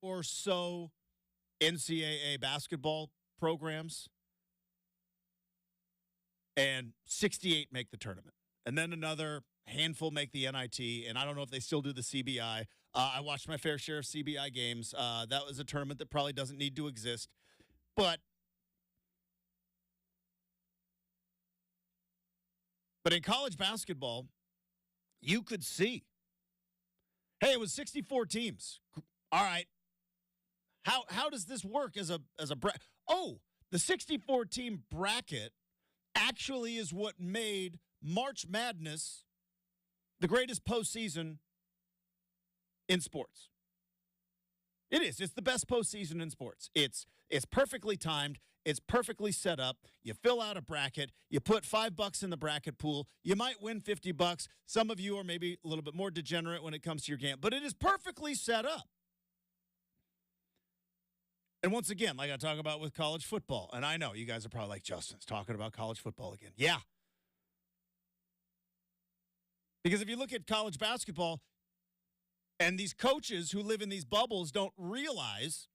or so NCAA basketball programs, and 68 make the tournament. And then another handful make the NIT, and I don't know if they still do the CBI. I watched my fair share of CBI games. That was a tournament that probably doesn't need to exist. But in college basketball, you could see, hey, it was 64 teams. All right. How does this work as a bracket? Oh, the 64-team bracket actually is what made March Madness the greatest postseason in sports. It is. It's the best postseason in sports. It's perfectly timed. It's perfectly set up. You fill out a bracket. You put $5 in the bracket pool. You might win $50. Some of you are maybe a little bit more degenerate when it comes to your game, but it is perfectly set up. And once again, like I talk about with college football, and I know you guys are probably like, Justin's talking about college football again. Yeah. Because if you look at college basketball, and these coaches who live in these bubbles don't realize,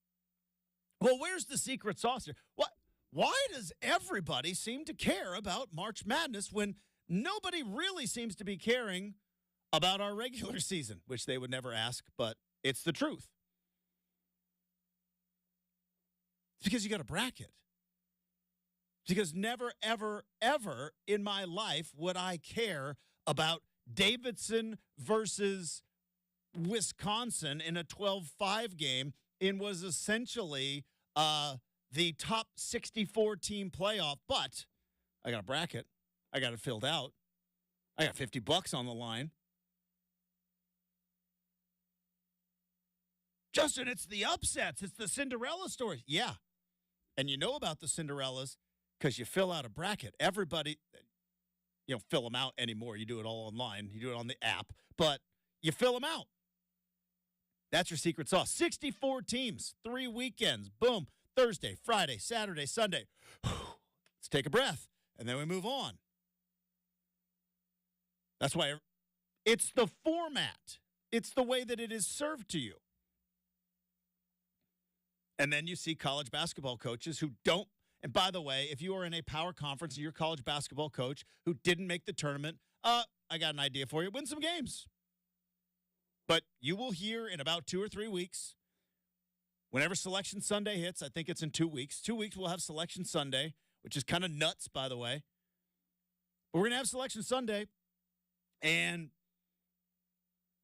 well, where's the secret sauce here? Why does everybody seem to care about March Madness when nobody really seems to be caring about our regular season, which they would never ask, but it's the truth. It's because you got a bracket. It's because never, ever, ever in my life would I care about Davidson versus Wisconsin in a 12-5 game in was essentially the top 64-team playoff. But I got a bracket. I got it filled out. I got $50 on the line. Justin, it's the upsets. It's the Cinderella story. Yeah. And you know about the Cinderellas because you fill out a bracket. Everybody, you don't fill them out anymore. You do it all online. You do it on the app. But you fill them out. That's your secret sauce. 64 teams, 3 weekends. Boom. Thursday, Friday, Saturday, Sunday. Let's take a breath. And then we move on. That's why it's the format. It's the way that it is served to you. And then you see college basketball coaches who don't. And by the way, if you are in a power conference and you're a college basketball coach who didn't make the tournament, I got an idea for you. Win some games. But you will hear in about 2 or 3 weeks, whenever Selection Sunday hits, I think it's in 2 weeks. 2 weeks we'll have Selection Sunday, which is kind of nuts, by the way. But we're going to have Selection Sunday, and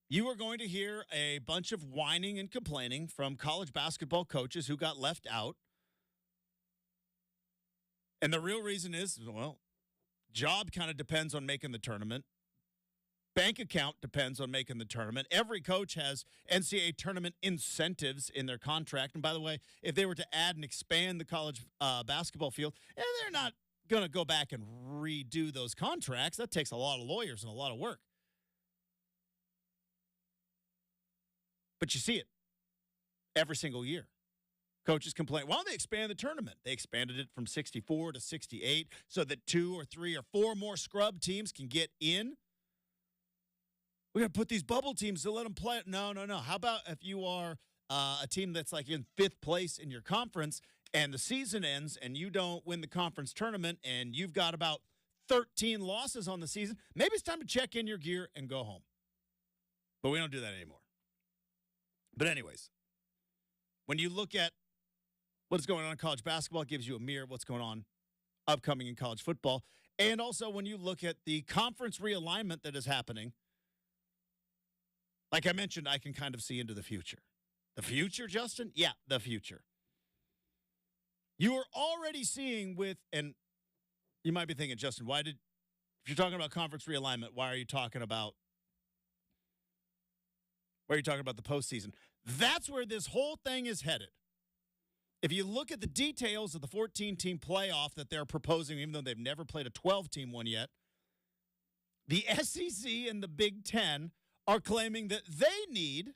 you are going to hear a bunch of whining and complaining from college basketball coaches who got left out. And the real reason is, well, job kind of depends on making the tournament. Bank account depends on making the tournament. Every coach has NCAA tournament incentives in their contract. And by the way, if they were to add and expand the college basketball field, they're not going to go back and redo those contracts. That takes a lot of lawyers and a lot of work. But you see it every single year. Coaches complain, why don't they expand the tournament? They expanded it from 64 to 68 so that 2 or 3 or 4 more scrub teams can get in. We got to put these bubble teams to let them play. No. How about if you are a team that's like in 5th place in your conference and the season ends and you don't win the conference tournament and you've got about 13 losses on the season, maybe it's time to check in your gear and go home. But we don't do that anymore. But anyways, when you look at what's going on in college basketball, it gives you a mirror of what's going on upcoming in college football. And also when you look at the conference realignment that is happening, like I mentioned, I can kind of see into the future. The future, Justin? Yeah, the future. You are already seeing with, and you might be thinking, Justin, if you're talking about conference realignment, why are you talking about the postseason? That's where this whole thing is headed. If you look at the details of the 14-team playoff that they're proposing, even though they've never played a 12-team one yet, the SEC and the Big Ten are claiming that they need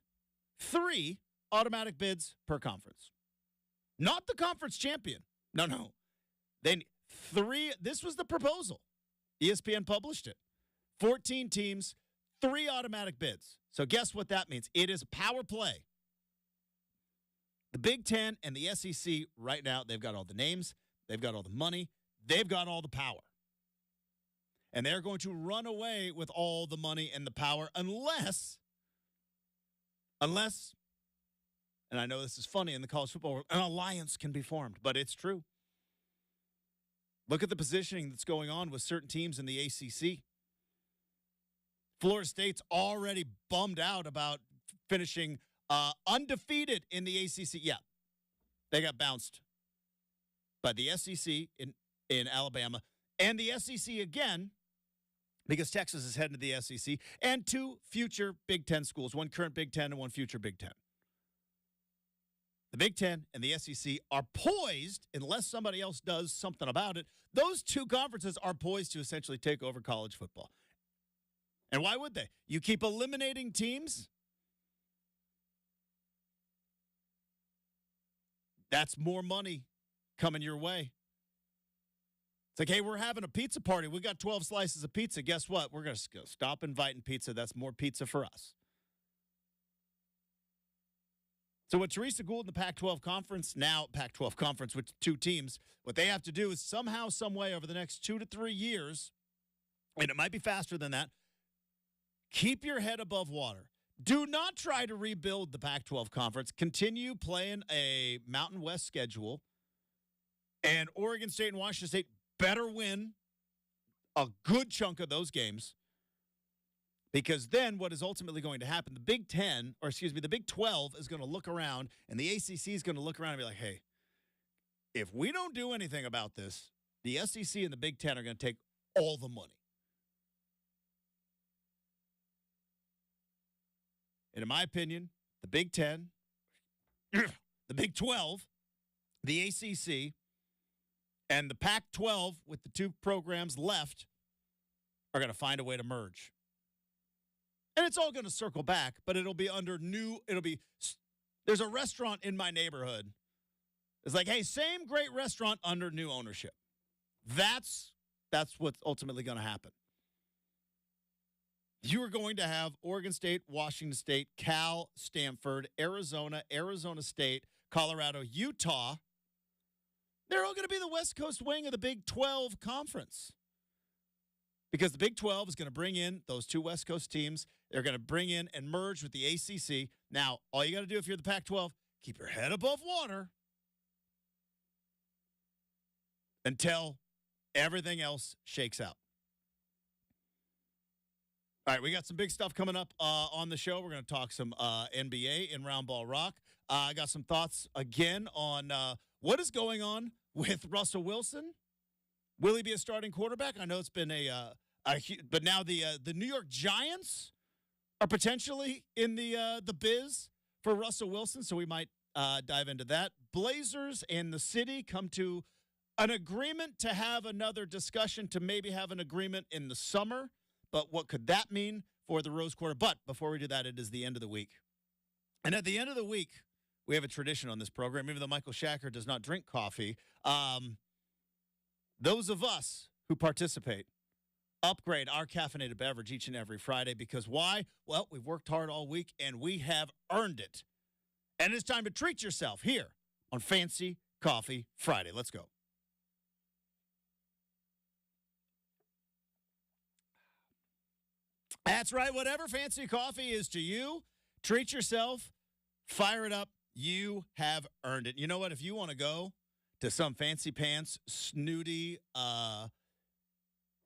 3 automatic bids per conference. Not the conference champion. No. They need 3. This was the proposal. ESPN published it. 14 teams, 3 automatic bids. So guess what that means? It is power play. The Big Ten and the SEC right now, they've got all the names, they've got all the money, they've got all the power. And they're going to run away with all the money and the power unless, and I know this is funny in the college football world, an alliance can be formed, but it's true. Look at the positioning that's going on with certain teams in the ACC. Florida State's already bummed out about finishing undefeated in the ACC. Yeah, they got bounced by the SEC in Alabama and the SEC again because Texas is heading to the SEC and two future Big Ten schools, one current Big Ten and one future Big Ten. The Big Ten and the SEC are poised, unless somebody else does something about it, those two conferences are poised to essentially take over college football. And why would they? You keep eliminating teams, that's more money coming your way. It's like, hey, we're having a pizza party. We got 12 slices of pizza. Guess what? We're going to stop inviting pizza. That's more pizza for us. So what Teresa Gould in the Pac-12 Conference, now Pac-12 Conference with two teams, what they have to do is somehow, some way over the next 2 to 3 years, and it might be faster than that, keep your head above water. Do not try to rebuild the Pac-12 Conference. Continue playing a Mountain West schedule, and Oregon State and Washington State better win a good chunk of those games. Because then what is ultimately going to happen, the Big 12 is going to look around, and the ACC is going to look around and be like, hey, if we don't do anything about this, the SEC and the Big 10 are going to take all the money. And in my opinion, the Big 10, the Big 12, the ACC, and the Pac-12 with the two programs left are going to find a way to merge. And it's all going to circle back, but it'll be there's a restaurant in my neighborhood. It's like, hey, same great restaurant under new ownership. That's what's ultimately going to happen. You are going to have Oregon State, Washington State, Cal, Stanford, Arizona, Arizona State, Colorado, Utah. They're all going to be the West Coast wing of the Big 12 Conference. Because the Big 12 is going to bring in those two West Coast teams. They're going to bring in and merge with the ACC. Now, all you got to do if you're the Pac-12, keep your head above water until everything else shakes out. All right, we got some big stuff coming up on the show. We're going to talk some NBA in Round Ball Rock. I got some thoughts again on what is going on with Russell Wilson. Will he be a starting quarterback? I know it's been but now the New York Giants are potentially in the biz for Russell Wilson, so we might dive into that. Blazers and the city come to an agreement to have another discussion to maybe have an agreement in the summer. But what could that mean for the Rose Quarter? But before we do that, it is the end of the week. And at the end of the week, we have a tradition on this program, even though Michael Shacker does not drink coffee. Those of us who participate upgrade our caffeinated beverage each and every Friday because why? Well, we've worked hard all week, and we have earned it. And it's time to treat yourself here on Fancy Coffee Friday. Let's go. That's right. Whatever fancy coffee is to you, treat yourself, fire it up. You have earned it. You know what? If you want to go to some fancy pants, snooty,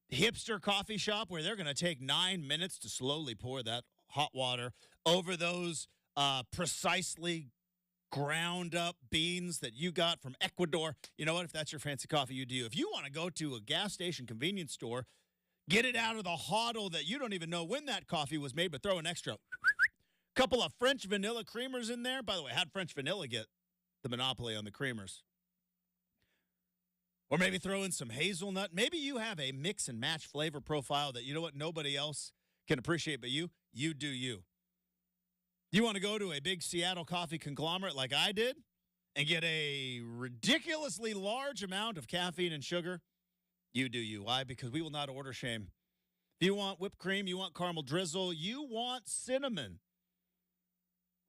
hipster coffee shop where they're going to take 9 minutes to slowly pour that hot water over those precisely ground up beans that you got from Ecuador, you know what? If that's your fancy coffee, you do. If you want to go to a gas station convenience store, get it out of the HODL that you don't even know when that coffee was made, but throw an extra couple of French vanilla creamers in there. By the way, how'd French vanilla get the monopoly on the creamers? Or maybe throw in some hazelnut. Maybe you have a mix and match flavor profile that, you know what, nobody else can appreciate but you. You do you. You want to go to a big Seattle coffee conglomerate like I did and get a ridiculously large amount of caffeine and sugar? You do you. Why? Because we will not order shame. If you want whipped cream, you want caramel drizzle, you want cinnamon,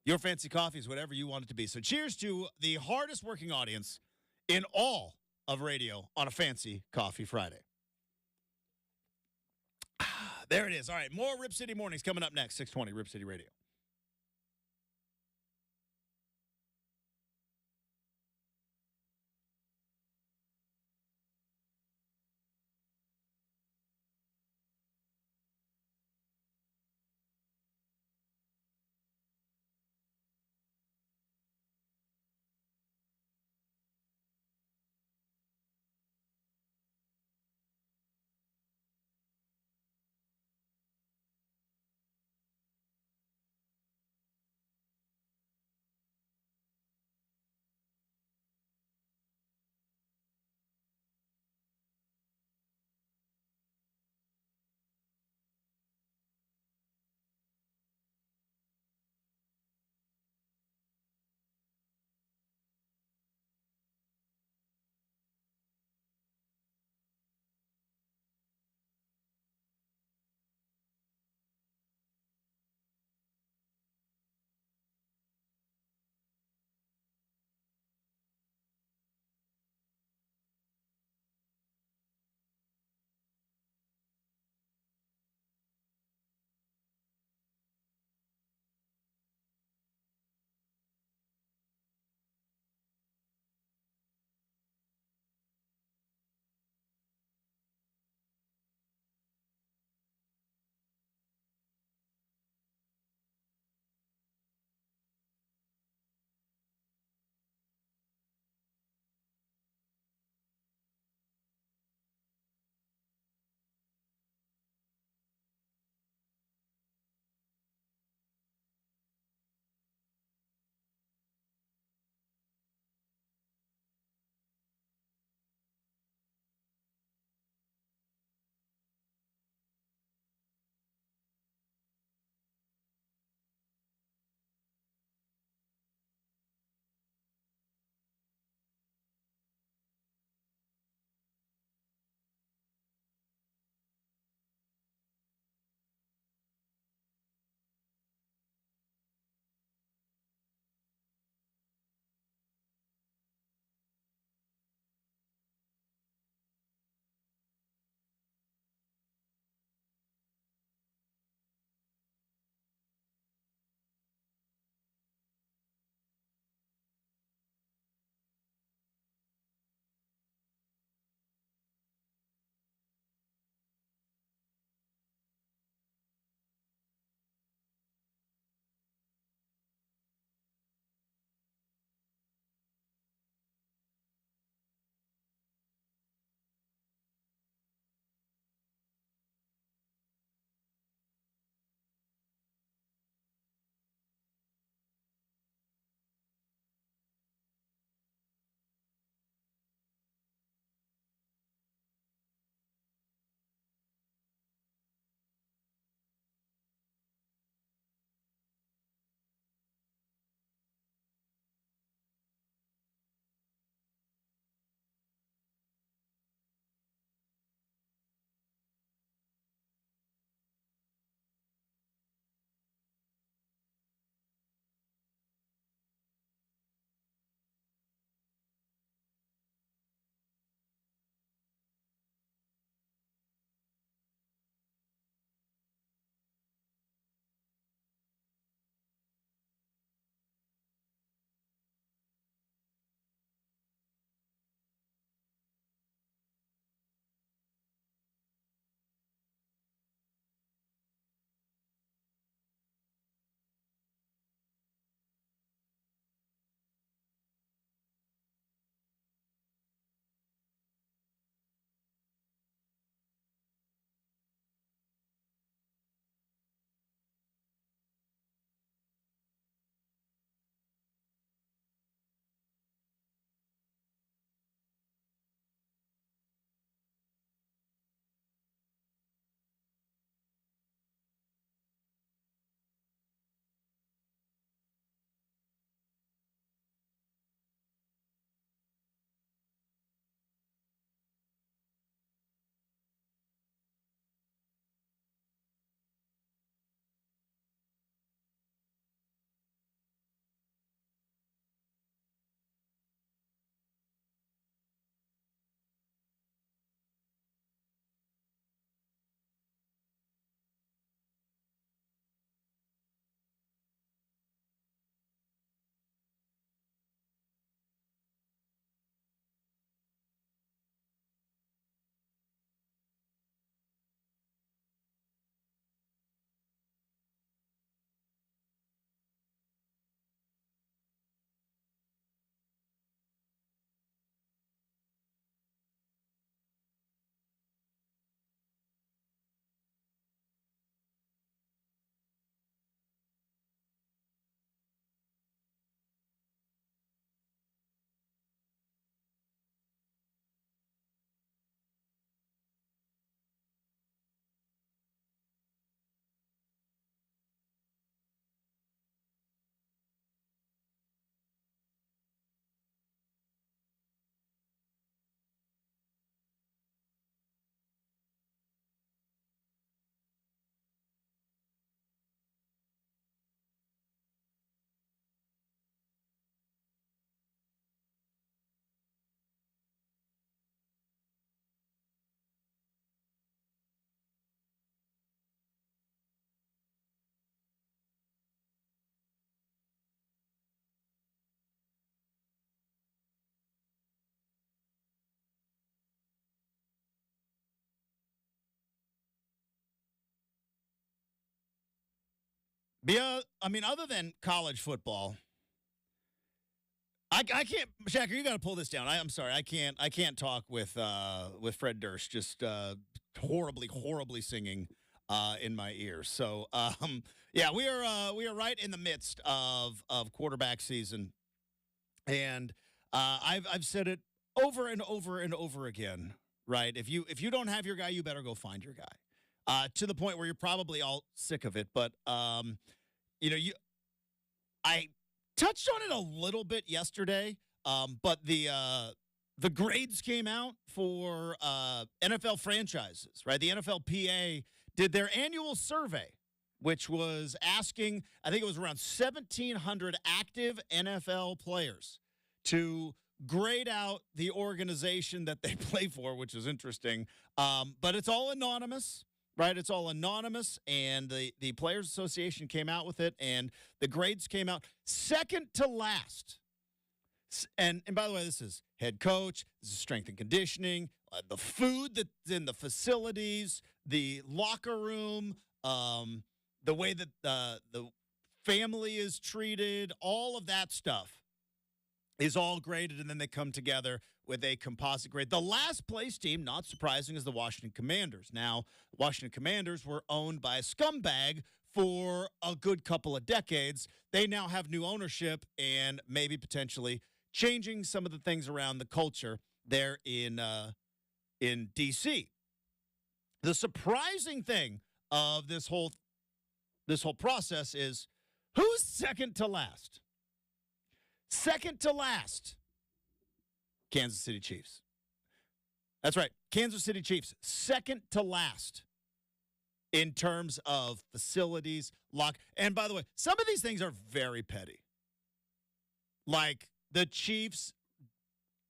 Your fancy coffee is whatever you want it to be. So cheers to the hardest working audience in all of radio on a fancy coffee Friday. There it is. All right, more Rip City Mornings coming up next, 620 Rip City Radio. I mean, other than college football, I can't. Shacker, you got to pull this down. I'm sorry, I can't talk with Fred Durst just horribly singing in my ears. So yeah, we are right in the midst of quarterback season, and I've said it over and over and over again. Right, if you don't have your guy, you better go find your guy. To the point where you're probably all sick of it, but I touched on it a little bit yesterday, but the grades came out for NFL franchises, right? The NFLPA did their annual survey, which was asking, I think it was around 1,700 active NFL players to grade out the organization that they play for, which is interesting. But it's all anonymous. Right, it's all anonymous, and the Players Association came out with it, and the grades came out second to last. And by the way, this is head coach, this is strength and conditioning, the food that's in the facilities, the locker room, the way that the family is treated, all of that stuff is all graded, and then they come together with a composite grade. The last place team, not surprising, is the Washington Commanders. Now, Washington Commanders were owned by a scumbag for a good couple of decades. They now have new ownership and maybe potentially changing some of the things around the culture there in D.C. The surprising thing of this whole process is who's second to last? Second to last, Kansas City Chiefs. That's right, Kansas City Chiefs, second to last in terms of facilities, lock. And by the way, some of these things are very petty. Like the Chiefs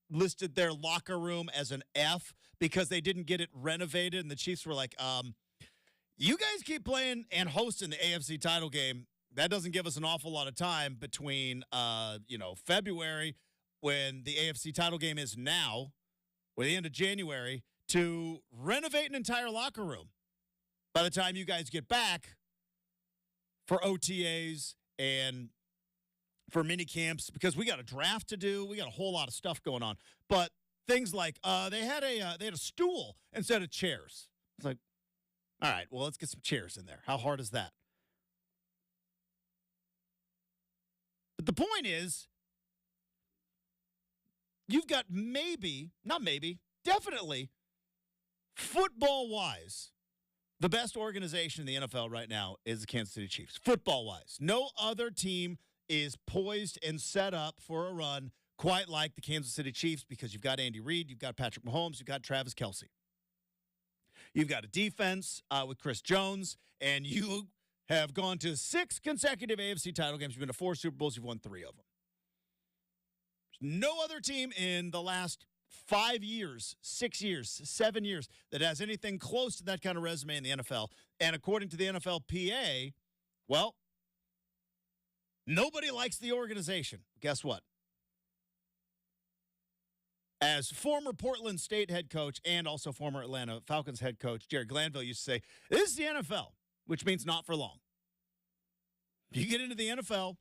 listed their locker room as an F because they didn't get it renovated, and the Chiefs were like, you guys keep playing and hosting the AFC title game. That doesn't give us an awful lot of time between, February, when the AFC title game is now, or the end of January, to renovate an entire locker room. By the time you guys get back for OTAs and for mini camps, because we got a draft to do, we got a whole lot of stuff going on. But things like they had a stool instead of chairs. It's like, all right, well, let's get some chairs in there. How hard is that? But the point is, you've got definitely, football-wise, the best organization in the NFL right now is the Kansas City Chiefs. Football-wise. No other team is poised and set up for a run quite like the Kansas City Chiefs, because you've got Andy Reid, you've got Patrick Mahomes, you've got Travis Kelce. You've got a defense with Chris Jones, and you have gone to 6 consecutive AFC title games. You've been to 4 Super Bowls. You've won 3 of them. There's no other team in the last 5 years, 6 years, 7 years that has anything close to that kind of resume in the NFL. And according to the NFLPA, well, nobody likes the organization. Guess what? As former Portland State head coach and also former Atlanta Falcons head coach Jerry Glanville used to say, this is the NFL, which means not for long. You get into the NFL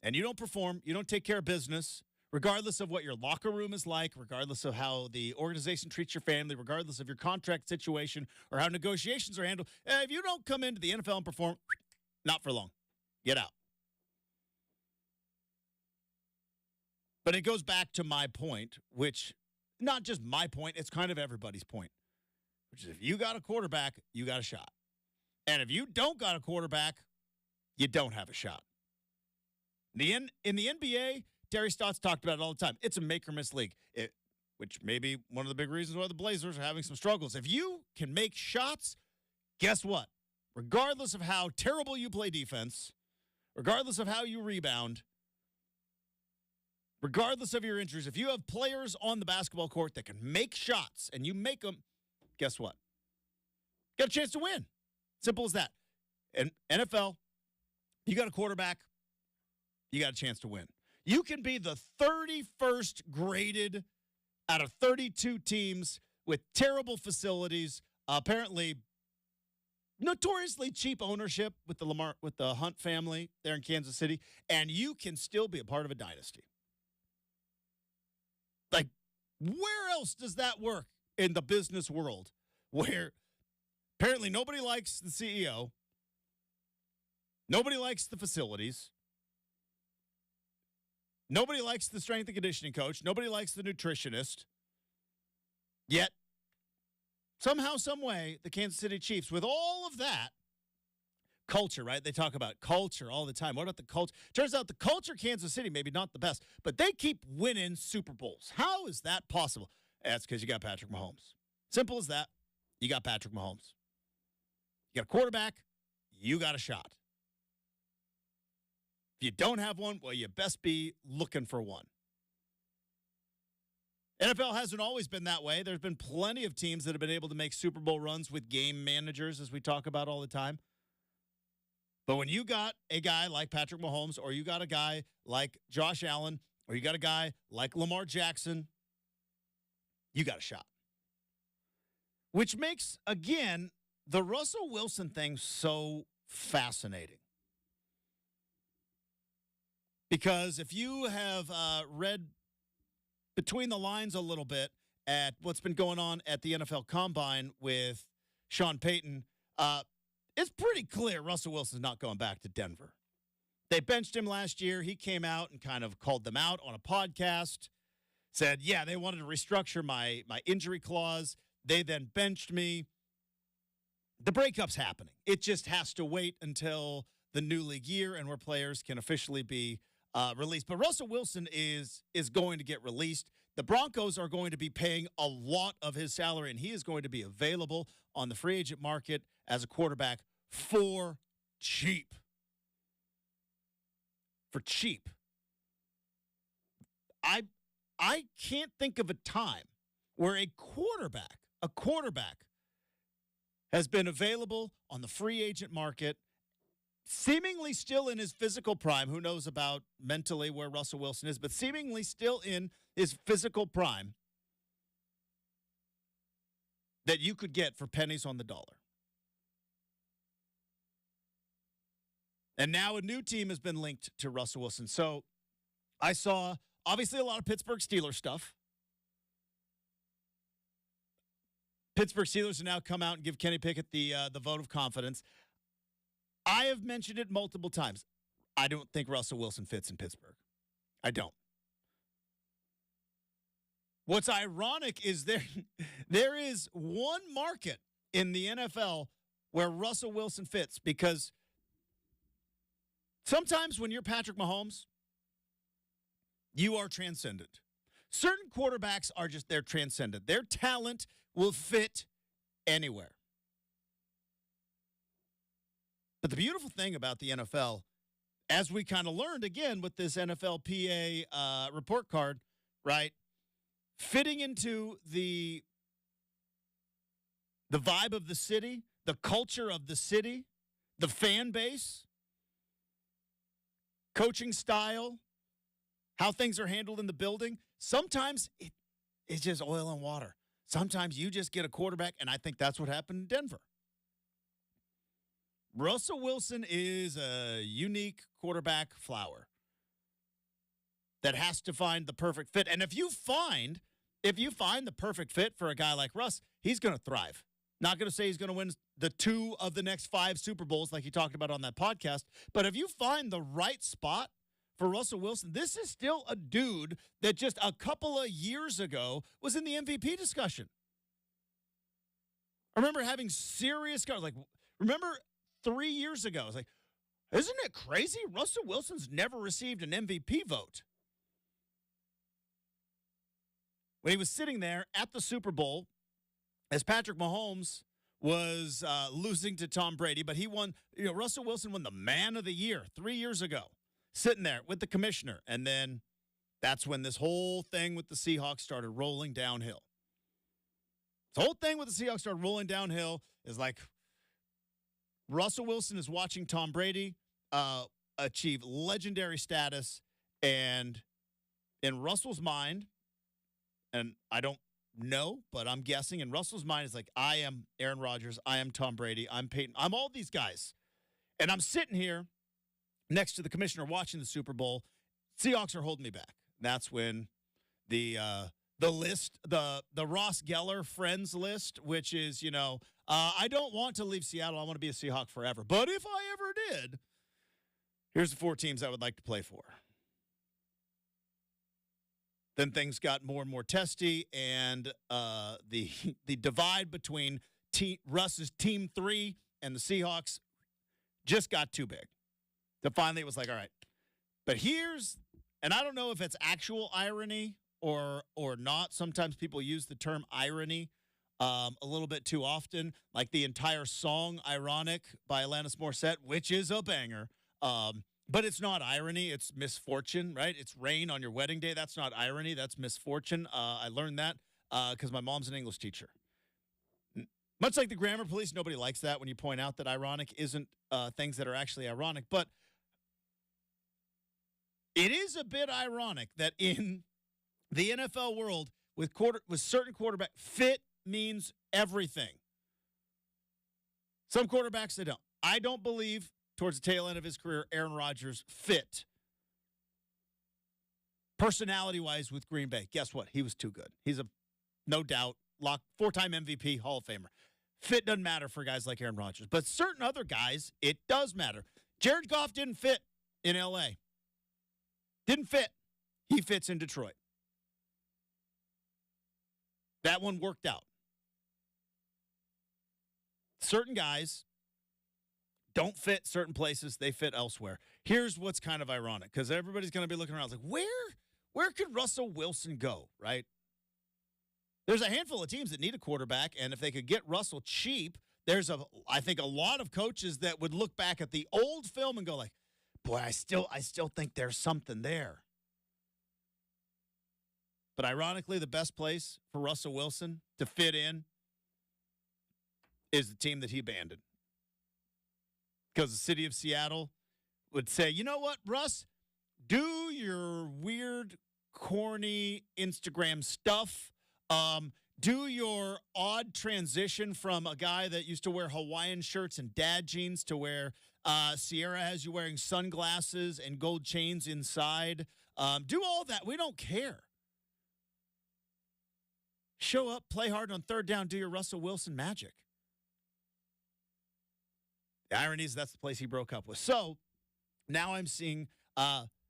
and you don't perform, you don't take care of business, regardless of what your locker room is like, regardless of how the organization treats your family, regardless of your contract situation or how negotiations are handled. If you don't come into the NFL and perform, not for long. Get out. But it goes back to my point, which, not just my point, it's kind of everybody's point, which is if you got a quarterback, you got a shot. And if you don't got a quarterback, you don't have a shot. In the NBA, Terry Stotts talked about it all the time. It's a make-or-miss league, which may be one of the big reasons why the Blazers are having some struggles. If you can make shots, guess what? Regardless of how terrible you play defense, regardless of how you rebound, regardless of your injuries, if you have players on the basketball court that can make shots and you make them, guess what? Got a chance to win. Simple as that. And NFL, you got a quarterback, you got a chance to win. You can be the 31st graded out of 32 teams with terrible facilities. Apparently, notoriously cheap ownership with the Hunt family there in Kansas City, and you can still be a part of a dynasty. Like, where else does that work in the business world where apparently nobody likes the CEO, nobody likes the facilities, nobody likes the strength and conditioning coach, nobody likes the nutritionist, yet somehow, some way, the Kansas City Chiefs, with all of that culture, right? They talk about culture all the time. What about the culture? Turns out the culture, Kansas City, maybe not the best, but they keep winning Super Bowls. How is that possible? That's because you got Patrick Mahomes. Simple as that. You got Patrick Mahomes. You got a quarterback. You got a shot. If you don't have one, well, you best be looking for one. NFL hasn't always been that way. There's been plenty of teams that have been able to make Super Bowl runs with game managers, as we talk about all the time. But when you got a guy like Patrick Mahomes, or you got a guy like Josh Allen, or you got a guy like Lamar Jackson, you got a shot. Which makes, again, the Russell Wilson thing so fascinating. Because if you have read between the lines a little bit at what's been going on at the NFL Combine with Sean Payton, it's pretty clear Russell Wilson's not going back to Denver. They benched him last year. He came out and kind of called them out on a podcast, said, yeah, they wanted to restructure my injury clause. They then benched me. The breakup's happening. It just has to wait until the new league year and where players can officially be released. But Russell Wilson is going to get released. The Broncos are going to be paying a lot of his salary, and he is going to be available on the free agent market as a quarterback for cheap. For cheap. I can't think of a time where a quarterback has been available on the free agent market, seemingly still in his physical prime. Who knows about mentally where Russell Wilson is, but seemingly still in his physical prime, that you could get for pennies on the dollar. And now a new team has been linked to Russell Wilson. So I saw, obviously, a lot of Pittsburgh Steelers stuff. Pittsburgh Steelers have now come out and give Kenny Pickett the vote of confidence. I have mentioned it multiple times. I don't think Russell Wilson fits in Pittsburgh. I don't. What's ironic is there is one market in the NFL where Russell Wilson fits, because sometimes when you're Patrick Mahomes, you are transcendent. Certain quarterbacks are just, they're transcendent. Their talent will fit anywhere. But the beautiful thing about the NFL, as we kind of learned again with this NFLPA report card, right? Fitting into the vibe of the city, the culture of the city, the fan base, coaching style, how things are handled in the building. Sometimes it's just oil and water. Sometimes you just get a quarterback, and I think that's what happened in Denver. Russell Wilson is a unique quarterback flower that has to find the perfect fit. And if you find the perfect fit for a guy like Russ, he's going to thrive. Not going to say he's going to win the 2 of the next 5 Super Bowls like he talked about on that podcast, but if you find the right spot for Russell Wilson, this is still a dude that just a couple of years ago was in the MVP discussion. I remember having serious, remember 3 years ago, I was like, isn't it crazy? Russell Wilson's never received an MVP vote. When he was sitting there at the Super Bowl, as Patrick Mahomes was losing to Tom Brady, but he won, Russell Wilson won the Man of the Year 3 years ago, sitting there with the commissioner. And then that's when this whole thing with the Seahawks started rolling downhill. The whole thing with the Seahawks started rolling downhill is like Russell Wilson is watching Tom Brady achieve legendary status, and in Russell's mind, and I don't know, but I'm guessing. In Russell's mind, is like, I am Aaron Rodgers. I am Tom Brady. I'm Peyton. I'm all these guys. And I'm sitting here next to the commissioner watching the Super Bowl. Seahawks are holding me back. That's when the list, the Ross Geller friends list, which is, I don't want to leave Seattle. I want to be a Seahawk forever. But if I ever did, here's the 4 teams I would like to play for. Then things got more and more testy, and the divide between Russ's Team 3 and the Seahawks just got too big. So finally it was like, all right. But and I don't know if it's actual irony or not. Sometimes people use the term irony a little bit too often, like the entire song Ironic by Alanis Morissette, which is a banger. But it's not irony. It's misfortune, right? It's rain on your wedding day. That's not irony. That's misfortune. I learned that because my mom's an English teacher. Much like the grammar police, nobody likes that when you point out that ironic isn't things that are actually ironic. But it is a bit ironic that in the NFL world, with certain quarterback, fit means everything. Some quarterbacks, they don't. I don't believe towards the tail end of his career, Aaron Rodgers fit personality-wise with Green Bay. Guess what? He was too good. He's no doubt, 4-time MVP, Hall of Famer. Fit doesn't matter for guys like Aaron Rodgers. But certain other guys, it does matter. Jared Goff didn't fit in L.A. Didn't fit. He fits in Detroit. That one worked out. Certain guys don't fit certain places. They fit elsewhere. Here's what's kind of ironic, because everybody's going to be looking around like, where could Russell Wilson go, right? There's a handful of teams that need a quarterback, and if they could get Russell cheap, I think a lot of coaches that would look back at the old film and go like, boy, I still think there's something there. But ironically, the best place for Russell Wilson to fit in is the team that he abandoned. Because the city of Seattle would say, you know what, Russ? Do your weird, corny Instagram stuff. Do your odd transition from a guy that used to wear Hawaiian shirts and dad jeans to where Sierra has you wearing sunglasses and gold chains inside. Do all that. We don't care. Show up, play hard on third down, do your Russell Wilson magic. The irony is that's the place he broke up with. So now I'm seeing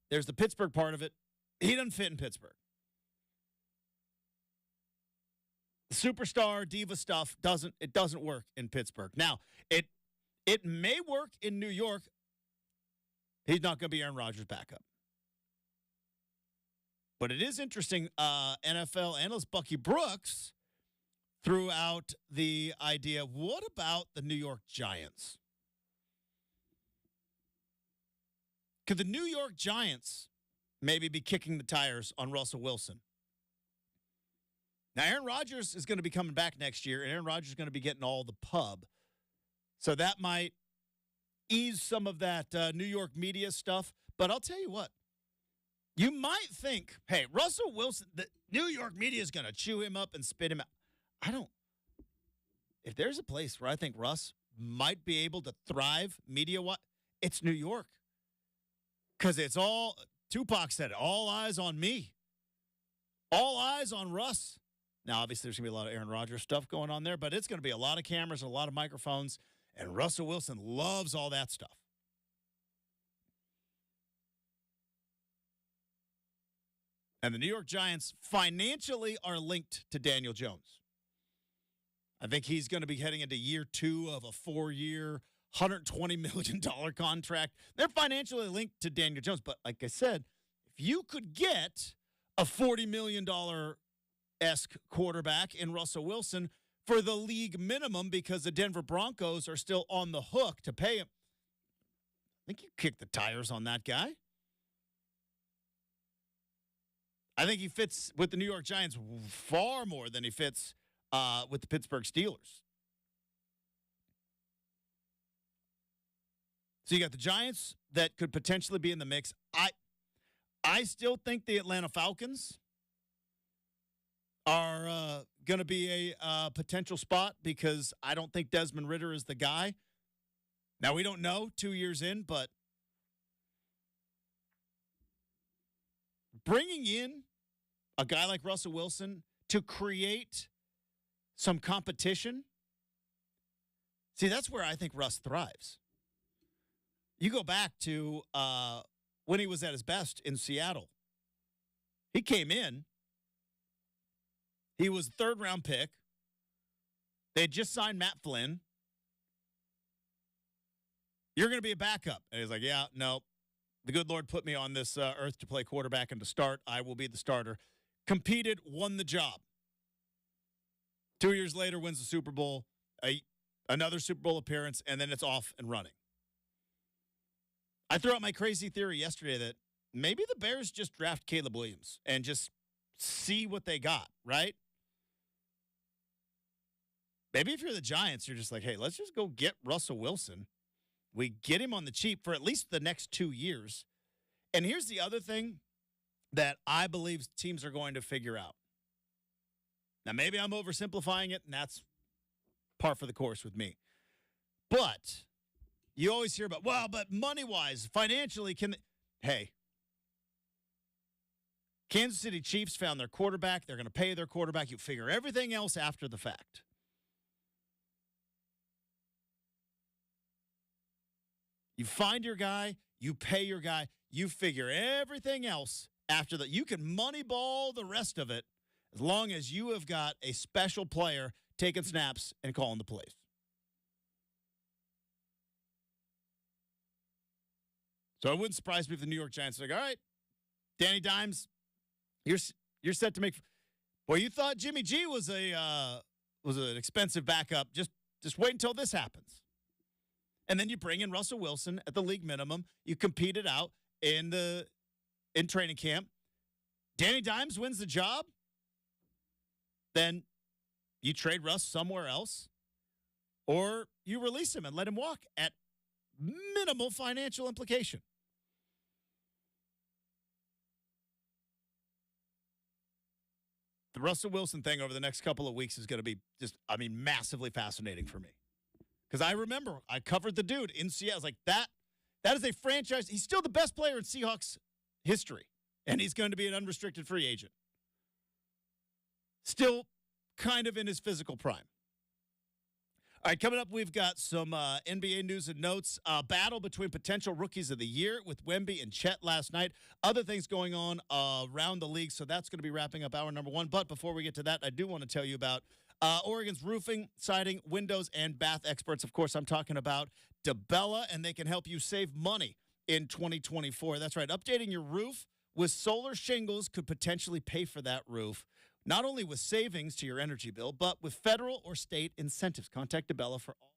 there's the Pittsburgh part of it. He doesn't fit in Pittsburgh. The superstar diva stuff doesn't work in Pittsburgh. Now, it may work in New York. He's not going to be Aaron Rodgers' backup. But it is interesting, NFL analyst Bucky Brooks threw out the idea, what about the New York Giants? Could the New York Giants maybe be kicking the tires on Russell Wilson? Now, Aaron Rodgers is going to be coming back next year, and Aaron Rodgers is going to be getting all the pub. So that might ease some of that New York media stuff. But I'll tell you what. You might think, hey, Russell Wilson, the New York media is going to chew him up and spit him out. If there's a place where I think Russ might be able to thrive media-wise, it's New York. Because it's all, Tupac said it, all eyes on me. All eyes on Russ. Now, obviously, there's going to be a lot of Aaron Rodgers stuff going on there, but it's going to be a lot of cameras and a lot of microphones, and Russell Wilson loves all that stuff. And the New York Giants financially are linked to Daniel Jones. I think he's going to be heading into year 2 of a 4-year, $120 million contract. They're financially linked to Daniel Jones. But like I said, if you could get a $40 million-esque quarterback in Russell Wilson for the league minimum because the Denver Broncos are still on the hook to pay him, I think you kick the tires on that guy. I think he fits with the New York Giants far more than he fits with the Pittsburgh Steelers. So you got the Giants that could potentially be in the mix. I still think the Atlanta Falcons are going to be a potential spot because I don't think Desmond Ritter is the guy. Now, we don't know 2 years in, but bringing in a guy like Russell Wilson to create some competition, see, that's where I think Russ thrives. You go back to when he was at his best in Seattle. He came in. He was a third-round pick. They had just signed Matt Flynn. You're going to be a backup. And he's like, yeah, no. The good Lord put me on this earth to play quarterback and to start. I will be the starter. Competed, won the job. 2 years later, wins the Super Bowl, another Super Bowl appearance, and then it's off and running. I threw out my crazy theory yesterday that maybe the Bears just draft Caleb Williams and just see what they got, right? Maybe if you're the Giants, you're just like, hey, let's just go get Russell Wilson. We get him on the cheap for at least the next 2 years. And here's the other thing that I believe teams are going to figure out. Now, maybe I'm oversimplifying it, and that's par for the course with me. But you always hear about, well, but money-wise, financially, hey, Kansas City Chiefs found their quarterback. They're going to pay their quarterback. You figure everything else after the fact. You find your guy, you pay your guy, you figure everything else after that. You can moneyball the rest of it as long as you have got a special player taking snaps and calling the plays. So it wouldn't surprise me if the New York Giants are like, all right, Danny Dimes, you're set to make. Well, you thought Jimmy G was an expensive backup. Just wait until this happens. And then you bring in Russell Wilson at the league minimum. You compete it out in training camp. Danny Dimes wins the job. Then you trade Russ somewhere else, or you release him and let him walk at minimal financial implication. The Russell Wilson thing over the next couple of weeks is going to be massively fascinating for me. Because I remember I covered the dude in Seattle. I was like, that is a franchise. He's still the best player in Seahawks history. And he's going to be an unrestricted free agent. Still kind of in his physical prime. All right, coming up, we've got some NBA news and notes. Battle between potential rookies of the year with Wemby and Chet last night. Other things going on around the league. So that's going to be wrapping up hour number one. But before we get to that, I do want to tell you about Oregon's roofing, siding, windows, and bath experts. Of course, I'm talking about DeBella, and they can help you save money in 2024. That's right. Updating your roof with solar shingles could potentially pay for that roof, not only with savings to your energy bill, but with federal or state incentives. Contact DeBella for all.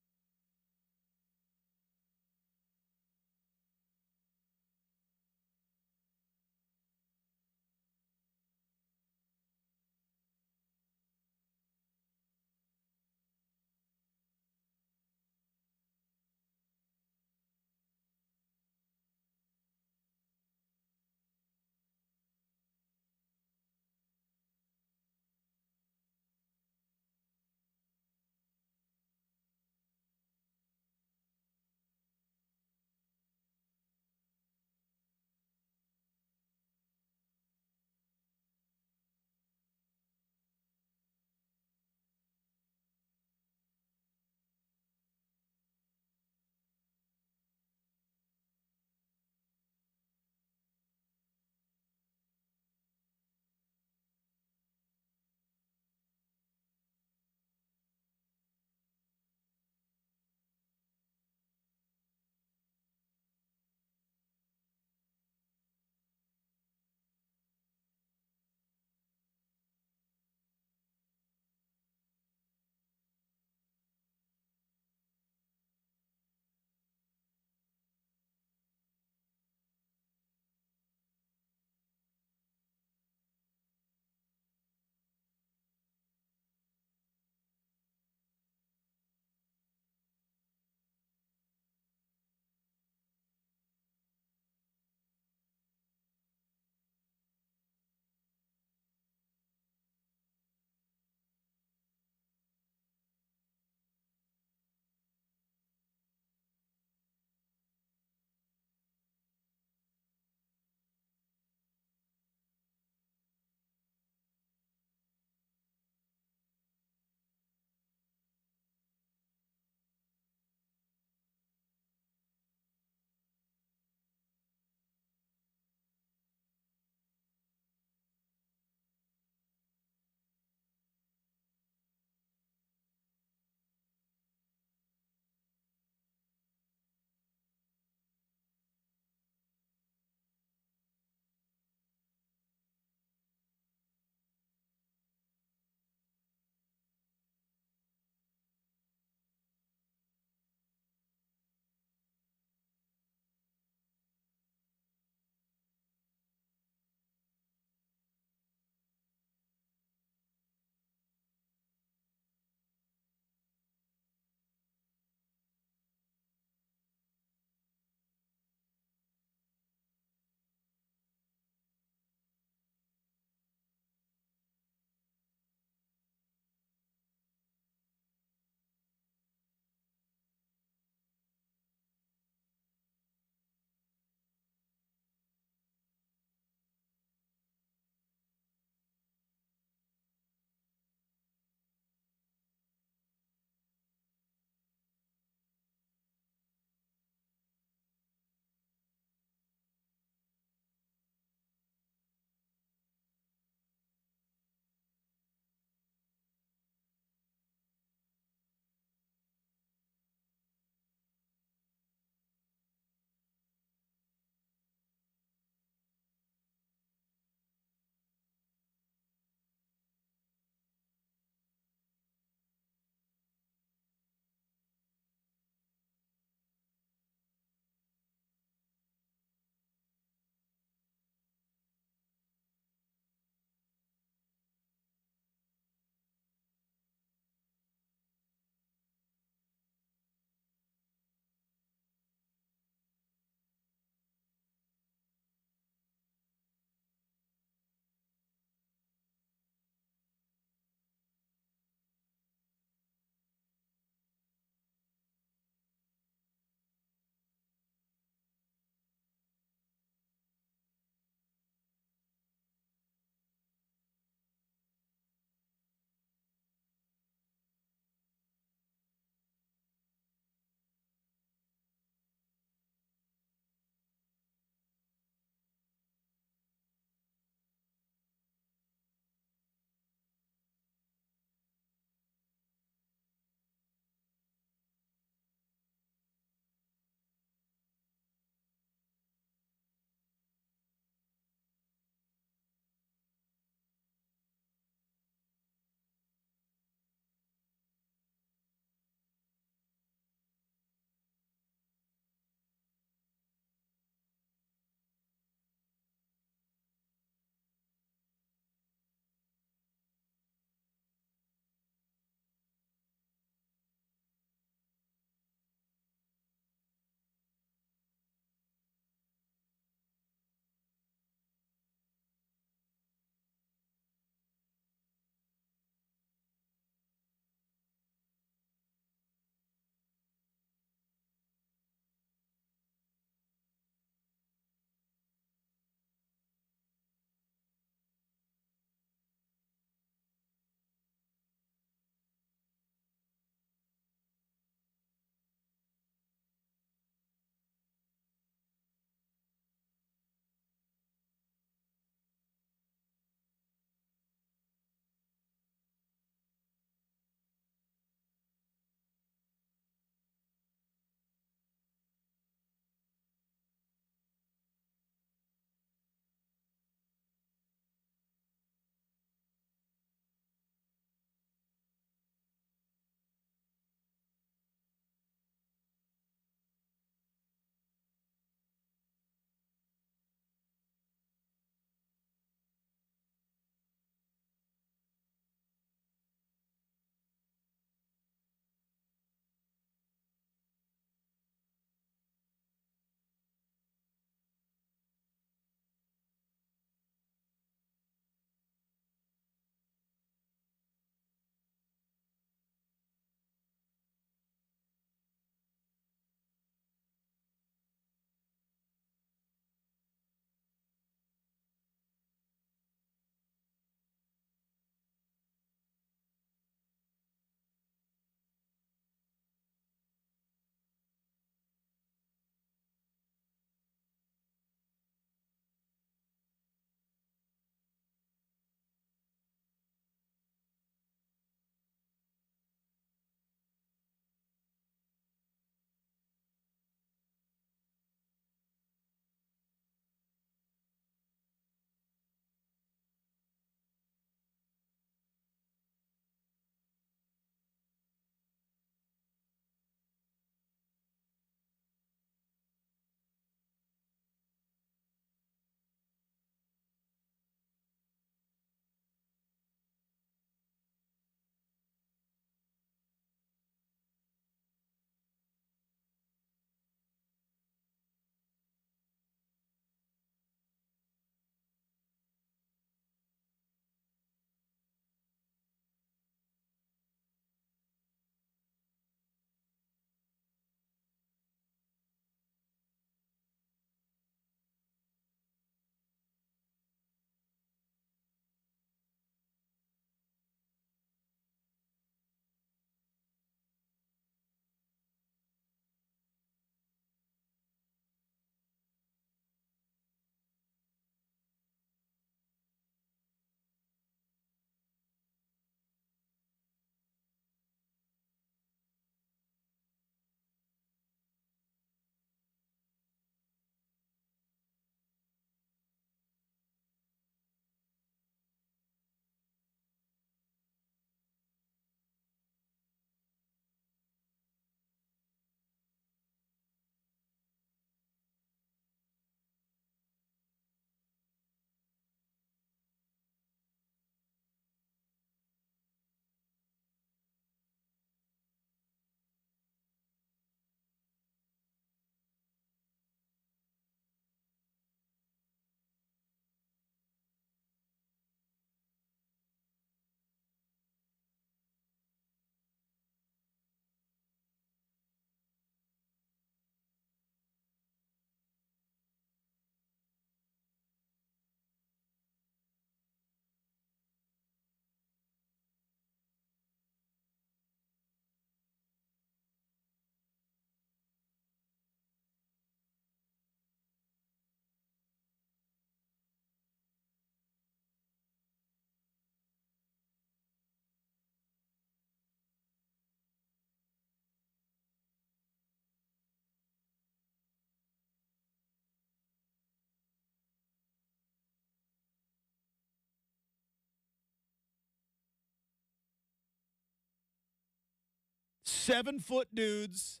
7-foot dudes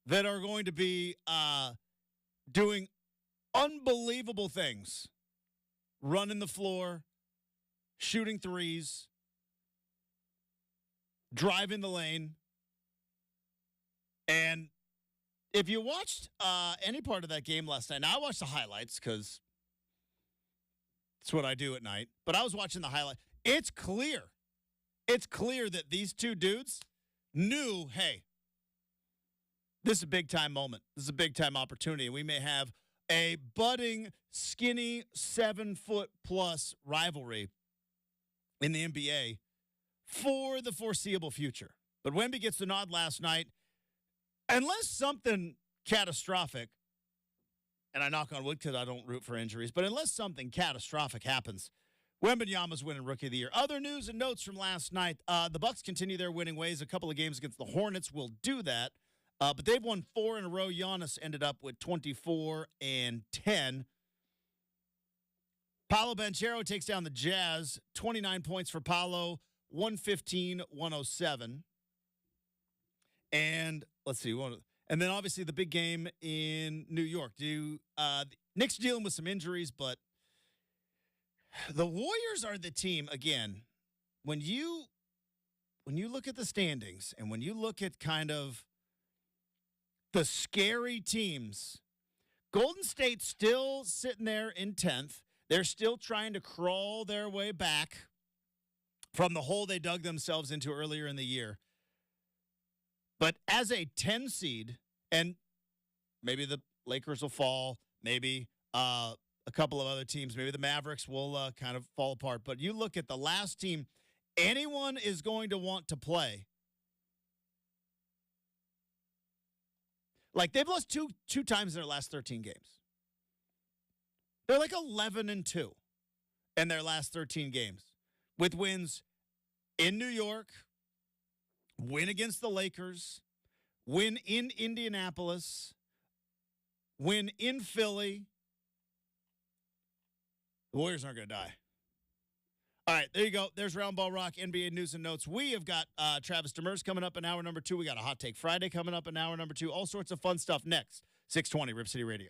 that are going to be doing unbelievable things, running the floor, shooting threes, driving the lane. And if you watched any part of that game last night, now I watched the highlights because it's what I do at night, but I was watching the highlight. It's clear that these two dudes knew, hey, this is a big-time moment. This is a big-time opportunity. We may have a budding, skinny, 7-foot-plus rivalry in the NBA for the foreseeable future. But Wemby gets the nod last night. Unless something catastrophic, and I knock on wood because I don't root for injuries, but unless something catastrophic happens, Wembanyama's winning Rookie of the Year. Other news and notes from last night. The Bucks continue their winning ways. A couple of games against the Hornets will do that. But they've won 4 in a row. Giannis ended up with 24 and 10. Paolo Banchero takes down the Jazz. 29 points for Paolo, 115-107. And let's see. And then obviously the big game in New York. Knicks dealing with some injuries, but the Warriors are the team, again, when you look at the standings and when you look at kind of the scary teams, Golden State's still sitting there in 10th. They're still trying to crawl their way back from the hole they dug themselves into earlier in the year. But as a 10 seed, and maybe the Lakers will fall, maybe a couple of other teams, maybe the Mavericks will kind of fall apart. But you look at the last team anyone is going to want to play. Like, they've lost two times in their last 13 games. They're like 11-2 in their last 13 games, with wins in New York, win against the Lakers, win in Indianapolis, win in Philly. The Warriors aren't going to die. All right, there you go. There's Round Ball Rock, NBA news and notes. We have got Travis Demers coming up in hour number 2. We got a Hot Take Friday coming up in hour number 2. All sorts of fun stuff next. 620 Rip City Radio.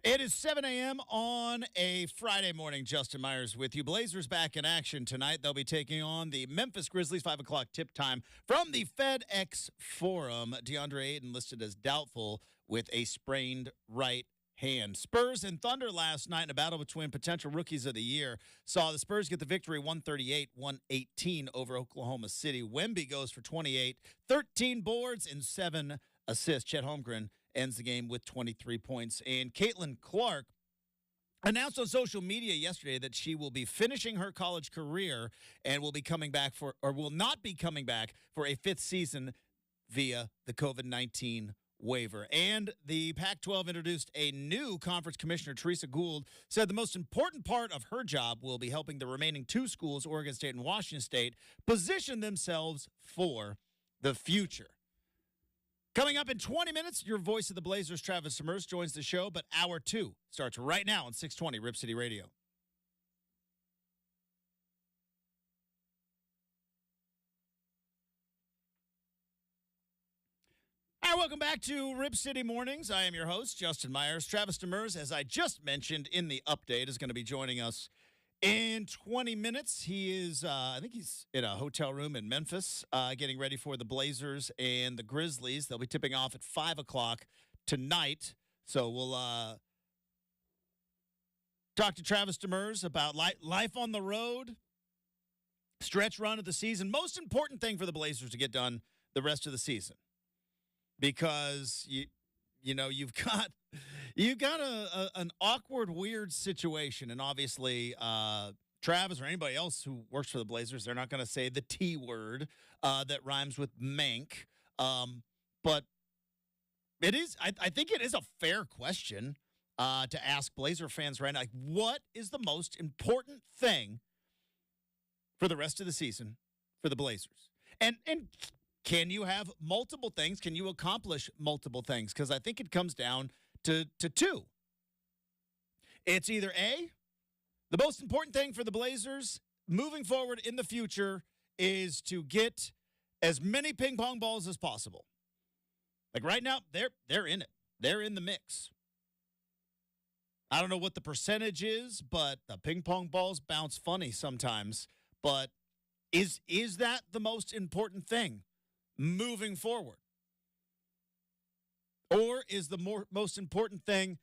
It is 7 a.m. on a Friday morning. Justin Myers with you. Blazers back in action tonight. They'll be taking on the Memphis Grizzlies, 5 o'clock tip time from the FedEx Forum. DeAndre Ayton listed as doubtful with a sprained right hand. Spurs and Thunder last night in a battle between potential rookies of the year saw the Spurs get the victory 138-118 over Oklahoma City. Wemby goes for 28, 13 boards, and 7 assists. Chet Holmgren ends the game with 23 points. And Caitlin Clark announced on social media yesterday that she will be finishing her college career and will be coming back for, or will not be coming back for a 5th season via the COVID-19 waiver. And the Pac-12 introduced a new conference commissioner. Teresa Gould said the most important part of her job will be helping the remaining 2 schools, Oregon State and Washington State, position themselves for the future. Coming up in 20 minutes, your voice of the Blazers, Travis Demers, joins the show, but Hour 2 starts right now on 620 Rip City Radio. All right, welcome back to Rip City Mornings. I am your host, Justin Myers. Travis Demers, as I just mentioned in the update, is going to be joining us in 20 minutes. He is, I think he's in a hotel room in Memphis, getting ready for the Blazers and the Grizzlies. They'll be tipping off at 5 o'clock tonight. So we'll talk to Travis Demers about life on the road, stretch run of the season. Most important thing for the Blazers to get done the rest of the season. Because, you've got an awkward, weird situation. And obviously, Travis or anybody else who works for the Blazers, they're not going to say the T word that rhymes with mank. But it is, I think it is a fair question to ask Blazer fans right now. Like, what is the most important thing for the rest of the season for the Blazers? And can you have multiple things? Can you accomplish multiple things? Because I think it comes down to 2. It's either A, the most important thing for the Blazers moving forward in the future is to get as many ping pong balls as possible. Like right now, they're in it. They're in the mix. I don't know what the percentage is, but the ping pong balls bounce funny sometimes. But is that the most important thing moving forward? Or is the most important thing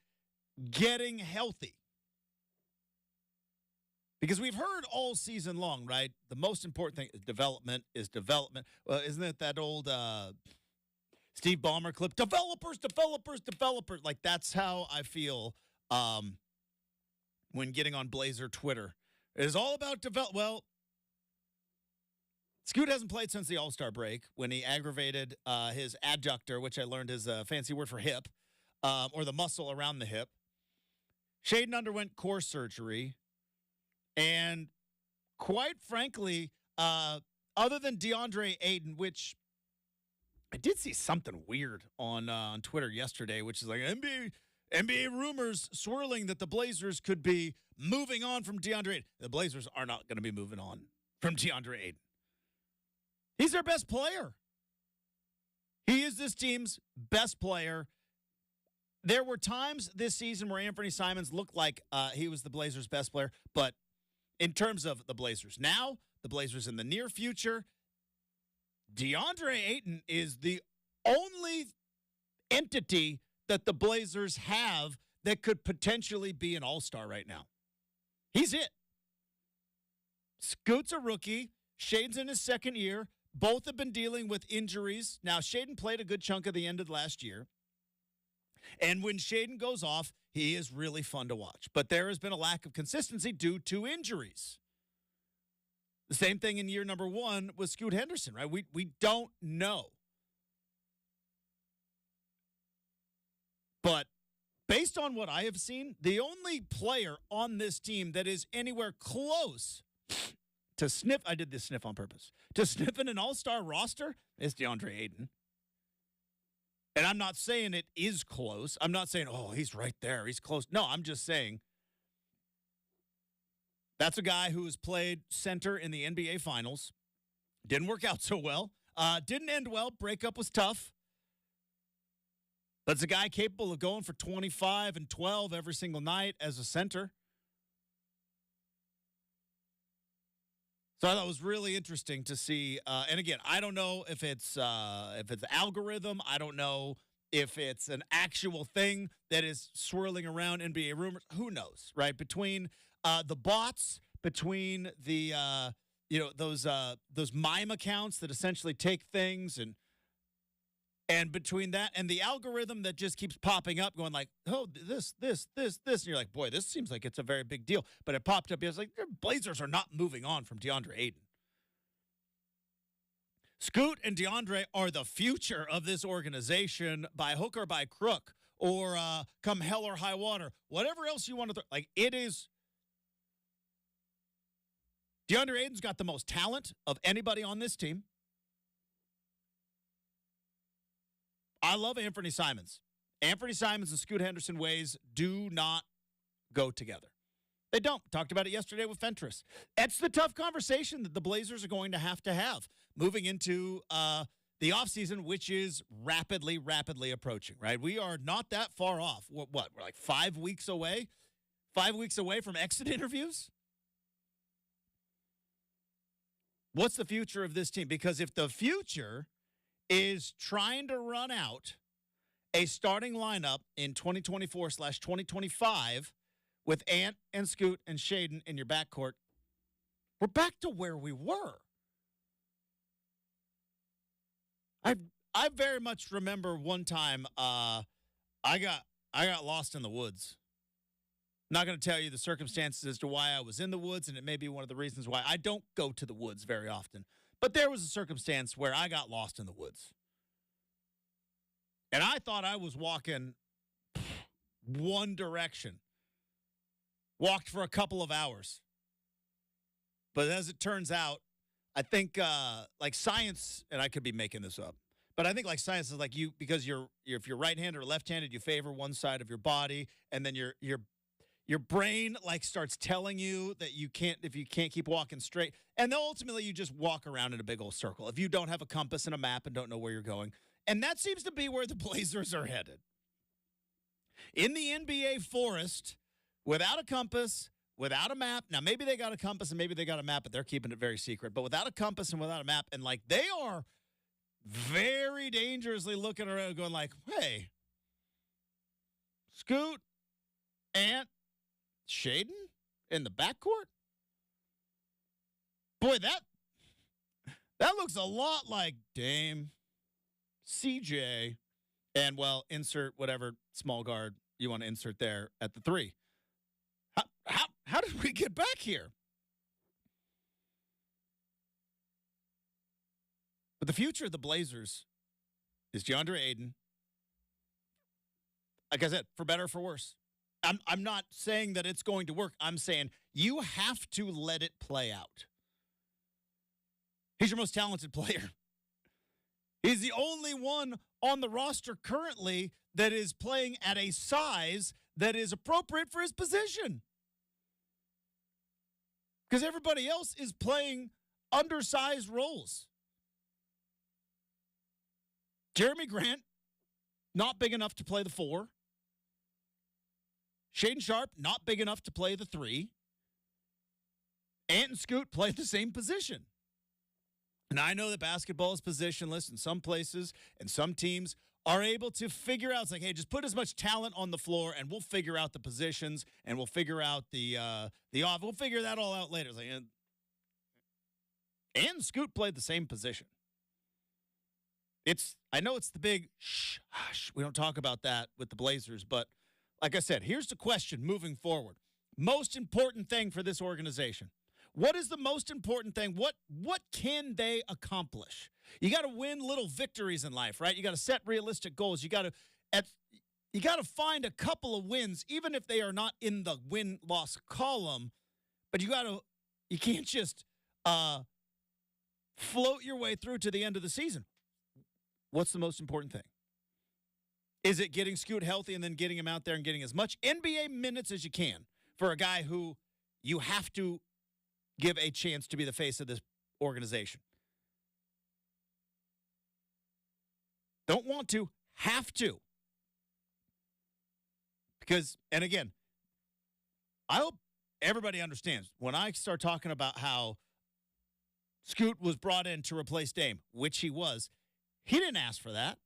getting healthy? Because we've heard all season long, right? The most important thing is development. Well, isn't it that old Steve Ballmer clip? Developers. Like, that's how I feel when getting on Blazer Twitter. It is all about Well, Scoot hasn't played since the All-Star break when he aggravated his adductor, which I learned is a fancy word for hip, or the muscle around the hip. Shaedon underwent core surgery. And quite frankly, other than DeAndre Ayton, which I did see something weird on Twitter yesterday, which is like NBA rumors swirling that the Blazers could be moving on from DeAndre Ayton. The Blazers are not going to be moving on from DeAndre Ayton. He's their best player. He is this team's best player. There were times this season where Anthony Simons looked like he was the Blazers' best player, but in terms of the Blazers now, the Blazers in the near future, DeAndre Ayton is the only entity that the Blazers have that could potentially be an all-star right now. He's it. Scoot's a rookie. Shaedon's in his second year. Both have been dealing with injuries. Now, Shaedon played a good chunk of the end of last year. And when Shaedon goes off, he is really fun to watch. But there has been a lack of consistency due to injuries. The same thing in year number 1 with Scoot Henderson, right? We don't know. But based on what I have seen, the only player on this team that is anywhere close to sniff, I did this sniff on purpose, to sniff in an all-star roster is DeAndre Ayton. And I'm not saying it is close. I'm not saying, oh, he's right there. He's close. No, I'm just saying that's a guy who has played center in the NBA Finals. Didn't work out so well. Didn't end well. Breakup was tough. But it's a guy capable of going for 25 and 12 every single night as a center. So I thought it was really interesting to see. And again, I don't know if it's algorithm. I don't know if it's an actual thing that is swirling around NBA rumors. Who knows, right? Between the bots, between the those mime accounts that essentially take things and between that and the algorithm that just keeps popping up, going like, oh, this. And you're like, boy, this seems like it's a very big deal. But it popped up. I was like, the Blazers are not moving on from DeAndre Ayton. Scoot and DeAndre are the future of this organization by hook or by crook or come hell or high water. Whatever else you want to like, it is. DeAndre Ayton's got the most talent of anybody on this team. I love Anthony Simons. Anthony Simons and Scoot Henderson ways do not go together. They don't. Talked about it yesterday with Fentress. That's the tough conversation that the Blazers are going to have moving into the offseason, which is rapidly approaching, right? We are not that far off. What? We're like 5 weeks away? 5 weeks away from exit interviews? What's the future of this team? Because if the future is trying to run out a starting lineup in 2024/2025 with Ant and Scoot and Shaedon in your backcourt, we're back to where we were. I very much remember one time I got lost in the woods. I'm not going to tell you the circumstances as to why I was in the woods, and it may be one of the reasons why I don't go to the woods very often. But there was a circumstance where I got lost in the woods. And I thought I was walking one direction. Walked for a couple of hours. But as it turns out, I think like science, and I could be making this up, but I think like science is like you, because if you're right-handed or left-handed, you favor one side of your body, and then your brain like starts telling you that you can't keep walking straight. And then ultimately you just walk around in a big old circle if you don't have a compass and a map and don't know where you're going. And that seems to be where the Blazers are headed. In the NBA forest, without a compass, without a map. Now, maybe they got a compass and maybe they got a map, but they're keeping it very secret. But without a compass and without a map, and like they are very dangerously looking around going like, hey, Scoot, Ant, Shaedon in the backcourt? Boy, that looks a lot like Dame, CJ, and, well, insert whatever small guard you want to insert there at the 3. How did we get back here? But the future of the Blazers is DeAndre Ayton. Like I said, for better or for worse. I'm not saying that it's going to work. I'm saying you have to let it play out. He's your most talented player. He's the only one on the roster currently that is playing at a size that is appropriate for his position. Because everybody else is playing undersized roles. Jeremy Grant, not big enough to play the 4. Shaedon Sharpe, not big enough to play the 3. Ant and Scoot play the same position. And I know that basketball is positionless in some places, and some teams are able to figure out, it's like, hey, just put as much talent on the floor, and we'll figure out the positions, and we'll figure out the off. We'll figure that all out later. It's like, Ant and Scoot played the same position. I know it's the big hush. We don't talk about that with the Blazers, but like I said, here's the question moving forward. Most important thing for this organization. What is the most important thing? What can they accomplish? You got to win little victories in life, right? You got to set realistic goals. You got to find a couple of wins, even if they are not in the win-loss column. But you can't just float your way through to the end of the season. What's the most important thing? Is it getting Scoot healthy and then getting him out there and getting as much NBA minutes as you can for a guy who you have to give a chance to be the face of this organization? Don't want to, have to. And again, I hope everybody understands when I start talking about how Scoot was brought in to replace Dame, which he was, he didn't ask for that.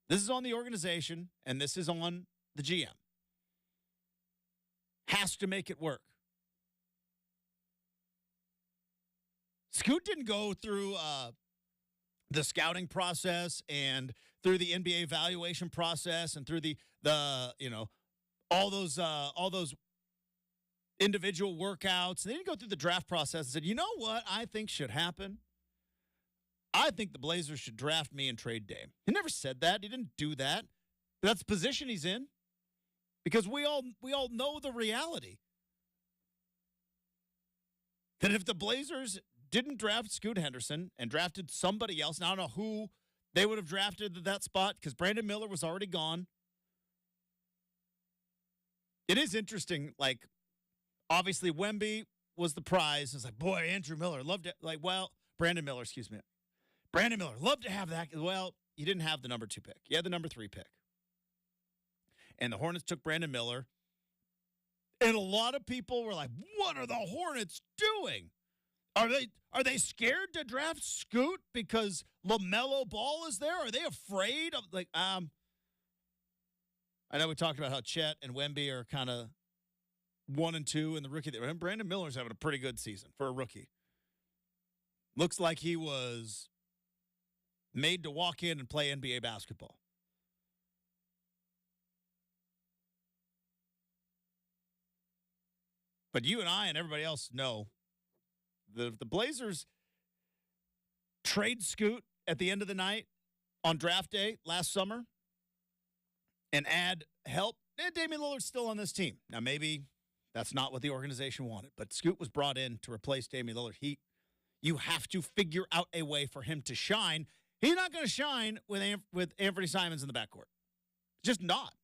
This is on the organization, and this is on the GM. Has to make it work. Scoot didn't go through the scouting process and through the NBA evaluation process and through the all those individual workouts. They didn't go through the draft process and said, you know what I think should happen? I think the Blazers should draft me and trade Dame. He never said that. He didn't do that. But that's the position he's in. Because we all know the reality. That if the Blazers didn't draft Scoot Henderson and drafted somebody else, and I don't know who they would have drafted at that spot because Brandon Miller was already gone. It is interesting, like, obviously Wemby was the prize. It's like, boy, Andrew Miller, loved it. Brandon Miller, excuse me. Brandon Miller, love to have that. Well, you didn't have the number 2 pick. You had the number 3 pick. And the Hornets took Brandon Miller. And a lot of people were like, what are the Hornets doing? Are they scared to draft Scoot because LaMelo Ball is there? Are they afraid of, I know we talked about how Chet and Wemby are kind of 1 and 2 in the rookie. And Brandon Miller's having a pretty good season for a rookie. Looks like he was made to walk in and play NBA basketball. But you and I and everybody else know the Blazers trade Scoot at the end of the night on draft day last summer and add help. Damian Lillard's still on this team. Now, maybe that's not what the organization wanted, but Scoot was brought in to replace Damian Lillard. You have to figure out a way for him to shine. He's not going to shine with Anthony Simons in the backcourt. Just not.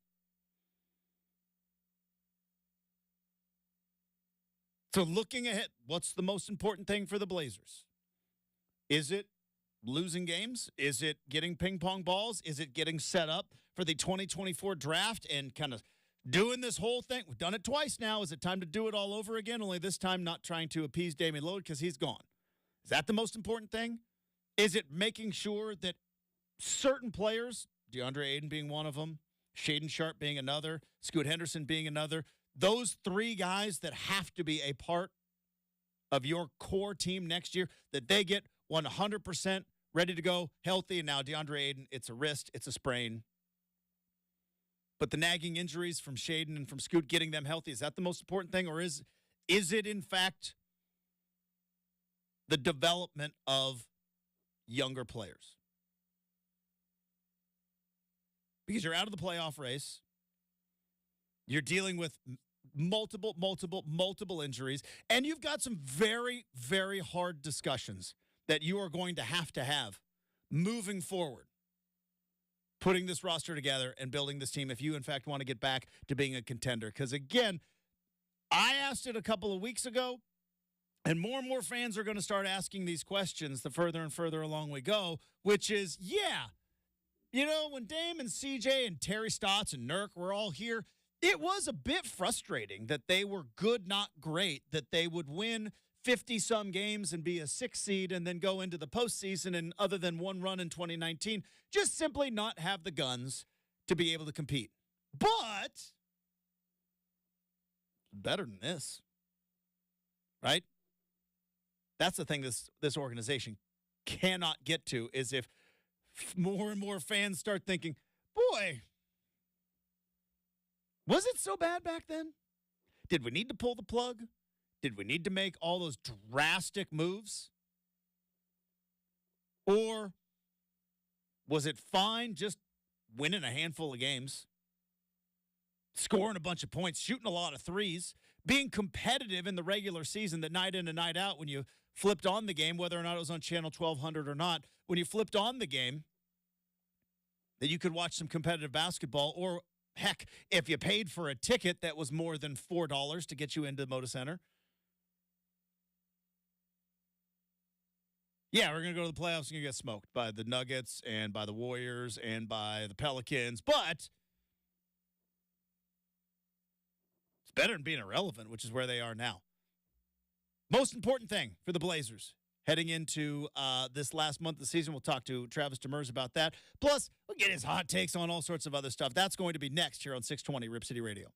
So looking ahead, what's the most important thing for the Blazers? Is it losing games? Is it getting ping pong balls? Is it getting set up for the 2024 draft and kind of doing this whole thing? We've done it twice now. Is it time to do it all over again? Only this time not trying to appease Damian Lillard because he's gone. Is that the most important thing? Is it making sure that certain players, DeAndre Ayton being one of them, Shaedon Sharpe being another, Scoot Henderson being another, those 3 guys that have to be a part of your core team next year, that they get 100% ready to go, healthy. And now DeAndre Ayton, it's a wrist, it's a sprain. But the nagging injuries from Shaedon and from Scoot, getting them healthy, is that the most important thing? Or is it, in fact, the development of younger players? Because you're out of the playoff race. You're dealing with multiple injuries, and you've got some very, very hard discussions that you are going to have moving forward, putting this roster together and building this team if you, in fact, want to get back to being a contender. Because, again, I asked it a couple of weeks ago, and more fans are going to start asking these questions the further and further along we go, which is, when Dame and CJ and Terry Stotts and Nurk were all here, it was a bit frustrating that they were good, not great, that they would win 50-some games and be a 6 seed and then go into the postseason and, other than one run in 2019, just simply not have the guns to be able to compete. But better than this, right? That's the thing this organization cannot get to, is if more and more fans start thinking, boy, was it so bad back then? Did we need to pull the plug? Did we need to make all those drastic moves? Or was it fine just winning a handful of games, scoring a bunch of points, shooting a lot of threes, being competitive in the regular season, that night in and night out when you flipped on the game, whether or not it was on Channel 1200 or not, when you flipped on the game, that you could watch some competitive basketball, or heck, if you paid for a ticket that was more than $4 to get you into Moda Center. Yeah, we're going to go to the playoffs and you're going to get smoked by the Nuggets and by the Warriors and by the Pelicans. But It's better than being irrelevant, which is where they are now. Most important thing for the Blazers heading into this last month of the season. We'll talk to Travis Demers about that. Plus, we'll get his hot takes on all sorts of other stuff. That's going to be next here on 620 Rip City Radio.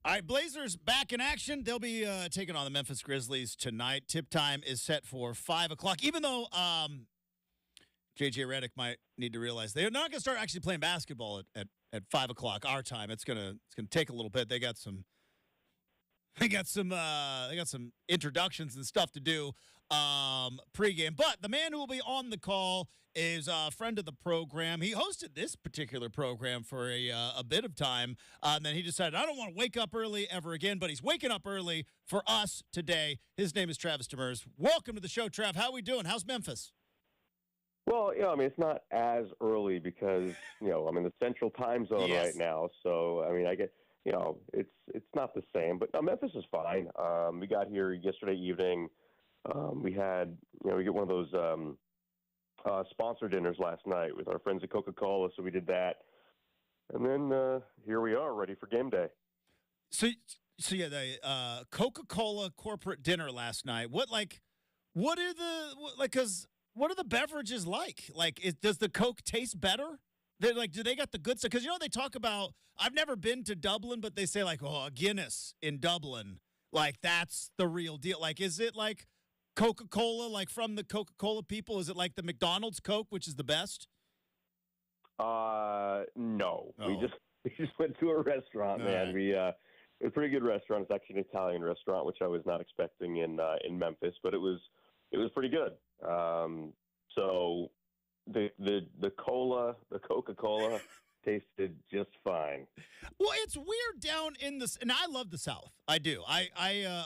All right, Blazers back in action. They'll be taking on the Memphis Grizzlies tonight. Tip time is set for 5 o'clock, even though J.J. Redick might need to realize they're not going to start actually playing basketball at 5 o'clock our time. It's gonna take a little bit. They got some introductions and stuff to do pregame. But the man who will be on the call is a friend of the program. He hosted this particular program for a bit of time. And then he decided, I don't want to wake up early ever again, but he's waking up early for us today. His name is Travis Demers. Welcome to the show, Trav. How are we doing? How's Memphis? Well, I mean, it's not as early because, I'm in the central time zone right now. So, I mean, I get, it's not the same. But no, Memphis is fine. We got here yesterday evening. We had, we get one of those sponsor dinners last night with our friends at Coca-Cola. So we did that. And then here we are ready for game day. So yeah, the Coca-Cola corporate dinner last night. What are the beverages like? Does the Coke taste better? Do they got the good stuff? Because, they talk about, I've never been to Dublin, but they say, a Guinness in Dublin. That's the real deal. Is it like Coca-Cola, from the Coca-Cola people? Is it like the McDonald's Coke, which is the best? No. Oh. We just went to a restaurant, man. Right. It's a pretty good restaurant. It's actually an Italian restaurant, which I was not expecting in Memphis, but it was pretty good. So the Coca-Cola tasted just fine. Well, it's weird down in this, and I love the South. I do. I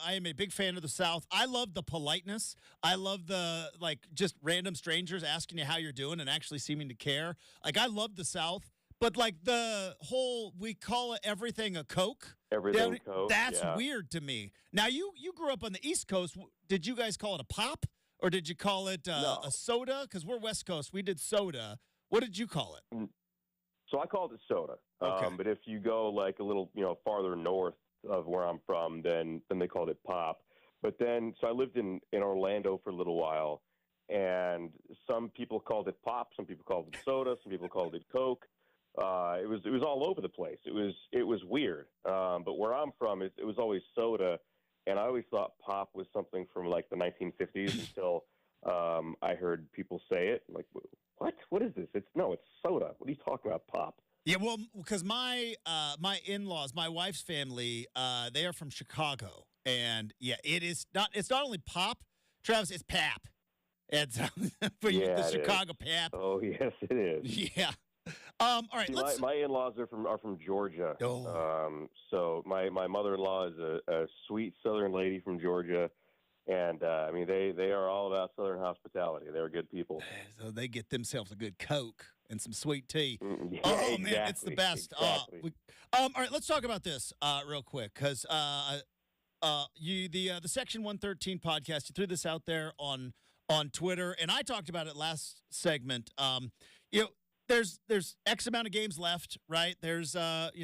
am a big fan of the South. I love the politeness. I love the just random strangers asking you how you're doing and actually seeming to care. I love the South, but the whole we call it everything a Coke. Everything Coke. That's weird to me. Now you grew up on the East Coast. Did you guys call it a pop? Or did you call it no. a soda? Because we're West Coast. We did soda. What did you call it? So I called it soda. Okay. But if you go a little, farther north of where I'm from, then they called it pop. But then, so I lived in Orlando for a little while, and some people called it pop, some people called it soda, some people called it Coke. It was all over the place. It was weird. But where I'm from, it was always soda. And I always thought pop was something from the 1950s until I heard people say it. What? What is this? It's soda. What are you talking about, pop? Yeah, well, because my in-laws, my wife's family, they are from Chicago, and it's not only pop, Travis, it's pap. It's the Chicago pap. Oh yes, it is. Yeah. All right. My in-laws are from Georgia. Oh. So my mother-in-law is a sweet Southern lady from Georgia, and they are all about Southern hospitality. They're good people. So they get themselves a good Coke and some sweet tea. Yeah, oh exactly, man, it's the best. Exactly. All right, let's talk about this real quick because the Section 113 podcast, you threw this out there on Twitter, and I talked about it last segment. There's X amount of games left, right? There's about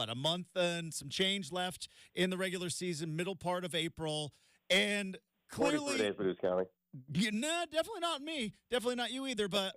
a month and some change left in the regular season, middle part of April, and clearly, 44 days for this county. Definitely not me, definitely not you either. But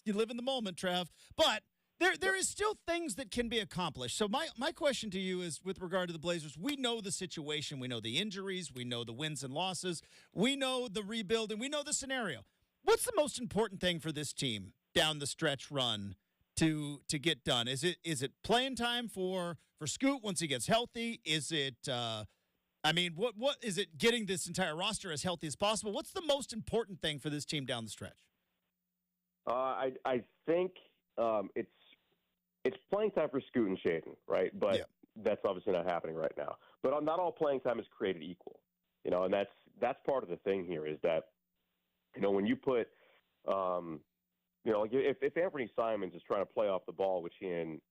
you live in the moment, Trav. But there is still things that can be accomplished. So my question to you is, with regard to the Blazers, we know the situation, we know the injuries, we know the wins and losses, we know the rebuilding, we know the scenario. What's the most important thing for this team down the stretch run to get done? Is it playing time for Scoot once he gets healthy? Is it what is it, getting this entire roster as healthy as possible? What's the most important thing for this team down the stretch? I think it's playing time for Scoot and Shaedon, right? But that's obviously not happening right now. But not all playing time is created equal, and that's part of the thing here is that, when you put, if Anthony Simons is trying to play off the ball, which he and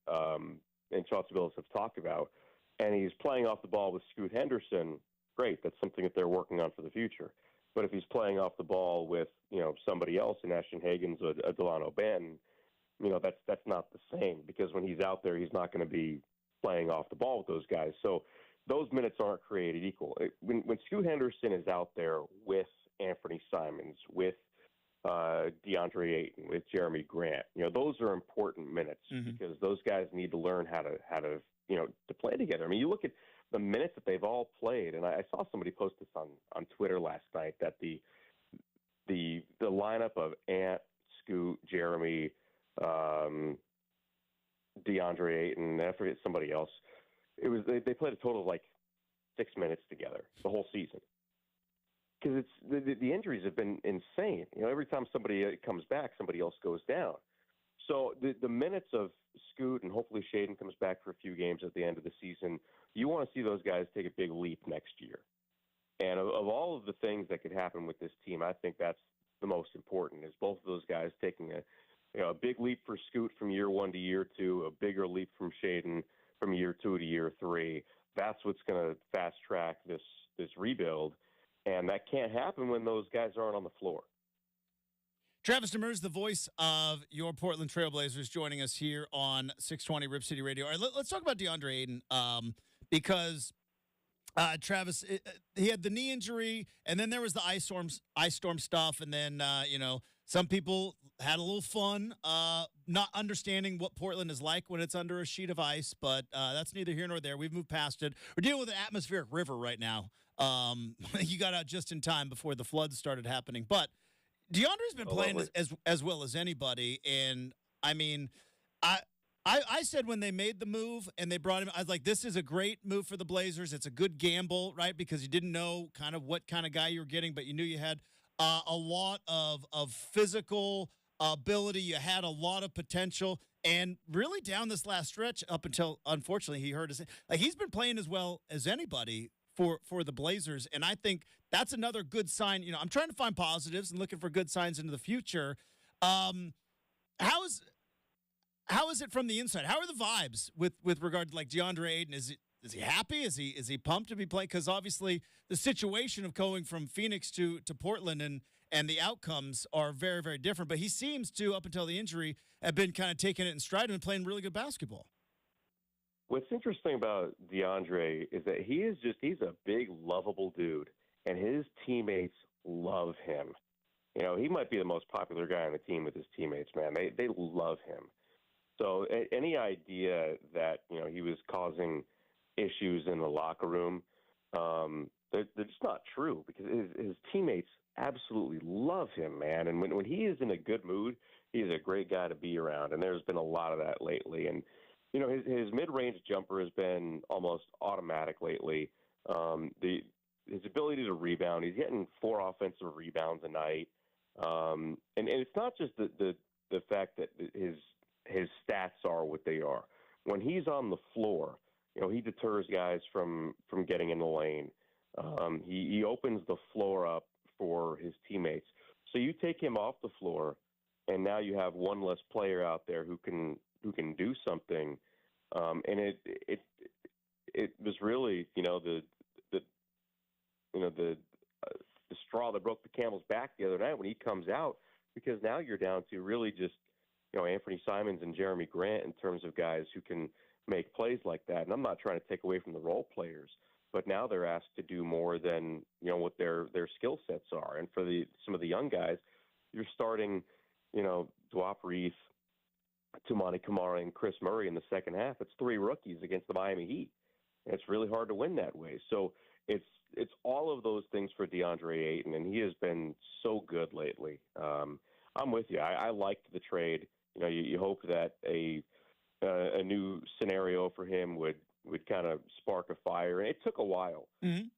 Chauncey Billups have talked about, and he's playing off the ball with Scoot Henderson, great. That's something that they're working on for the future. But if he's playing off the ball with, somebody else in Ashton Hagans or Delano Banton, that's not the same, because when he's out there, he's not going to be playing off the ball with those guys. So those minutes aren't created equal. When Scoot Henderson is out there with Anthony Simons, with DeAndre Ayton, with Jeremy Grant, those are important minutes because those guys need to learn how to to play together. I mean, you look at the minutes that they've all played, and I saw somebody post this on Twitter last night that the lineup of Ant, Scoot, Jeremy, DeAndre Ayton, and I forget somebody else. They played a total of like 6 minutes together the whole season. Because the injuries have been insane. Every time somebody comes back, somebody else goes down. So the minutes of Scoot, and hopefully Shaedon comes back for a few games at the end of the season, you want to see those guys take a big leap next year. And of all of the things that could happen with this team, I think that's the most important, is both of those guys taking a big leap for Scoot from year 1 to year 2, a bigger leap from Shaedon from year 2 to year 3. That's what's going to fast track this rebuild. And that can't happen when those guys aren't on the floor. Travis Demers, the voice of your Portland Trailblazers, joining us here on 620 Rip City Radio. All right, let's talk about DeAndre Ayton because Travis, he had the knee injury, and then there was the ice storm stuff, and then some people had a little fun not understanding what Portland is like when it's under a sheet of ice, but that's neither here nor there. We've moved past it. We're dealing with an atmospheric river right now. You got out just in time before the floods started happening, but DeAndre's been playing as well as anybody, and I mean, I said when they made the move and they brought him, I was like, this is a great move for the Blazers. It's a good gamble, right? Because you didn't know kind of what kind of guy you were getting, but you knew you had a lot of physical ability. You had a lot of potential, and really down this last stretch up until unfortunately he hurt his. Like he's been playing as well as anybody for the Blazers, and I think that's another good sign. I'm trying to find positives and looking for good signs into the future. How is it from the inside? How are the vibes with regard to like DeAndre Ayton? Is he happy? Is he pumped to be playing? Because obviously the situation of going from Phoenix to Portland and the outcomes are very, very different. But he seems to, up until the injury, have been kind of taking it in stride and playing really good basketball. What's interesting about DeAndre is that he's a big, lovable dude, and his teammates love him. He might be the most popular guy on the team with his teammates, man. They love him. So any idea that, he was causing issues in the locker room, they're just not true, because his teammates absolutely love him, man. And when he is in a good mood, he's a great guy to be around. And there's been a lot of that lately. And, his mid-range jumper has been almost automatic lately. His ability to rebound, he's getting 4 offensive rebounds a night. And it's not just the fact that his stats are what they are. When he's on the floor, he deters guys from getting in the lane. He opens the floor up for his teammates. So you take him off the floor, and now you have one less player out there who can do something. And it was really the straw that broke the camel's back the other night when he comes out, because now you're down to really just Anthony Simons and Jeremy Grant in terms of guys who can make plays like that. And I'm not trying to take away from the role players, but now they're asked to do more than what their skill sets are. And for some of the young guys, you're starting Duop Reith, Toumani Camara, and Chris Murray in the second half. It's 3 rookies against the Miami Heat, and it's really hard to win that way. So it's all of those things for DeAndre Ayton, and he has been so good lately. I'm with you. I liked the trade. You hope that a new scenario for him would kind of spark a fire. And it took a while,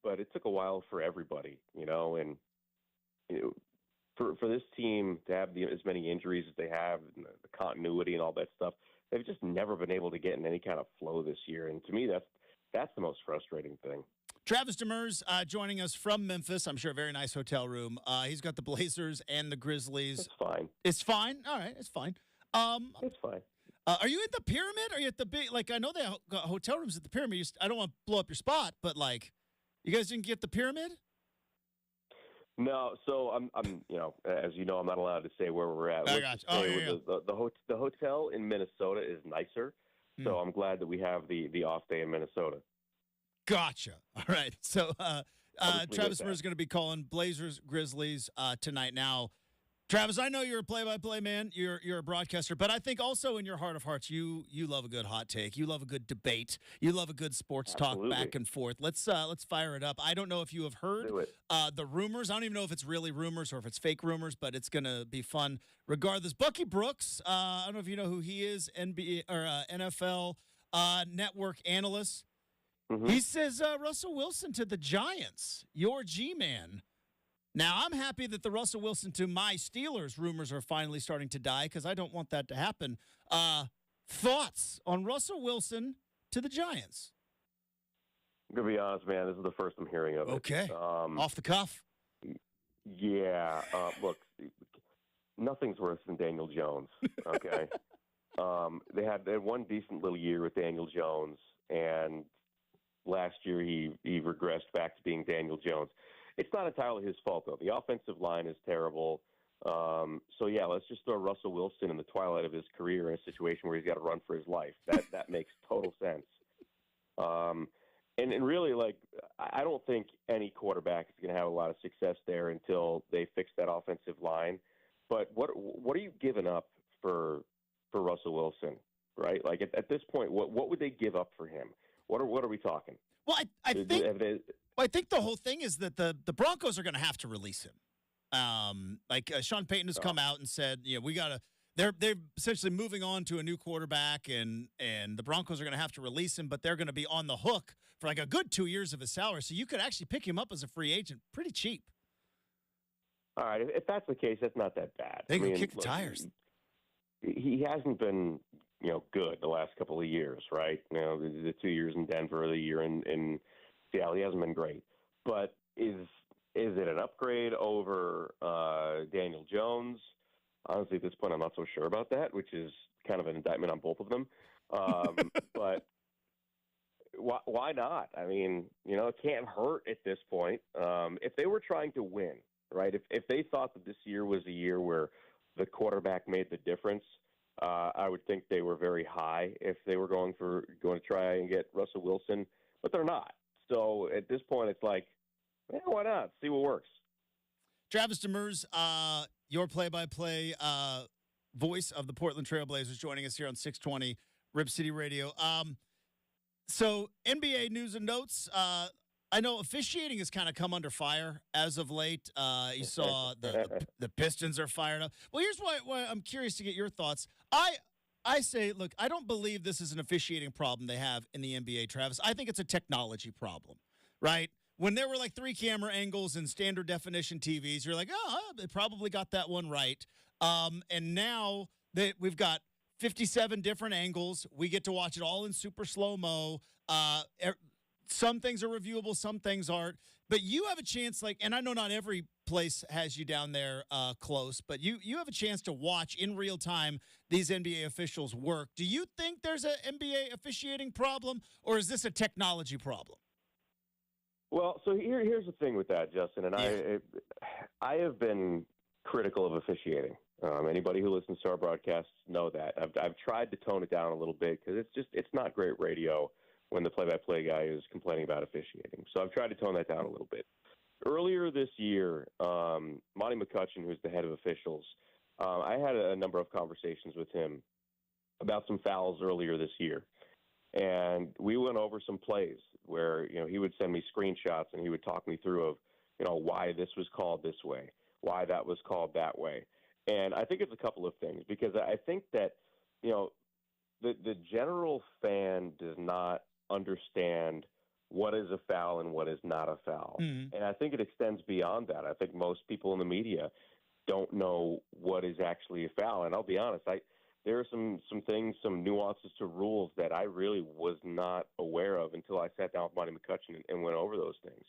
but it took a while for everybody, and for this team to have as many injuries as they have, and the continuity and all that stuff, they've just never been able to get in any kind of flow this year. And to me, that's the most frustrating thing. Travis Demers joining us from Memphis. I'm sure a very nice hotel room. He's got the Blazers and the Grizzlies. It's fine. It's fine? All right, it's fine. It's fine. Are you at the Pyramid? Are you at the big, like, I know they got hotel rooms at the Pyramid. I don't want to blow up your spot, but, like, you guys didn't get the Pyramid? No, so I'm as you know, I'm not allowed to say where we're at. I got you. The hotel in Minnesota is nicer, so I'm glad that we have the off day in Minnesota. Gotcha. All right. So Travis Demers is going to be calling Blazers, Grizzlies tonight. Now, Travis, I know you're a play-by-play man. You're a broadcaster, but I think also in your heart of hearts, you love a good hot take. You love a good debate. You love a good sports Absolutely. talk back and forth. Let's fire it up. I don't know if you have heard Do it. the rumors. I don't even know if it's really rumors or if it's fake rumors, but it's gonna be fun regardless. Bucky Brooks, I don't know if you know who he is, NBA or NFL network analyst. Mm-hmm. He says Russell Wilson to the Giants, your G-man. Now, I'm happy that the Russell Wilson to my Steelers rumors are finally starting to die because I don't want that to happen. Thoughts on Russell Wilson to the Giants? I'm going to be honest, man. This is the first I'm hearing of it. Okay. Off the cuff? Yeah. Look, nothing's worse than Daniel Jones, okay? They had one decent little year with Daniel Jones, and last year he regressed back to being Daniel Jones. It's not entirely his fault, though. The offensive line is terrible. So, yeah, let's just throw Russell Wilson in the twilight of his career in a situation where he's got to run for his life. That makes total sense. And really, like, I don't think any quarterback is going to have a lot of success there until they fix that offensive line. But what are you giving up for Russell Wilson, right? Like, at this point, what would they give up for him? What are we talking? Well, I think the whole thing is that the Broncos are going to have to release him. Sean Payton has come out and said, we got to. They're essentially moving on to a new quarterback, and the Broncos are going to have to release him, but they're going to be on the hook for like a good 2 years of his salary. So you could actually pick him up as a free agent pretty cheap. All right, if that's the case, that's not that bad. They can kick the tires. He hasn't been, good the last couple of years, right? The 2 years in Denver, the year in Seattle, he hasn't been great. But is it an upgrade over Daniel Jones? Honestly, at this point, I'm not so sure about that, which is kind of an indictment on both of them. But why not? I mean, it can't hurt at this point. If they were trying to win, right, if they thought that this year was a year where the quarterback made the difference, I would think they were very high if they were going to try and get Russell Wilson, but they're not. So at this point, it's like, why not? See what works. Travis Demers, your play-by-play voice of the Portland Trailblazers, joining us here on 620 Rip City Radio. So NBA news and notes. I know officiating has kind of come under fire as of late. You saw the Pistons are fired up. Well, here's why I'm curious to get your thoughts. I say, look, I don't believe this is an officiating problem they have in the NBA, Travis. I think it's a technology problem, right? When there were like 3 camera angles and standard definition TVs, you're like, oh, they probably got that one right. And now that we've got 57 different angles, we get to watch it all in super slow-mo. Some things are reviewable, some things aren't. But you have a chance, and I know not every place has you down there close, but you have a chance to watch in real time these NBA officials work. Do you think there's an NBA officiating problem, or is this a technology problem? Well, so here's the thing with that, Justin, and I have been critical of officiating. Anybody who listens to our broadcasts know that. I've tried to tone it down a little bit because it's not great radio when the play-by-play guy is complaining about officiating. So I've tried to tone that down a little bit. Earlier this year, Monty McCutcheon, who's the head of officials, I had a number of conversations with him about some fouls earlier this year. And we went over some plays where, he would send me screenshots and he would talk me through of, why this was called this way, why that was called that way. And I think it's a couple of things, because I think that, the general fan does not understand what is a foul and what is not a foul. Mm-hmm. And I think it extends beyond that. I think most people in the media don't know what is actually a foul. And I'll be honest, there are some things, some nuances to rules that I really was not aware of until I sat down with Monty McCutcheon and went over those things.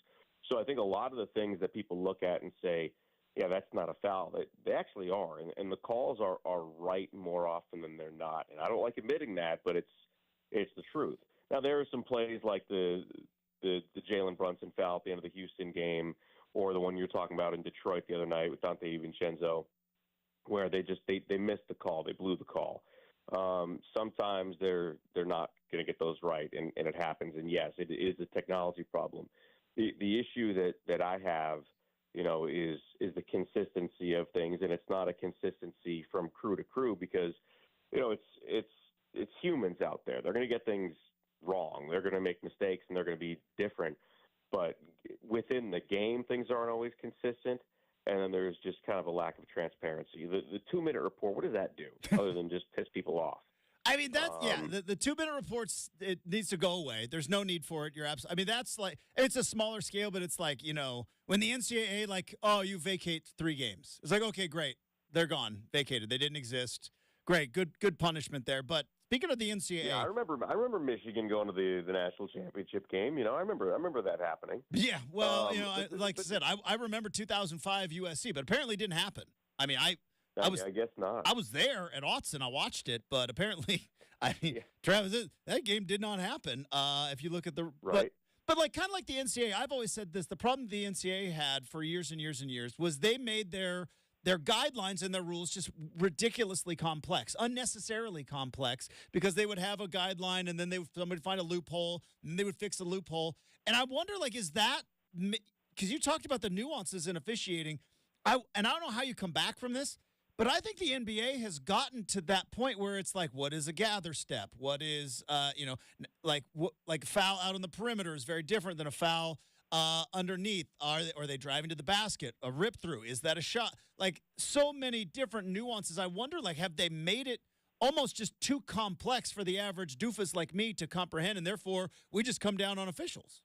So I think a lot of the things that people look at and say, yeah, that's not a foul, they actually are. And the calls are right more often than they're not. And I don't like admitting that, but it's the truth. Now, there are some plays like the Jalen Brunson foul at the end of the Houston game, or the one you're talking about in Detroit the other night with Dante DiVincenzo, where they missed the call, they blew the call. Sometimes they're not going to get those right, and it happens. And yes, it is a technology problem. The issue that I have is the consistency of things, and it's not a consistency from crew to crew because, it's humans out there. They're going to get things wrong. They're going to make mistakes, and they're going to be different. But within the game, things aren't always consistent, and then there's just kind of a lack of transparency. The 2-minute report, what does that do other than just piss people off? I mean, that's the 2-minute reports, it needs to go away. There's no need for it. You're absolutely. I mean, that's like, it's a smaller scale, but it's like, when the NCAA, like, oh, you vacate 3 games. It's like, okay, great. They're gone. Vacated. They didn't exist. Great. Good punishment there. But speaking of the NCAA. Yeah, I remember Michigan going to the national championship game. I remember that happening. Yeah. Well, I said, I remember 2005 USC, but apparently it didn't happen. I mean, I guess not. I was there at Autzen. I watched it, but apparently, Travis, that game did not happen. If you look at the right, but like kind of like the NCAA, I've always said this: the problem the NCAA had for years and years and years was they made their guidelines and their rules just ridiculously complex, unnecessarily complex, because they would have a guideline and then somebody would find a loophole and they would fix the loophole. And I wonder, like, is that because you talked about the nuances in officiating? I don't know how you come back from this. But I think the NBA has gotten to that point where it's like, what is a gather step? What is, like foul out on the perimeter is very different than a foul underneath. Are they driving to the basket? A rip through? Is that a shot? Like, so many different nuances. I wonder, like, have they made it almost just too complex for the average doofus like me to comprehend, and therefore we just come down on officials?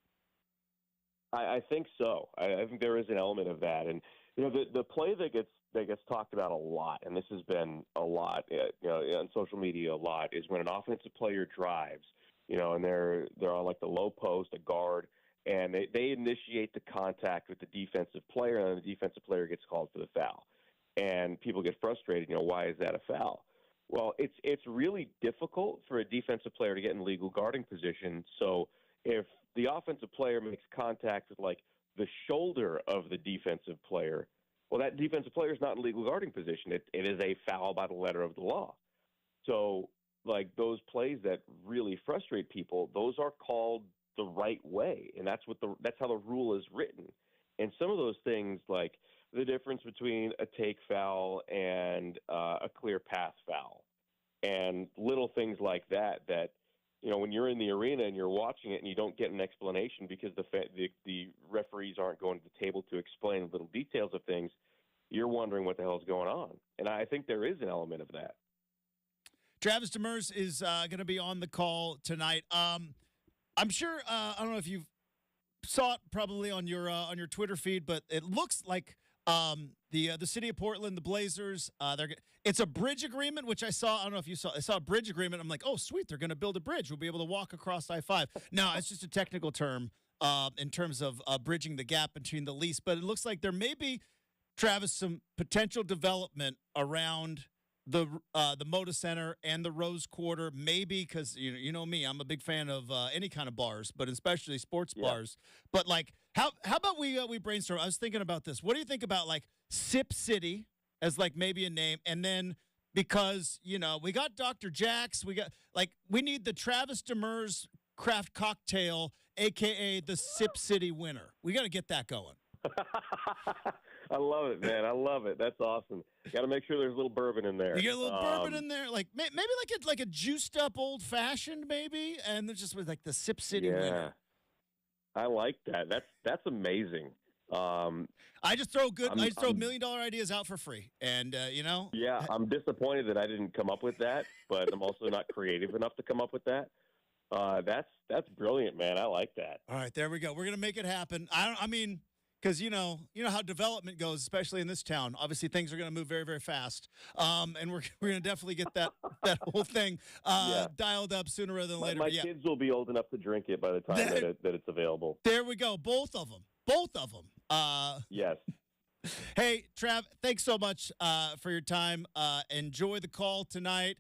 I think so. I think there is an element of that, and the play that gets talked about a lot, and this has been a lot, on social media a lot, is when an offensive player drives, and they're on like the low post, a guard, and they initiate the contact with the defensive player, and then the defensive player gets called for the foul, and people get frustrated. Why is that a foul? Well, it's really difficult for a defensive player to get in legal guarding position. So if the offensive player makes contact with like the shoulder of the defensive player, well, that defensive player is not in legal guarding position. It is a foul by the letter of the law. So, like, those plays that really frustrate people, those are called the right way, and that's how the rule is written. And some of those things, like the difference between a take foul and a clear path foul, and little things like that, when you're in the arena and you're watching it and you don't get an explanation because the referees aren't going to the table to explain little details of things, you're wondering what the hell is going on. And I think there is an element of that. Travis Demers is going to be on the call tonight. I'm sure, I don't know if you saw it probably on your Twitter feed, but it looks like the city of Portland, the Blazers, it's a bridge agreement, which I saw. I don't know if you saw. I saw a bridge agreement. I'm like, oh, sweet, they're going to build a bridge. We'll be able to walk across I-5. No, it's just a technical term in terms of bridging the gap between the lease. But it looks like there may be, Travis, some potential development around the Moda Center and the Rose Quarter, maybe because you know me, I'm a big fan of any kind of bars, but especially sports bars. But like, how about we brainstorm? I was thinking about this. What do you think about like Sip City as like maybe a name, and then because we got Dr. Jack's, we need the Travis Demers craft cocktail, aka the Sip City winner. We got to get that going. I love it, man. I love it. That's awesome. Got to make sure there's a little bourbon in there. You get a little bourbon in there, like maybe like a juiced up old fashioned, maybe, and there's just with like the Sip City winner. I like that. That's amazing. I just throw $1 million ideas out for free, and Yeah, I'm disappointed that I didn't come up with that, but I'm also not creative enough to come up with that. That's brilliant, man. I like that. All right, there we go. We're gonna make it happen. I mean. Because you know how development goes, especially in this town. Obviously, things are going to move very, very fast, and we're going to definitely get that whole thing dialed up sooner rather than later. My kids will be old enough to drink it by the time that it's available. There we go, both of them. Yes. Hey, Trav, thanks so much for your time. Enjoy the call tonight.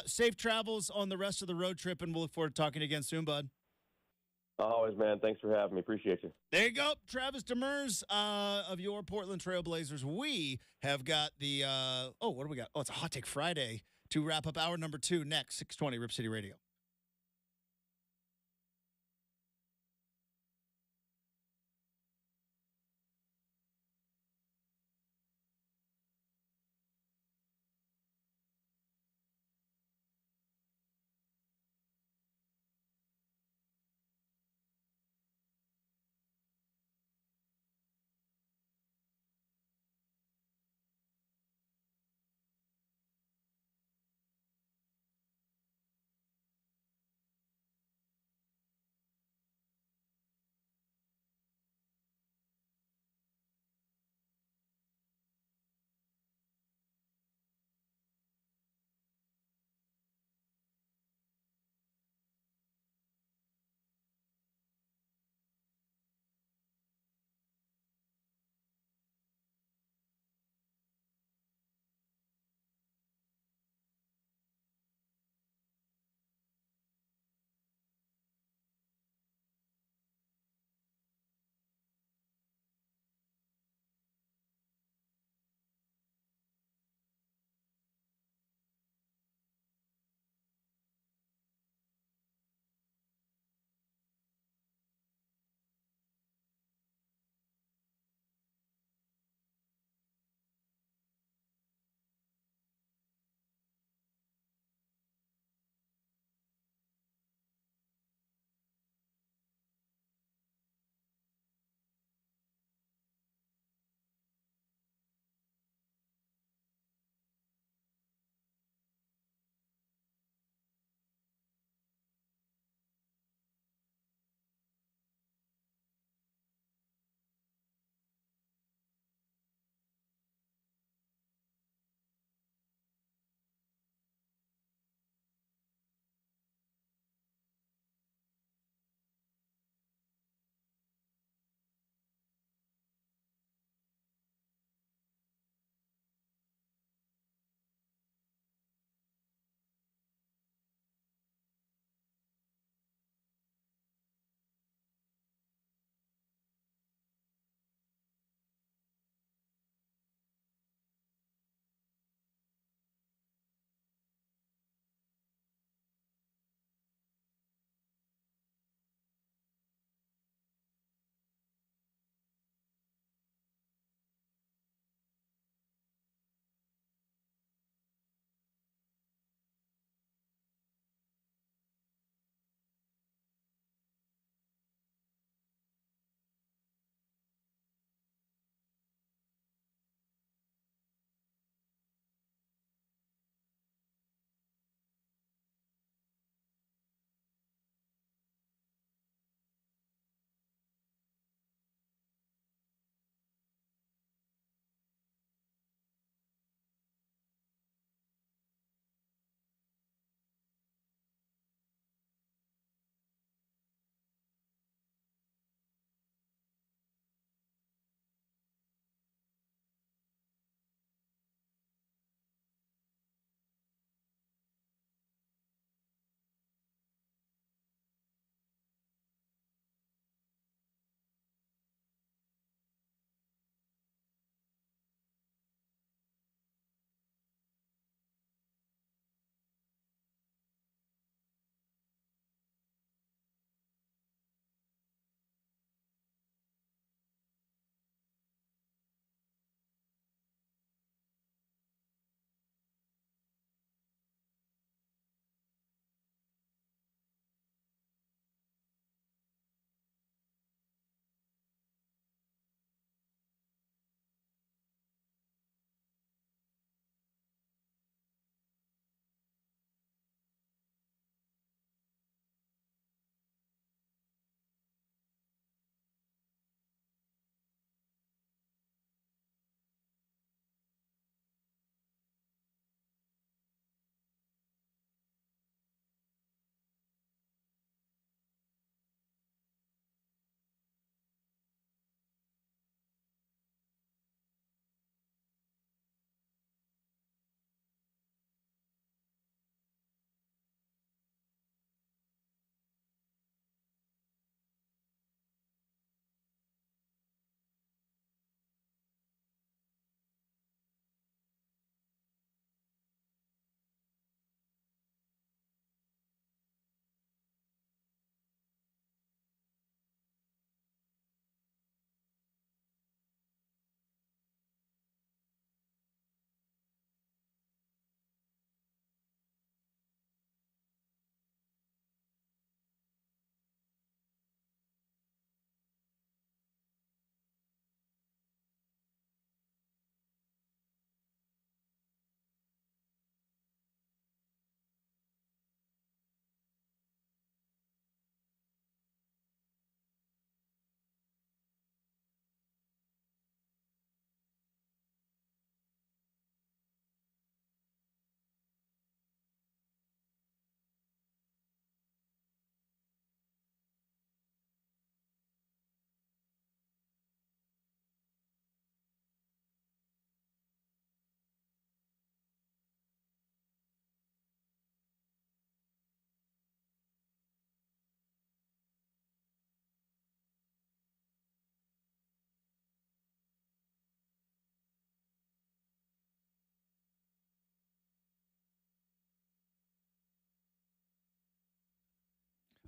Safe travels on the rest of the road trip, and we'll look forward to talking again soon, bud. Always, man. Thanks for having me. Appreciate you. There you go. Travis Demers of your Portland Trail Blazers. We have got the, what do we got? Oh, it's a Hot Take Friday to wrap up hour number 2 next, 620 Rip City Radio.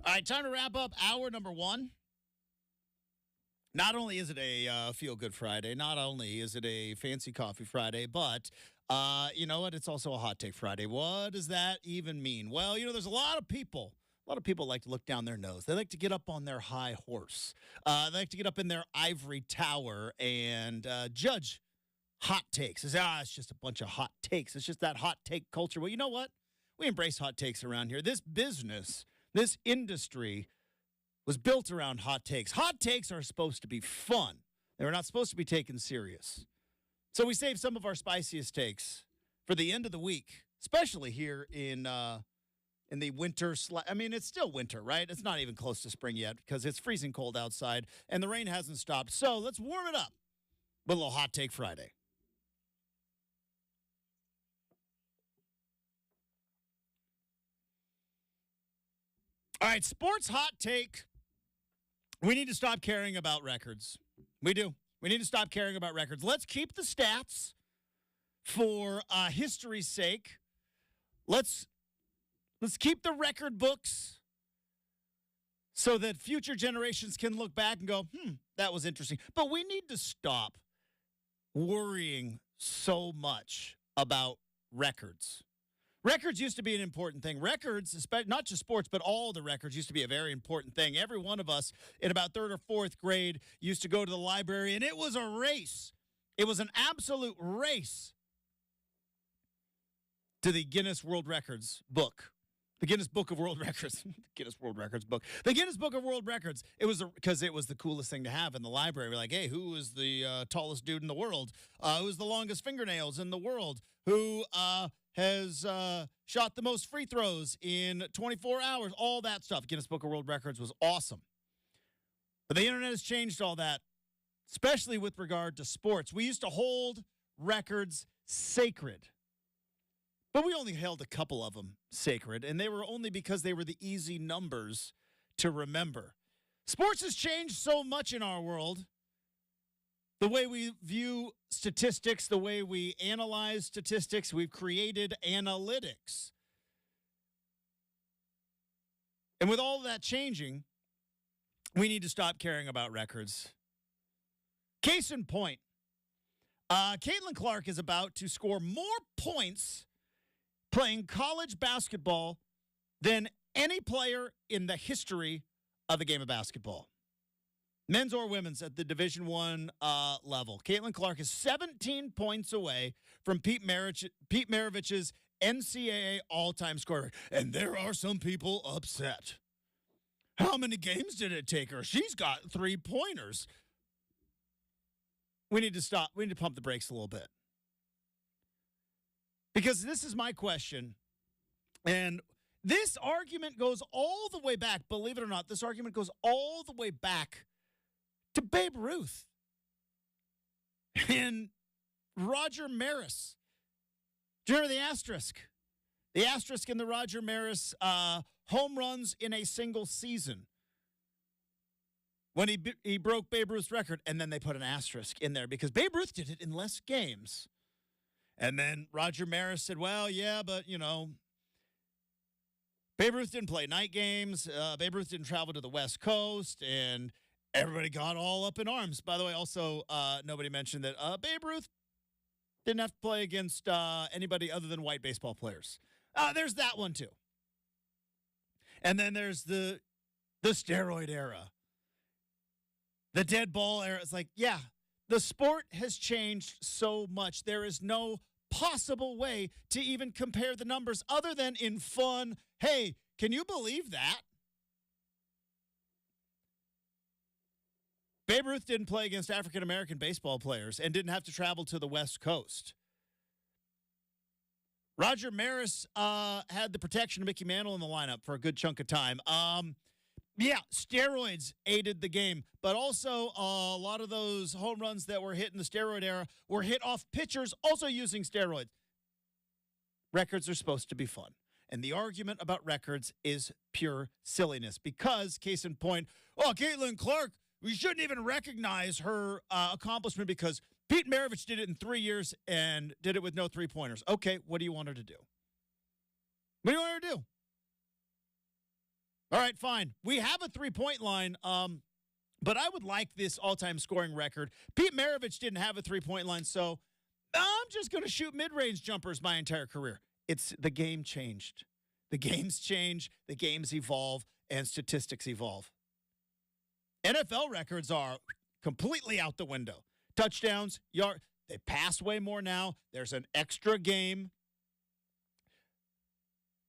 All right, time to wrap up hour number one. Not only is it a feel-good Friday, not only is it a fancy coffee Friday, but you know what? It's also a hot take Friday. What does that even mean? Well, there's a lot of people like to look down their nose. They like to get up on their high horse. They like to get up in their ivory tower and judge hot takes. It's just a bunch of hot takes. It's just that hot take culture. Well, you know what? We embrace hot takes around here. This business, this industry was built around hot takes. Hot takes are supposed to be fun. They're not supposed to be taken serious. So we save some of our spiciest takes for the end of the week, especially here in the winter. I mean, it's still winter, right? It's not even close to spring yet because it's freezing cold outside and the rain hasn't stopped. So let's warm it up with a little Hot Take Friday. All right, sports hot take. We need to stop caring about records. We do. We need to stop caring about records. Let's keep the stats for history's sake. Let's keep the record books so that future generations can look back and go, that was interesting. But we need to stop worrying so much about records. Records used to be an important thing. Records, not just sports, but all the records used to be a very important thing. Every one of us in about third or fourth grade used to go to the library, and it was a race. It was an absolute race to the Guinness World Records book. The Guinness Book of World Records. Guinness World Records book. The Guinness Book of World Records. It was because it was the coolest thing to have in the library. We're like, hey, who is the tallest dude in the world? Who's the longest fingernails in the world? Who has shot the most free throws in 24 hours? All that stuff. Guinness Book of World Records was awesome. But the internet has changed all that, especially with regard to sports. We used to hold records sacred. But we only held a couple of them sacred, and they were only because they were the easy numbers to remember. Sports has changed so much in our world. The way we view statistics, the way we analyze statistics, we've created analytics. And with all of that changing, we need to stop caring about records. Case in point, Caitlin Clark is about to score more points playing college basketball than any player in the history of the game of basketball. Men's or women's at the Division I level. Caitlin Clark is 17 points away from Pete Maravich's NCAA all-time scorer. And there are some people upset. How many games did it take her? She's got 3-pointers. We need to stop. We need to pump the brakes a little bit. Because this is my question, and this argument goes all the way back, believe it or not, this argument goes all the way back to Babe Ruth and Roger Maris. Do you remember the asterisk? The asterisk in the Roger Maris home runs in a single season when he broke Babe Ruth's record, and then they put an asterisk in there because Babe Ruth did it in less games. And then Roger Maris said, well, yeah, but, Babe Ruth didn't play night games. Babe Ruth didn't travel to the West Coast, and everybody got all up in arms. By the way, also, nobody mentioned that Babe Ruth didn't have to play against anybody other than white baseball players. There's that one, too. And then there's the steroid era, the dead ball era. It's like, yeah. The sport has changed so much. There is no possible way to even compare the numbers other than in fun. Hey, can you believe that? Babe Ruth didn't play against African-American baseball players and didn't have to travel to the West Coast. Roger Maris had the protection of Mickey Mantle in the lineup for a good chunk of time. Yeah, steroids aided the game, but also a lot of those home runs that were hit in the steroid era were hit off pitchers also using steroids. Records are supposed to be fun, and the argument about records is pure silliness because, case in point, Caitlin Clark, we shouldn't even recognize her accomplishment because Pete Maravich did it in 3 years and did it with no 3-pointers. Okay, what do you want her to do? What do you want her to do? All right, fine. We have a three-point line, but I would like this all-time scoring record. Pete Maravich didn't have a three-point line, so I'm just going to shoot mid-range jumpers my entire career. It's the game changed. The games change, the games evolve, and statistics evolve. NFL records are completely out the window. Touchdowns, they pass way more now. There's an extra game.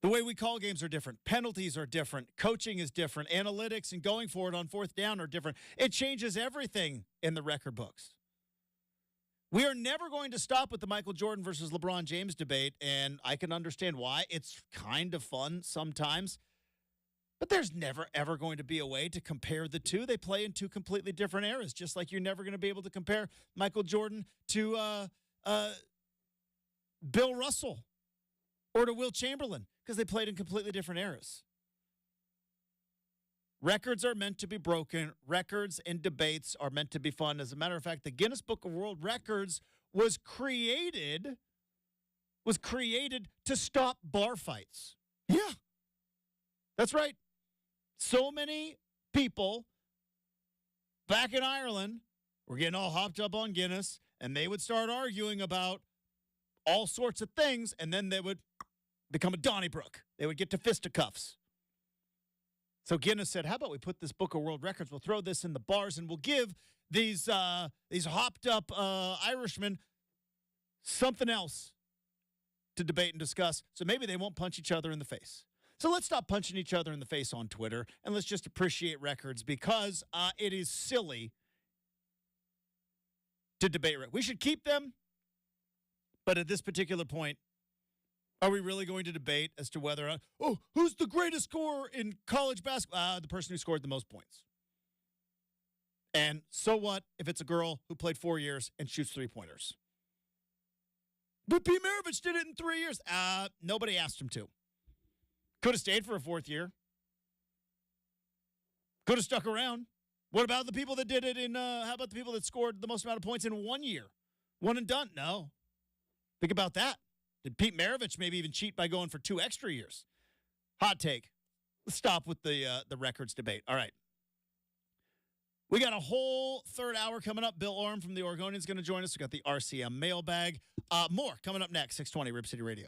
The way we call games are different. Penalties are different. Coaching is different. Analytics and going for it on fourth down are different. It changes everything in the record books. We are never going to stop with the Michael Jordan versus LeBron James debate, and I can understand why. It's kind of fun sometimes. But there's never, ever going to be a way to compare the two. They play in two completely different eras, just like you're never going to be able to compare Michael Jordan to Bill Russell or to Wilt Chamberlain, because they played in completely different eras. Records are meant to be broken. Records and debates are meant to be fun. As a matter of fact, the Guinness Book of World Records was created to stop bar fights. Yeah, that's right. So many people back in Ireland were getting all hopped up on Guinness, and they would start arguing about all sorts of things, and then they would become a Donnybrook. They would get to fisticuffs. So Guinness said, how about we put this Book of World Records, we'll throw this in the bars, and we'll give these hopped up Irishmen something else to debate and discuss, so maybe they won't punch each other in the face. So let's stop punching each other in the face on Twitter, and let's just appreciate records, because it is silly to debate. We should keep them, but at this particular point, are we really going to debate as to whether, who's the greatest scorer in college basketball? The person who scored the most points. And so what if it's a girl who played 4 years and shoots three-pointers? But Pete Maravich did it in 3 years. Nobody asked him to. Could have stayed for a fourth year. Could have stuck around. What about the people that did it how about the people that scored the most amount of points in 1 year? One and done? No. Think about that. Did Pete Maravich maybe even cheat by going for 2 extra years? Hot take. Let's stop with the records debate. All right. We got a whole third hour coming up. Bill Orm from the Oregonian is going to join us. We got the RCM mailbag. More coming up next, 620 Rip City Radio.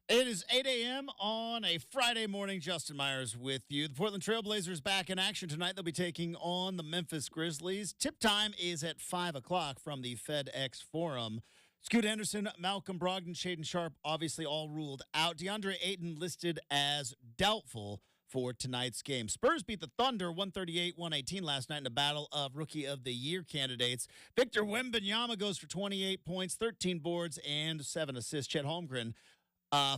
It is 8 a.m. on a Friday morning. Justin Myers with you. The Portland Trailblazers back in action tonight. They'll be taking on the Memphis Grizzlies. Tip time is at 5 o'clock from the FedEx Forum. Scoot Henderson, Malcolm Brogdon, Shaedon Sharpe, obviously all ruled out. DeAndre Ayton listed as doubtful for tonight's game. Spurs beat the Thunder 138-118 last night in a battle of Rookie of the Year candidates. Victor Wembanyama goes for 28 points, 13 boards, and 7 assists. Chet Holmgren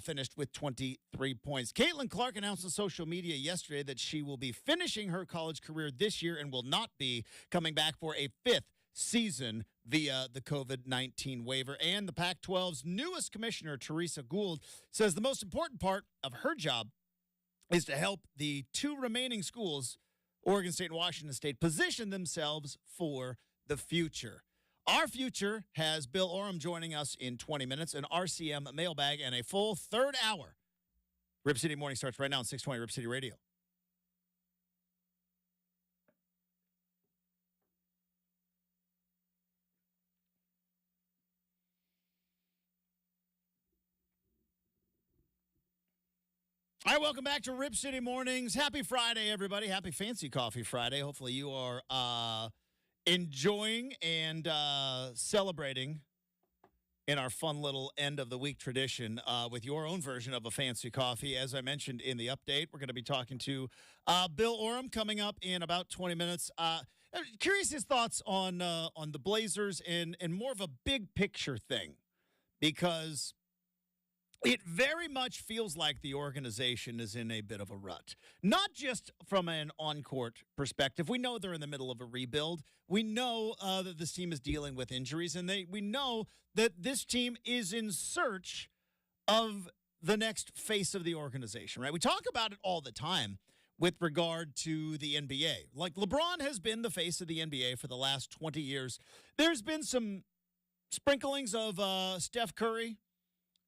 finished with 23 points. Caitlin Clark announced on social media yesterday that she will be finishing her college career this year and will not be coming back for a fifth season via the COVID-19 waiver. And the Pac-12's newest commissioner, Teresa Gould, says the most important part of her job is to help the two remaining schools, Oregon State and Washington State, position themselves for the future. Our future has Bill Oram joining us in 20 minutes, an RCM mailbag, and a full third hour. Rip City Morning starts right now on 620 Rip City Radio. All right, welcome back to Rip City Mornings. Happy Friday, everybody. Happy Fancy Coffee Friday. Hopefully you are enjoying and celebrating in our fun little end of the week tradition with your own version of a fancy coffee. As I mentioned in the update, we're going to be talking to Bill Oram coming up in about 20 minutes. Curious his thoughts on the Blazers and more of a big picture thing, because it very much feels like the organization is in a bit of a rut. Not just from an on-court perspective. We know they're in the middle of a rebuild. We know that this team is dealing with injuries, and we know that this team is in search of the next face of the organization, right? We talk about it all the time with regard to the NBA. Like, LeBron has been the face of the NBA for the last 20 years. There's been some sprinklings of Steph Curry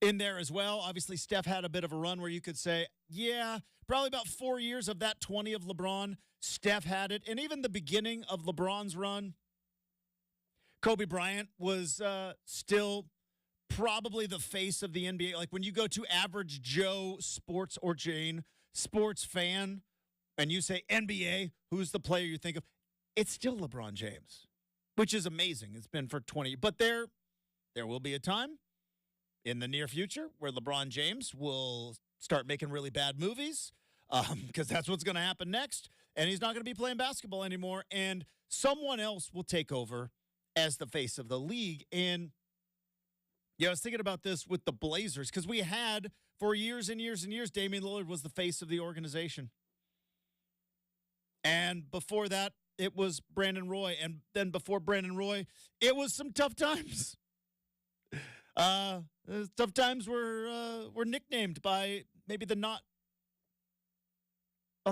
in there as well. Obviously, Steph had a bit of a run where you could say, yeah, probably about 4 years of that 20 of LeBron, Steph had it. And even the beginning of LeBron's run, Kobe Bryant was still probably the face of the NBA. Like, when you go to average Joe Sports or Jane sports fan and you say NBA, who's the player you think of? It's still LeBron James, which is amazing. It's been for 20. But there will be a time in the near future where LeBron James will start making really bad movies, because that's what's going to happen next. And he's not going to be playing basketball anymore. And someone else will take over as the face of the league. And I was thinking about this with the Blazers, because we had for years and years and years, Damian Lillard was the face of the organization. And before that, it was Brandon Roy. And then before Brandon Roy, it was some tough times. Tough times were nicknamed by maybe not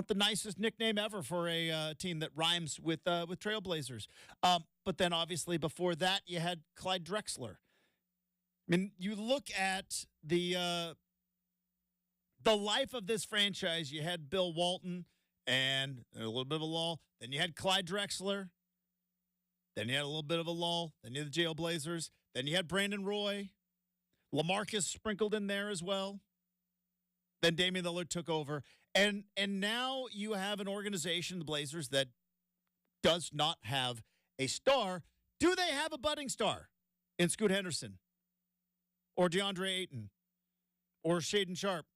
the nicest nickname ever for a team that rhymes with Trailblazers. But then obviously before that you had Clyde Drexler. I mean, you look at the life of this franchise. You had Bill Walton and a little bit of a lull. Then you had Clyde Drexler. Then you had a little bit of a lull. Then you had the Jailblazers. Then you had Brandon Roy. LaMarcus sprinkled in there as well. Then Damian Lillard took over. And now you have an organization, the Blazers, that does not have a star. Do they have a budding star in Scoot Henderson or DeAndre Ayton or Shaedon Sharpe?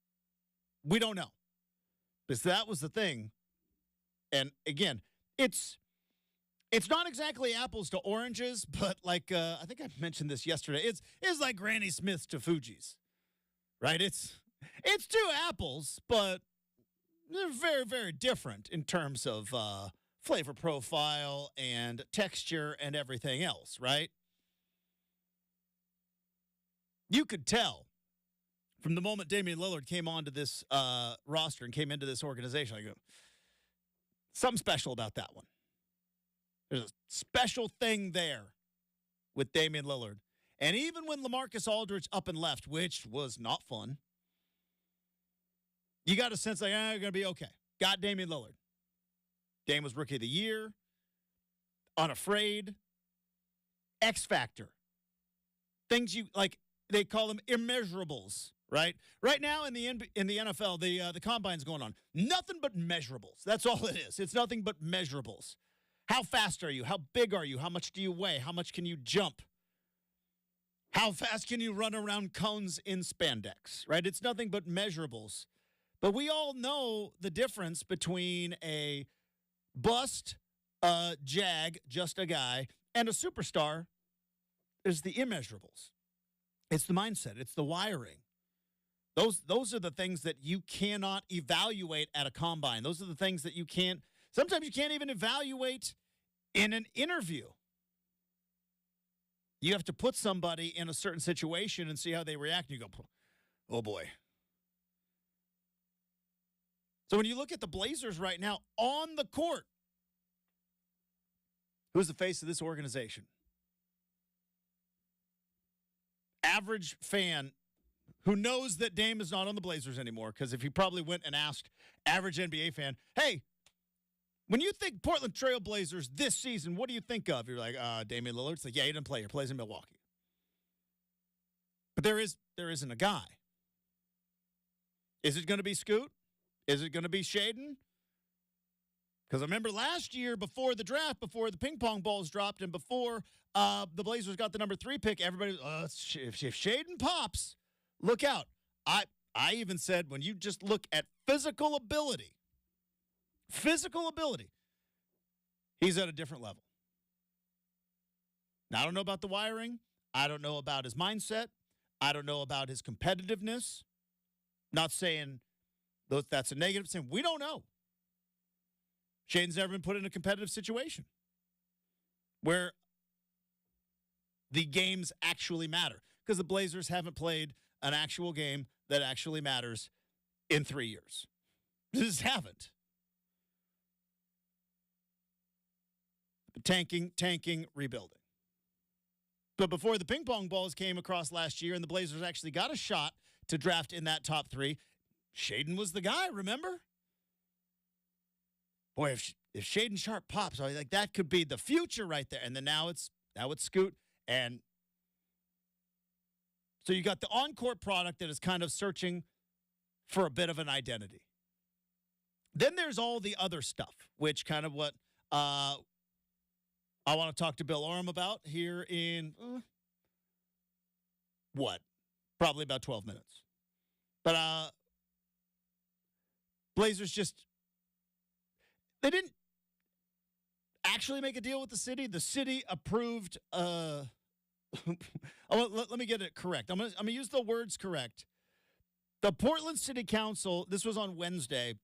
We don't know. Because that was the thing. And again, it's not exactly apples to oranges, but like I think I mentioned this yesterday. It's like Granny Smith's to Fuji's, right? It's two apples, but they're very, very different in terms of flavor profile and texture and everything else, right? You could tell from the moment Damian Lillard came onto this roster and came into this organization, I go, something special about that one. There's a special thing there with Damian Lillard. And even when LaMarcus Aldridge up and left, which was not fun, you got a sense like, you're going to be okay. Got Damian Lillard. Dame was Rookie of the Year. Unafraid. X Factor. Things you, like, they call them immeasurables right? Right now in the NFL, the combine's going on. Nothing but measurables. That's all it is. It's nothing but measurables. How fast are you? How big are you? How much do you weigh? How much can you jump? How fast can you run around cones in spandex, right? It's nothing but measurables. But we all know the difference between a bust, a jag, just a guy, and a superstar is the immeasurables. It's the mindset. It's the wiring. Those are the things that you cannot evaluate at a combine. Those are the things that sometimes you can't even evaluate in an interview. You have to put somebody in a certain situation and see how they react. And you go, oh boy. So when you look at the Blazers right now on the court, who's the face of this organization? Average fan who knows that Dame is not on the Blazers anymore, because if he probably went and asked average NBA fan, hey, when you think Portland Trail Blazers this season, what do you think of? You're like, Damian Lillard. It's like, yeah, he didn't play here. Plays in Milwaukee. But there isn't a guy. Is it going to be Scoot? Is it going to be Shaden? Because I remember last year before the draft, before the ping pong balls dropped, and before the Blazers got the number 3 pick, everybody, if Shaden pops, look out. I even said when you just look at physical ability, he's at a different level. Now, I don't know about the wiring. I don't know about his mindset. I don't know about his competitiveness. Not saying that's a negative. Saying we don't know. Shaden's never been put in a competitive situation where the games actually matter, because the Blazers haven't played an actual game that actually matters in 3 years. They just haven't. Tanking, rebuilding. But before the ping pong balls came across last year and the Blazers actually got a shot to draft in that top 3, Shaden was the guy, remember? Boy, if Shaden Sharp pops, I like that could be the future right there. And then now it's Scoot. And so you got the on-court product that is kind of searching for a bit of an identity. Then there's all the other stuff, which kind of what I want to talk to Bill Oram about here in, probably about 12 minutes. But Blazers they didn't actually make a deal with the city. The city approved, let me get it correct. I'm gonna use the words correct. The Portland City Council, this was on Wednesday,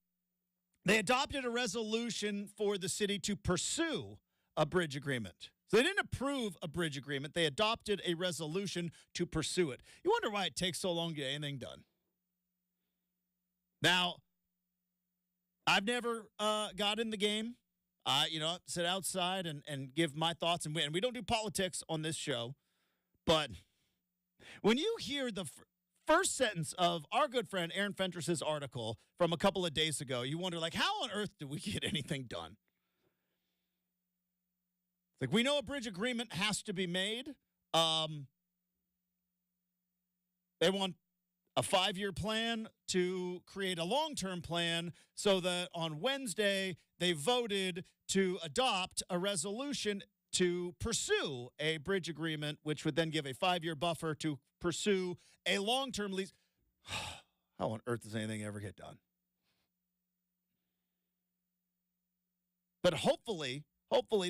they adopted a resolution for the city to pursue a bridge agreement. So they didn't approve a bridge agreement. They adopted a resolution to pursue it. You wonder why it takes so long to get anything done. Now, I've never got in the game. Sit outside and give my thoughts. And we don't do politics on this show. But when you hear the first sentence of our good friend Aaron Fentress's article from a couple of days ago, you wonder, like, how on earth do we get anything done? It's like, we know a bridge agreement has to be made. They want a 5-year plan to create a long-term plan so that on Wednesday they voted to adopt a resolution to pursue a bridge agreement, which would then give a 5-year buffer to pursue a long-term lease. How on earth does anything ever get done? But hopefully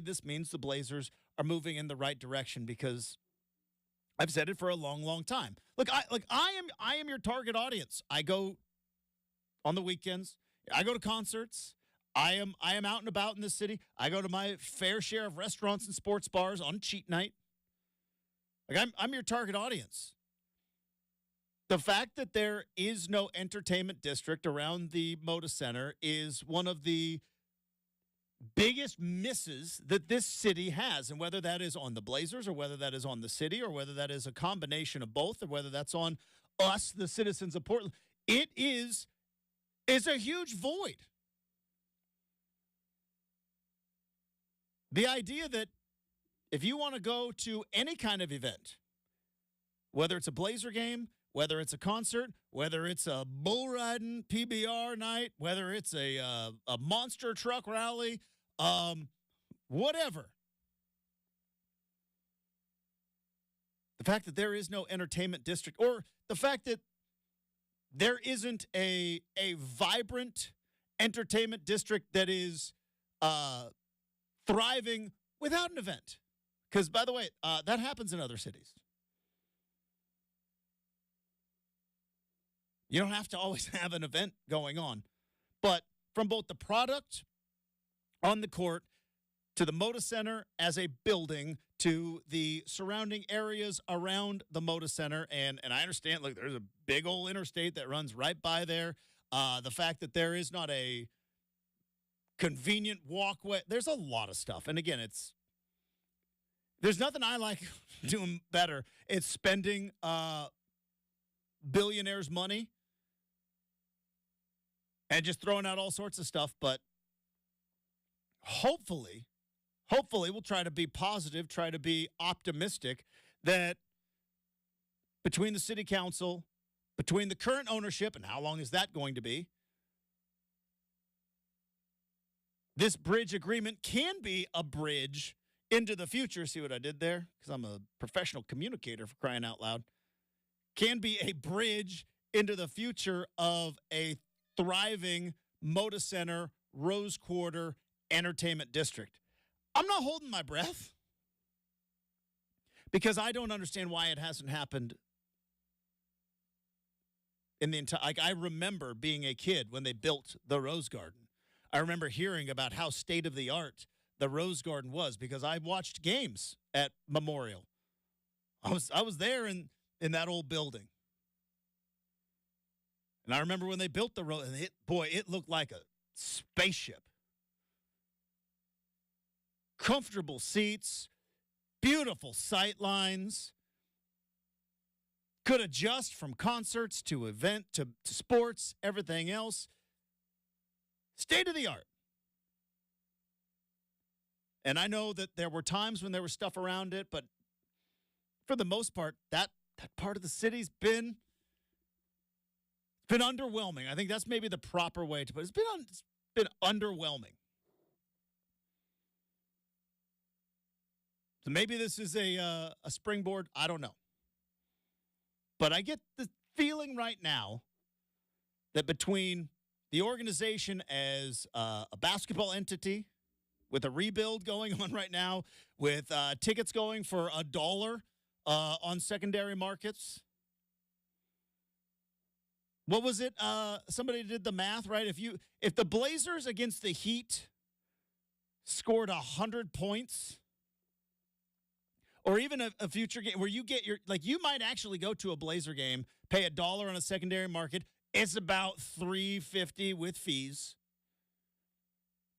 this means the Blazers are moving in the right direction, because I've said it for a long, long time. Look, I am your target audience. I go on the weekends. I go to concerts. I am out and about in the city. I go to my fair share of restaurants and sports bars on cheat night. Like, I'm your target audience. The fact that there is no entertainment district around the Moda Center is one of the biggest misses that this city has, and whether that is on the Blazers or whether that is on the city or whether that is a combination of both or whether that's on us, the citizens of Portland, it's a huge void. The idea that if you want to go to any kind of event, whether it's a Blazer game, whether it's a concert, whether it's a bull riding PBR night, whether it's a monster truck rally, whatever. The fact that there is no entertainment district, or the fact that there isn't a vibrant entertainment district that is thriving without an event. Because, by the way, that happens in other cities. You don't have to always have an event going on. But from both the product on the court to the Moda Center as a building to the surrounding areas around the Moda Center, and I understand, look, there's a big old interstate that runs right by there. The fact that there is not a convenient walkway, there's a lot of stuff. And again, there's nothing I like doing better. It's spending billionaires' money and just throwing out all sorts of stuff. But hopefully we'll try to be positive, try to be optimistic that between the city council, between the current ownership, and how long is that going to be, this bridge agreement can be a bridge into the future. See what I did there? Because I'm a professional communicator, for crying out loud. Can be a bridge into the future of a thriving Moda Center, Rose Quarter entertainment district. I'm not holding my breath because I don't understand why it hasn't happened in the entire. Like, I remember being a kid when they built the Rose Garden. I remember hearing about how state of the art the Rose Garden was because I watched games at Memorial. I was there in that old building. And I remember when they built the Rose, and it looked like a spaceship. Comfortable seats, beautiful sight lines. Could adjust from concerts to event to sports, everything else. State of the art. And I know that there were times when there was stuff around it, but for the most part, that part of the city's been underwhelming. I think that's maybe the proper way to put it. It's been underwhelming. So maybe this is a springboard. I don't know. But I get the feeling right now that between the organization as a basketball entity with a rebuild going on right now, with tickets going for $1 on secondary markets. What was it? Somebody did the math, right? If the Blazers against the Heat scored 100 points, or even a future game where you get you might actually go to a Blazer game, pay $1 on a secondary market. It's about $3.50 with fees.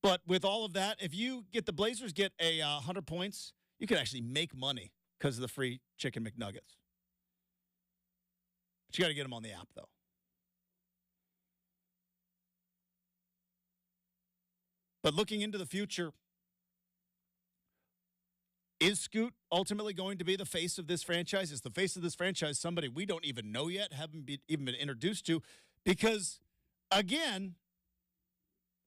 But with all of that, if the Blazers get 100 points, you could actually make money because of the free chicken McNuggets. But you got to get them on the app, though. But looking into the future, is Scoot ultimately going to be the face of this franchise? Is the face of this franchise somebody we don't even know yet, haven't even been introduced to? Because, again,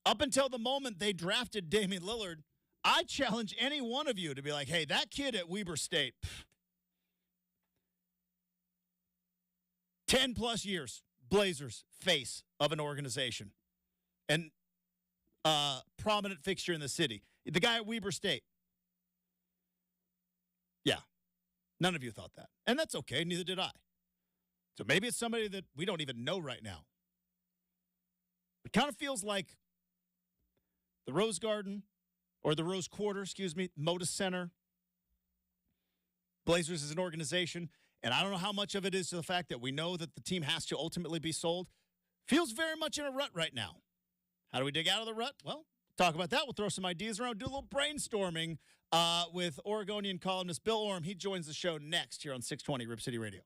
up until the moment they drafted Damian Lillard, I challenge any one of you to be like, hey, that kid at Weber State, 10-plus years, Blazers, face of an organization, and prominent fixture in the city. The guy at Weber State. Yeah, none of you thought that. And that's okay, neither did I. So maybe it's somebody that we don't even know right now. It kind of feels like the Rose Garden, or the Rose Quarter, Moda Center, Blazers as an organization, and I don't know how much of it is to the fact that we know that the team has to ultimately be sold, feels very much in a rut right now. How do we dig out of the rut? Well, talk about that. We'll throw some ideas around, do a little brainstorming with Oregonian columnist Bill Oram. He joins the show next here on 620 Rip City Radio.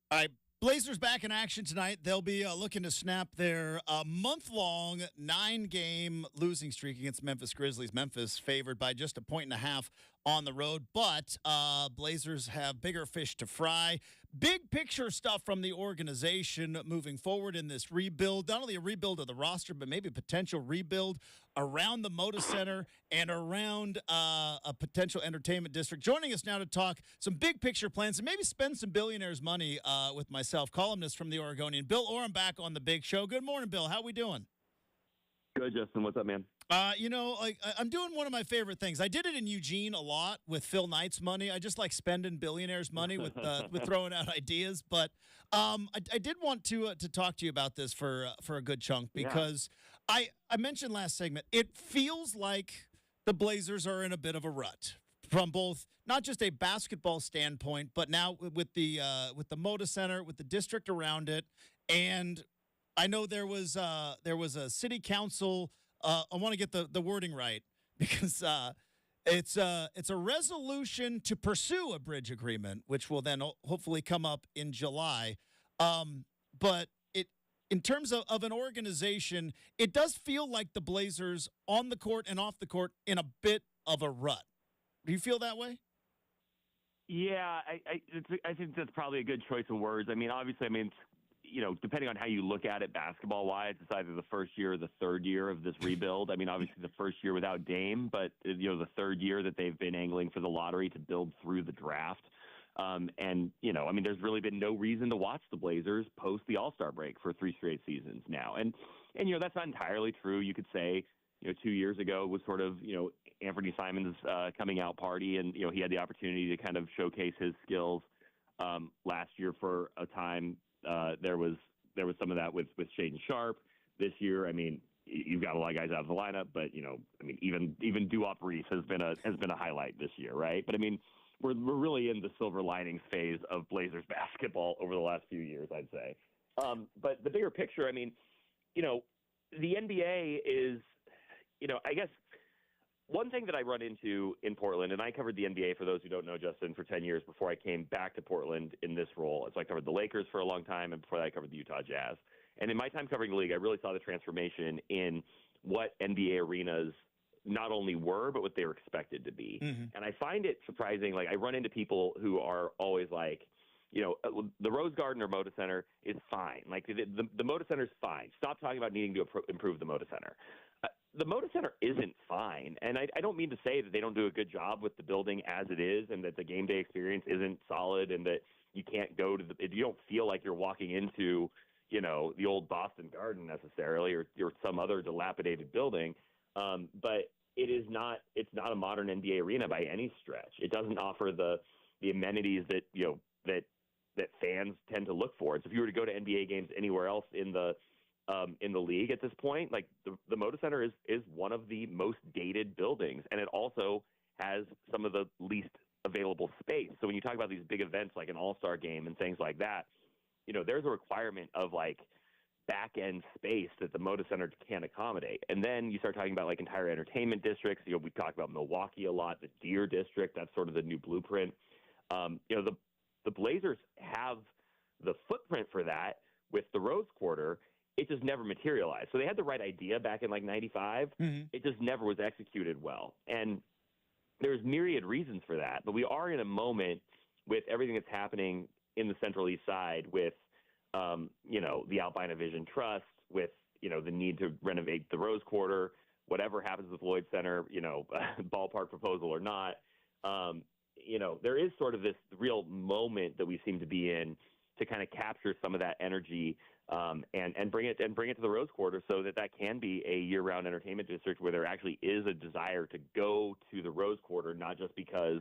All right, Blazers back in action tonight. They'll be looking to snap their month-long 9-game losing streak against Memphis Grizzlies. Memphis favored by just 1.5 on the road, but Blazers have bigger fish to fry. Big picture stuff from the organization moving forward in this rebuild. Not only a rebuild of the roster, but maybe a potential rebuild around the Moda Center and around a potential entertainment district. Joining us now to talk some big picture plans and maybe spend some billionaires' money with myself, columnist from the Oregonian, Bill Oram, back on the Big Show. Good morning, Bill. How we doing? Good, Justin. What's up, man? I'm doing one of my favorite things. I did it in Eugene a lot with Phil Knight's money. I just like spending billionaires' money with throwing out ideas. But I did want to talk to you about this for a good chunk because I mentioned last segment. It feels like the Blazers are in a bit of a rut from both not just a basketball standpoint, but now with the Moda Center, with the district around it, and I know there was a city council. I want to get the wording right because it's a resolution to pursue a bridge agreement, which will then hopefully come up in July. But in terms of an organization, it does feel like the Blazers on the court and off the court in a bit of a rut. Do you feel that way? Yeah, I think that's probably a good choice of words. I mean, obviously, depending on how you look at it basketball-wise, it's either the first year or the third year of this rebuild. I mean, obviously the first year without Dame, but, the third year that they've been angling for the lottery to build through the draft. There's really been no reason to watch the Blazers post the All-Star break for 3 straight seasons now. And that's not entirely true. You could say, 2 years ago was sort of, Anthony Simon's coming out party, and, he had the opportunity to kind of showcase his skills. Last year for a time, there was some of that with Shaedon Sharpe. This year, I mean, you've got a lot of guys out of the lineup, but even Duop Reese has been a highlight this year, right? But I mean, we're really in the silver linings phase of Blazers basketball over the last few years, I'd say. But the bigger picture, I mean, the NBA is, I guess. One thing that I run into in Portland, and I covered the NBA, for those who don't know, Justin, for 10 years before I came back to Portland in this role. So I covered the Lakers for a long time, and before that I covered the Utah Jazz. And in my time covering the league, I really saw the transformation in what NBA arenas not only were, but what they were expected to be. Mm-hmm. And I find it surprising. Like, I run into people who are always like, the Rose Garden or Moda Center is fine. Like, the Moda Center is fine. Stop talking about needing to improve the Moda Center. The Moda Center isn't fine, and I don't mean to say that they don't do a good job with the building as it is, and that the game day experience isn't solid, and that you can't go to you don't feel like you're walking into, the old Boston Garden necessarily, or some other dilapidated building. But it's not a modern NBA arena by any stretch. It doesn't offer the amenities that that fans tend to look for. And so if you were to go to NBA games anywhere else in the league at this point, like the Moda Center is one of the most dated buildings, and it also has some of the least available space. So when you talk about these big events like an All-Star game and things like that, there's a requirement of like back-end space that the Moda Center can't accommodate. And then you start talking about like entire entertainment districts. We talk about Milwaukee a lot, the Deer District, that's sort of the new blueprint. The Blazers have the footprint for that with the Rose Quarter. It just never materialized. So they had the right idea back in like 95. Mm-hmm. It just never was executed well. And there's myriad reasons for that. But we are in a moment with everything that's happening in the Central East Side with, the Albina Vision Trust, with, the need to renovate the Rose Quarter, whatever happens with Lloyd Center, ballpark proposal or not. There is sort of this real moment that we seem to be in to kind of capture some of that energy and bring it to the Rose Quarter so that can be a year-round entertainment district where there actually is a desire to go to the Rose Quarter, not just because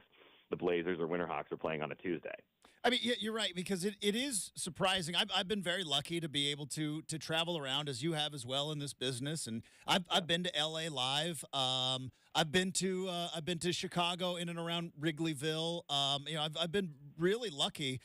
the Blazers or Winterhawks are playing on a Tuesday. I mean, you're right, because it is surprising. I've been very lucky to be able to travel around, as you have as well, in this business, and I've been to L.A. live. I've been to Chicago in and around Wrigleyville. I've been really lucky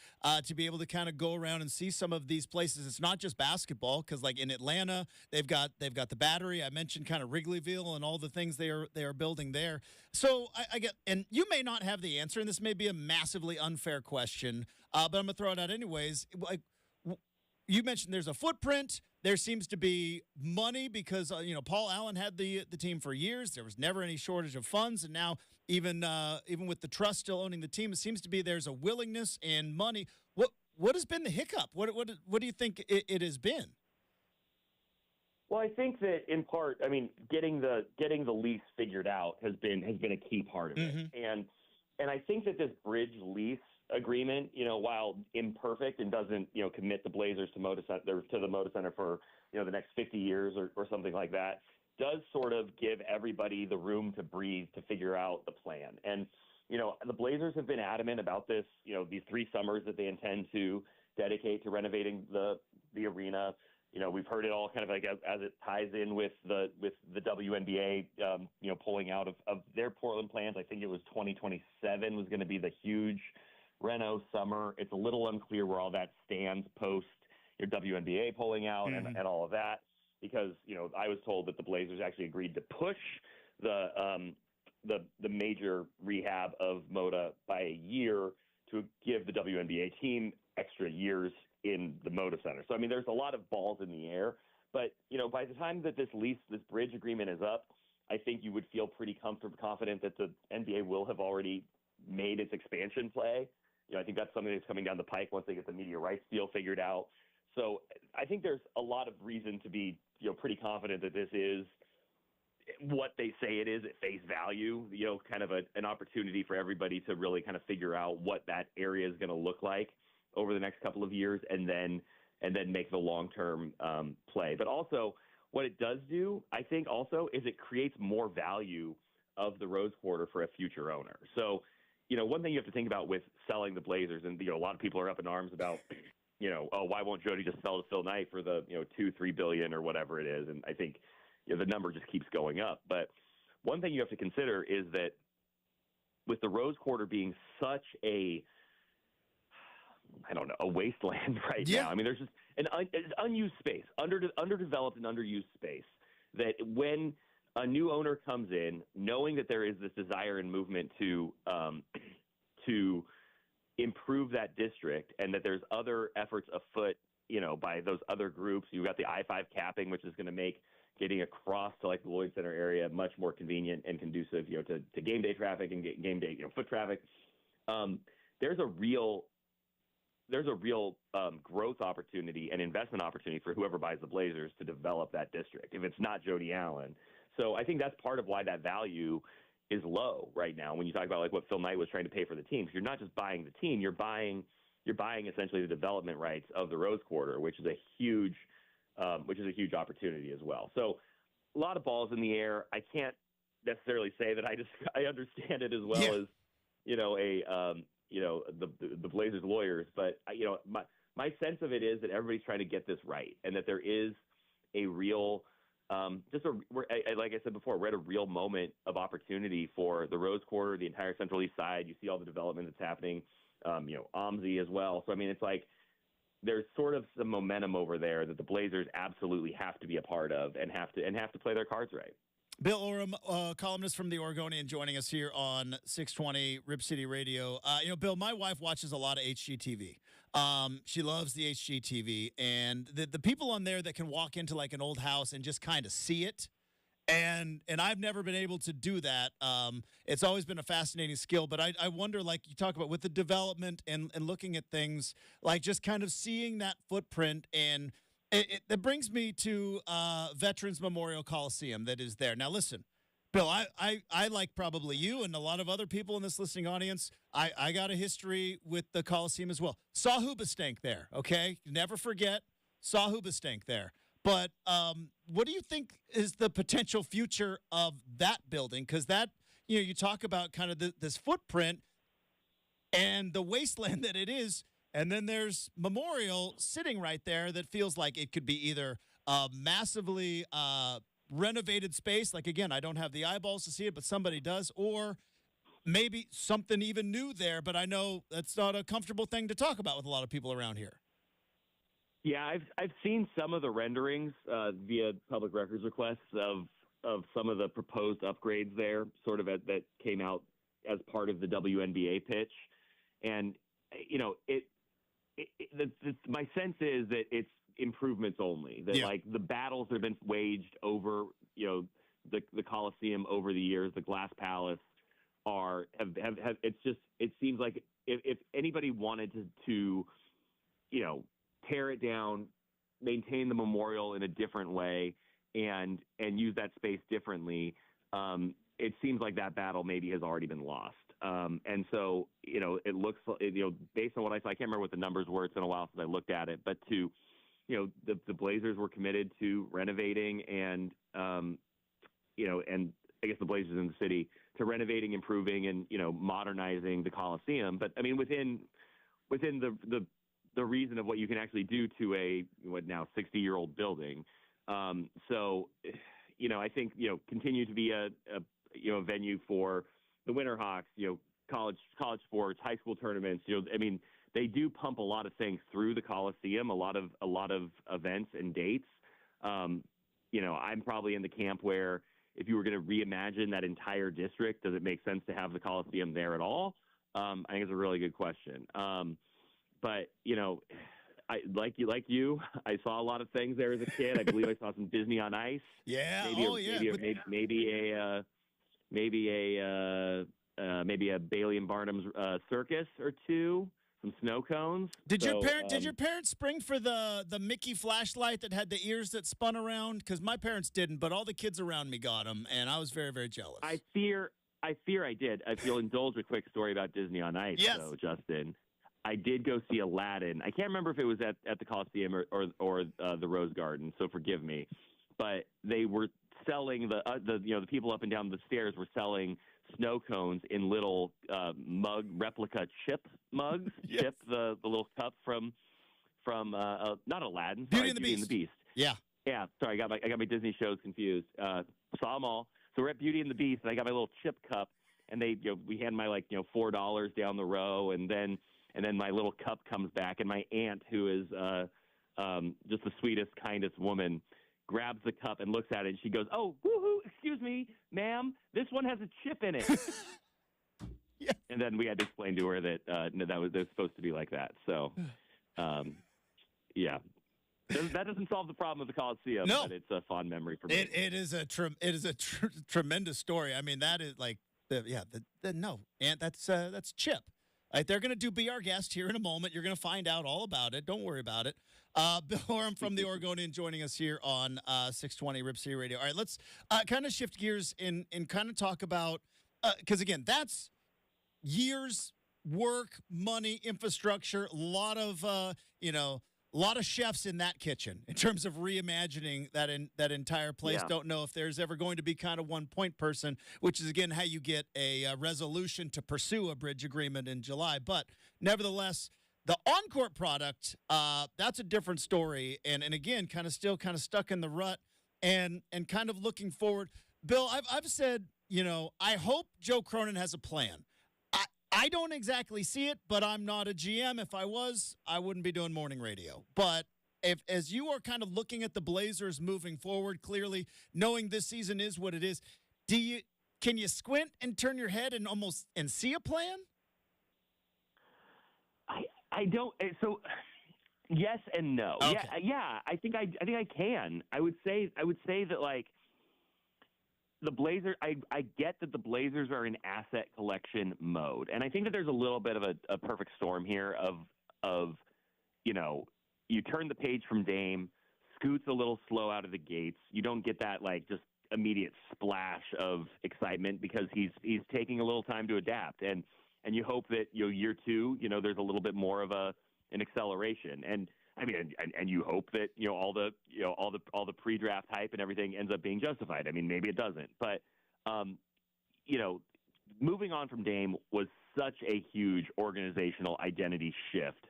to be able to kind of go around and see some of these places. It's not just basketball, because like in Atlanta, they've got the Battery. I mentioned kind of Wrigleyville and all the things they are building there. So I get, and you may not have the answer, and this may be a massively unfair question, but I'm gonna throw it out anyways. Like, you mentioned there's a footprint. There seems to be money because Paul Allen had the team for years. There was never any shortage of funds, and now even with the trust still owning the team, it seems to be there's a willingness and money. What has been the hiccup? What do you think it has been? Well, I think that in part, I mean, getting the lease figured out has been a key part of it, and I think that this bridge lease agreement, while imperfect and doesn't, commit the Blazers to the Moda Center for, the next 50 years or something like that, does sort of give everybody the room to breathe to figure out the plan. And, the Blazers have been adamant about this, these 3 summers that they intend to dedicate to renovating the arena. We've heard it all kind of like as it ties in with the WNBA, pulling out of their Portland plans. I think it was 2027 was going to be the huge Reno summer. It's a little unclear where all that stands post your WNBA pulling out and all of that, because I was told that the Blazers actually agreed to push the major rehab of Moda by a year to give the WNBA team extra years in the Moda Center. So I mean, there's a lot of balls in the air, but by the time that this bridge agreement is up, I think you would feel pretty confident that the NBA will have already made its expansion play. I think that's something that's coming down the pike once they get the media rights deal figured out. So I think there's a lot of reason to be, pretty confident that this is what they say it is at face value, kind of an opportunity for everybody to really kind of figure out what that area is going to look like over the next couple of years, and then make the long-term play. But also what it does do, I think also, is it creates more value of the Rose Quarter for a future owner. So, one thing you have to think about with selling the Blazers, and a lot of people are up in arms about, why won't Jody just sell to Phil Knight for the $2-3 billion or whatever it is? And I think the number just keeps going up. But one thing you have to consider is that with the Rose Quarter being such a wasteland right now. I mean, there's just an unused space, underdeveloped and underused space, that when a new owner comes in, knowing that there is this desire and movement to improve that district, and that there's other efforts afoot, by those other groups. You've got the I-5 capping, which is going to make getting across to like the Lloyd Center area much more convenient and conducive, to game day traffic and game day, foot traffic. There's a real growth opportunity and investment opportunity for whoever buys the Blazers to develop that district, if it's not Jody Allen. So I think that's part of why that value is low right now. When you talk about like what Phil Knight was trying to pay for the team, because you're not just buying the team, you're buying essentially the development rights of the Rose Quarter, which is a huge opportunity as well. So a lot of balls in the air. I can't necessarily say that I understand it as well as the Blazers lawyers, but my sense of it is that everybody's trying to get this right, and that there is a real like I said before, we're at a real moment of opportunity for the Rose Quarter, the entire Central East Side. You see all the development that's happening, OMSI as well. So I mean, it's like there's sort of some momentum over there that the Blazers absolutely have to be a part of and have to play their cards right. Bill Oram, columnist from the Oregonian, joining us here on 620 Rip City Radio. Bill, my wife watches a lot of HGTV. She loves the HGTV, and the people on there that can walk into like an old house and just kind of see it, and I've never been able to do that. It's always been a fascinating skill, but I wonder, like you talk about with the development and looking at things, like just kind of seeing that footprint. And that brings me to Veterans Memorial Coliseum that is there. Now, listen, Bill, I like probably you and a lot of other people in this listening audience, I got a history with the Coliseum as well. Saw Hoobastank there, okay? Never forget, saw Hoobastank there. But what do you think is the potential future of that building? Because that, you talk about kind of this footprint and the wasteland that it is. And then there's Memorial sitting right there that feels like it could be either a massively renovated space. Like, again, I don't have the eyeballs to see it, but somebody does. Or maybe something even new there, but I know that's not a comfortable thing to talk about with a lot of people around here. Yeah, I've seen some of the renderings via public records requests of some of the proposed upgrades there, sort of that came out as part of the WNBA pitch, and my sense is that it's improvements only. That like the battles that have been waged over the Coliseum over the years, the Glass Palace, have it seems like if anybody wanted to tear it down, maintain the memorial in a different way, and use that space differently, it seems like that battle maybe has already been lost. And so, it looks, based on what I saw, I can't remember what the numbers were. It's been a while since I looked at it, but the Blazers were committed to renovating and I guess the Blazers in the city to renovating, improving, and modernizing the Coliseum. But I mean, within the reason of what you can actually do to a 60-year-old building. So I think continue to be a venue for the Winterhawks, college sports, high school tournaments. I mean, they do pump a lot of things through the Coliseum, a lot of events and dates. I'm probably in the camp where if you were going to reimagine that entire district, does it make sense to have the Coliseum there at all? I think it's a really good question. But I like you. I saw a lot of things there as a kid. I believe I saw some Disney on Ice. Yeah. Maybe a Bailey and Barnum's circus or two. Some snow cones. Did your parents spring for the Mickey flashlight that had the ears that spun around? Because my parents didn't, but all the kids around me got them, and I was very, very jealous. I fear I did. If you'll indulge a quick story about Disney on Ice, yes. though, Justin. I did go see Aladdin. I can't remember if it was at the Coliseum or the Rose Garden, so forgive me. But they were selling the people up and down the stairs were selling snow cones in little replica chip mugs. Yes. Chip, the little cup from not Aladdin, Beauty and the Beast. Yeah. Yeah, sorry, I got my Disney shows confused. Saw them all. So we're at Beauty and the Beast, and I got my little chip cup, and we had my $4 down the row, and then my little cup comes back, and my aunt, who is just the sweetest, kindest woman, grabs the cup and looks at it, and she goes, "Oh, woohoo! Excuse me, ma'am, this one has a chip in it." Yeah. And then we had to explain to her that that was supposed to be like that. So, yeah. That doesn't solve the problem of the Coliseum, no. But it's a fond memory for me. It is a tremendous story. I mean, that is like no, and that's Chip. Right, they're going to do Be Our Guest here in a moment. You're going to find out all about it. Don't worry about it. Bill Oram from the Oregonian joining us here on 620 Rip City Radio. All right, let's kind of shift gears and kind of talk about because again, that's years work, money, infrastructure, a lot of chefs in that kitchen in terms of reimagining that entire place. Yeah. Don't know if there's ever going to be kind of one point person, which is, again, how you get a resolution to pursue a bridge agreement in July. But nevertheless, the on-court product, that's a different story. And again, kind of still kind of stuck in the rut and kind of looking forward. Bill, I've said, I hope Joe Cronin has a plan. I don't exactly see it, but I'm not a GM. If I was, I wouldn't be doing morning radio. But as you are kind of looking at the Blazers moving forward, clearly knowing this season is what it is, can you squint and turn your head and see a plan? I don't. So yes and no. Okay. Yeah. I think I can. I would say that like. The Blazers, I get that the Blazers are in asset collection mode, and I think that there's a little bit of a perfect storm here of you turn the page from Dame, Scoot's a little slow out of the gates. You don't get that like just immediate splash of excitement because he's taking a little time to adapt, and you hope that year two, there's a little bit more of an acceleration. And I mean, and you hope that all the pre-draft hype and everything ends up being justified. I mean, maybe it doesn't, but moving on from Dame was such a huge organizational identity shift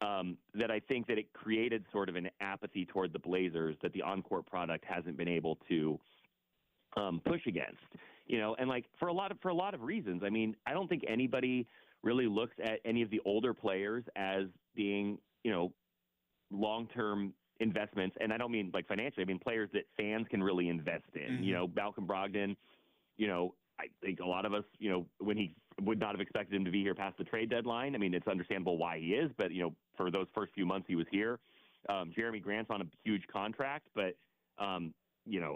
that I think that it created sort of an apathy toward the Blazers that the on-court product hasn't been able to push against. And like for a lot of reasons. I mean, I don't think anybody really looks at any of the older players as being, long-term investments. And I don't mean like financially. I mean players that fans can really invest in. Mm-hmm. Malcolm Brogdon, I think a lot of us, when he would not have expected him to be here past the trade deadline. I mean, it's understandable why he is, but, for those first few months he was here. Jeremy Grant's on a huge contract, but,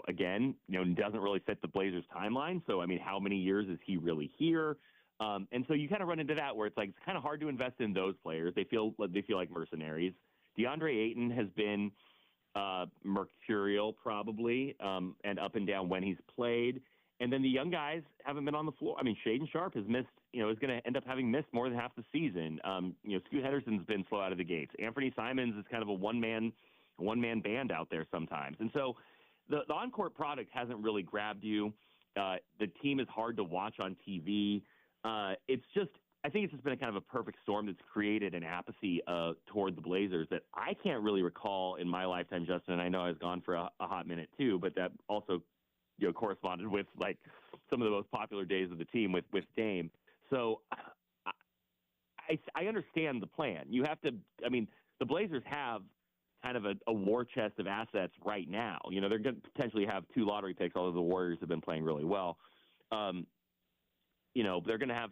again, doesn't really fit the Blazers timeline. So, I mean, how many years is he really here? And so you kind of run into that where it's like it's kind of hard to invest in those players. They feel like mercenaries. DeAndre Ayton has been mercurial probably and up and down when he's played. And then the young guys haven't been on the floor. I mean, Shaedon Sharpe has missed, is going to end up having missed more than half the season. Scoot Henderson's been slow out of the gates. Anthony Simons is kind of a one-man band out there sometimes. And so the on-court product hasn't really grabbed you. The team is hard to watch on TV. I think it's just been a kind of a perfect storm that's created an apathy toward the Blazers that I can't really recall in my lifetime, Justin. And I know I was gone for a hot minute too, but that also corresponded with like some of the most popular days of the team with Dame. So I understand the plan. You have to, the Blazers have kind of a war chest of assets right now. They're going to potentially have 2 lottery picks, although the Warriors have been playing really well. They're going to have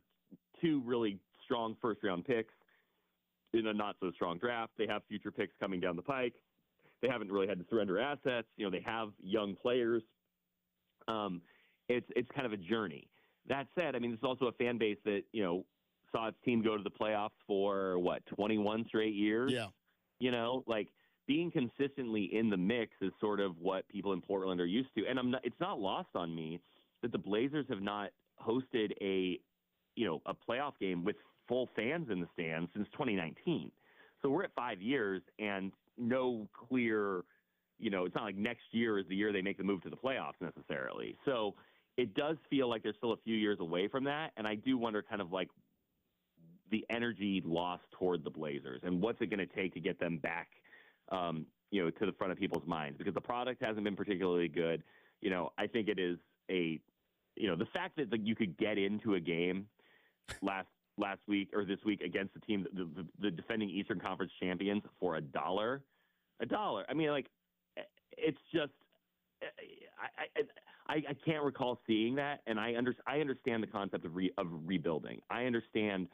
2 really strong first-round picks in a not-so-strong draft. They have future picks coming down the pike. They haven't really had to surrender assets. They have young players. It's kind of a journey. That said, this is also a fan base that, saw its team go to the playoffs for, 21 straight years? Yeah. Like being consistently in the mix is sort of what people in Portland are used to. And it's not lost on me that the Blazers have not hosted a playoff game with full fans in the stands since 2019. So we're at 5 years and no clear, it's not like next year is the year they make the move to the playoffs necessarily. So it does feel like they're still a few years away from that. And I do wonder kind of like the energy lost toward the Blazers and what's it going to take to get them back, to the front of people's minds, because the product hasn't been particularly good. I think it is the fact that you could get into a game last week or this week against the team, the defending Eastern Conference champions for $1. I mean, like, it's just I can't recall seeing that, and I understand the concept of rebuilding. I understand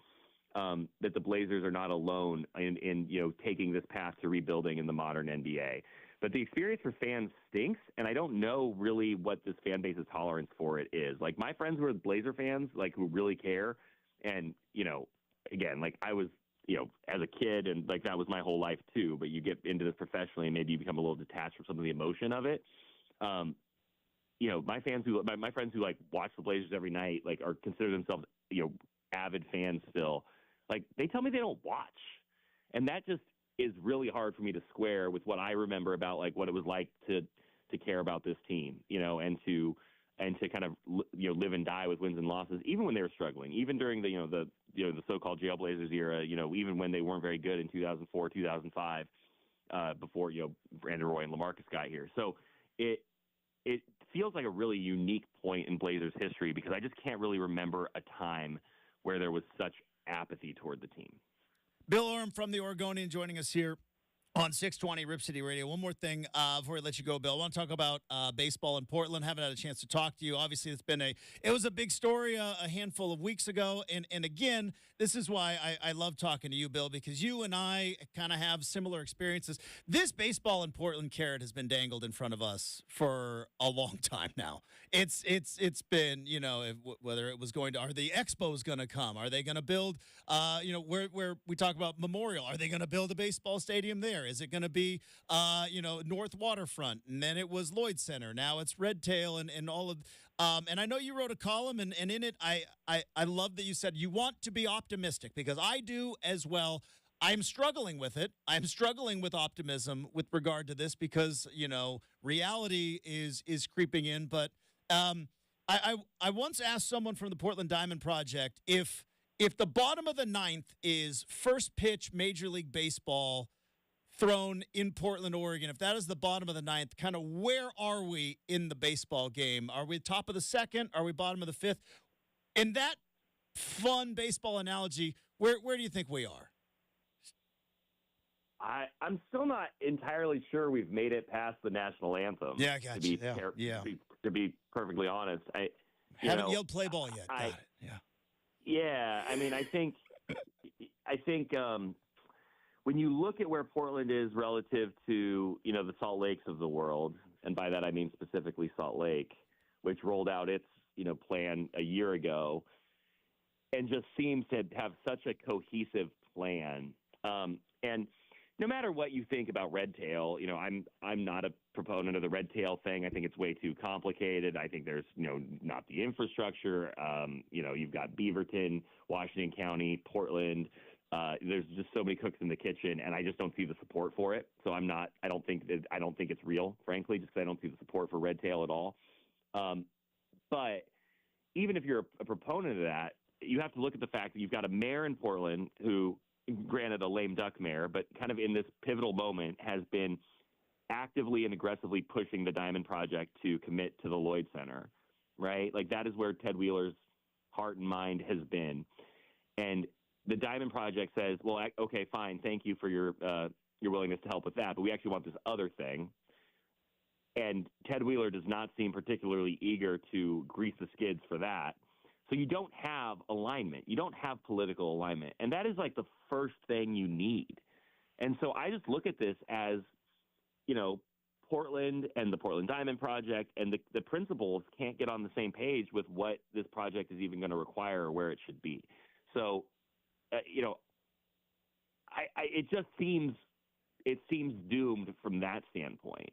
that the Blazers are not alone in taking this path to rebuilding in the modern NBA. But the experience for fans stinks, and I don't know really what this fan base's tolerance for it is. Like, my friends who are Blazer fans, like, who really care, and, again, like, I was, as a kid, and, like, that was my whole life, too, but you get into this professionally, and maybe you become a little detached from some of the emotion of it. My friends who, like, watch the Blazers every night, like, are consider themselves, avid fans still. Like, they tell me they don't watch. And that just is really hard for me to square with what I remember about, like, what it was like to care about this team, and to kind of, live and die with wins and losses, even when they were struggling, even during the so-called Jailblazers era, even when they weren't very good in 2004, 2005, before, Brandon Roy and LaMarcus got here. So it feels like a really unique point in Blazers history because I just can't really remember a time where there was such apathy toward the team. Bill Oram from the Oregonian joining us here on 620 Rip City Radio. One more thing before we let you go, Bill. I want to talk about baseball in Portland. Haven't had a chance to talk to you. Obviously, it was a big story a handful of weeks ago. And again, this is why I love talking to you, Bill, because you and I kind of have similar experiences. This baseball in Portland carrot has been dangled in front of us for a long time now. It's been, whether it was going to, are the Expos going to come? Are they going to build, where we talk about Memorial? Are they going to build a baseball stadium there? Is it going to be, North Waterfront? And then it was Lloyd Center. Now it's Red Tail and all of. And I know you wrote a column, and in it, I love that you said you want to be optimistic because I do as well. I'm struggling with it. I'm struggling with optimism with regard to this because reality is creeping in. But I once asked someone from the Portland Diamond Project if the bottom of the ninth is first pitch Major League Baseball, thrown in Portland, Oregon, if that is the bottom of the ninth, kind of where are we in the baseball game? Are we top of the second? Are we bottom of the fifth? In that fun baseball analogy, where do you think we are? I'm still not entirely sure we've made it past the national anthem. Yeah, I got to you. To be perfectly honest, Haven't yelled play ball yet. Got it. Yeah. Yeah, I mean, I think when you look at where Portland is relative to, the Salt Lakes of the world, and by that I mean specifically Salt Lake, which rolled out its, plan a year ago and just seems to have such a cohesive plan. And no matter what you think about red tail, I'm not a proponent of the red tail thing. I think it's way too complicated. I think there's, not the infrastructure. You've got Beaverton, Washington County, Portland. There's just so many cooks in the kitchen, and I just don't see the support for it. So I don't think it's real, frankly, just because I don't see the support for red tail at all. But even if you're a proponent of that, you have to look at the fact that you've got a mayor in Portland who, granted a lame duck mayor, but kind of in this pivotal moment has been actively and aggressively pushing the Diamond Project to commit to the Lloyd Center, right? Like that is where Ted Wheeler's heart and mind has been. And the Diamond Project says, well, okay, fine. Thank you for your willingness to help with that. But we actually want this other thing. And Ted Wheeler does not seem particularly eager to grease the skids for that. So you don't have alignment. You don't have political alignment. And that is like the first thing you need. And so I just look at this as, Portland and the Portland Diamond Project and the principals can't get on the same page with what this project is even going to require or where it should be. So, it just seems doomed from that standpoint.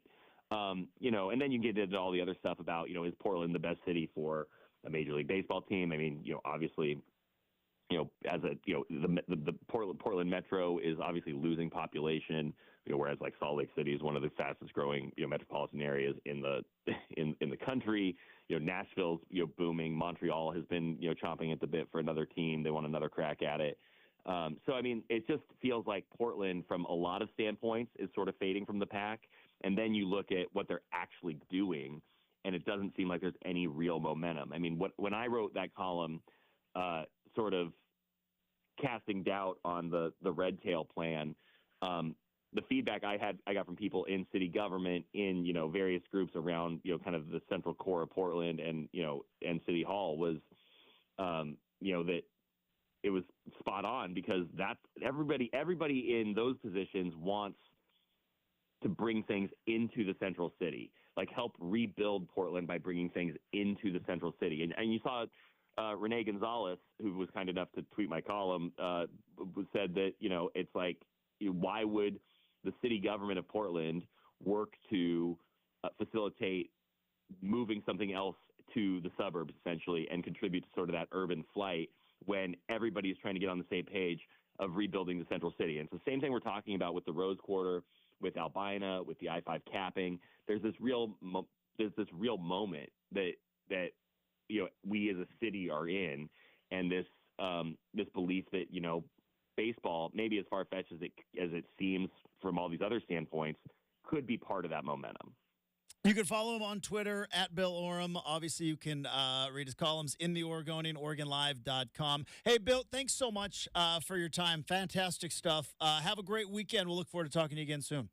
And then you get into all the other stuff about, is Portland the best city for a Major League Baseball team? I mean, obviously, as the Portland Metro is obviously losing population, whereas like Salt Lake City is one of the fastest growing, metropolitan areas in the country. Nashville's, booming. Montreal has been, chomping at the bit for another team. They want another crack at it. So, I mean, it just feels like Portland from a lot of standpoints is sort of fading from the pack. And then you look at what they're actually doing, and it doesn't seem like there's any real momentum. I mean, when I wrote that column, sort of casting doubt on the red tail plan, the feedback I got from people in city government, in various groups around kind of the central core of Portland and and City Hall was that it was spot on, because that's everybody in those positions wants to bring things into the central city, like help rebuild Portland by bringing things into the central city. And you saw Renee Gonzalez, who was kind enough to tweet my column, said that, it's like, why would the city government of Portland work to facilitate moving something else to the suburbs, essentially, and contribute to sort of that urban flight when everybody is trying to get on the same page of rebuilding the central city? And it's the same thing we're talking about with the Rose Quarter, with Albina, with the I-5 capping. There's this real moment that we as a city are in, and this belief that baseball, maybe as far-fetched as it seems from all these other standpoints, could be part of that momentum. You can follow him on Twitter at Bill Oram. Obviously, you can read his columns in the Oregonian, OregonLive.com. Hey, Bill, thanks so much for your time. Fantastic stuff. Have a great weekend. We'll look forward to talking to you again soon.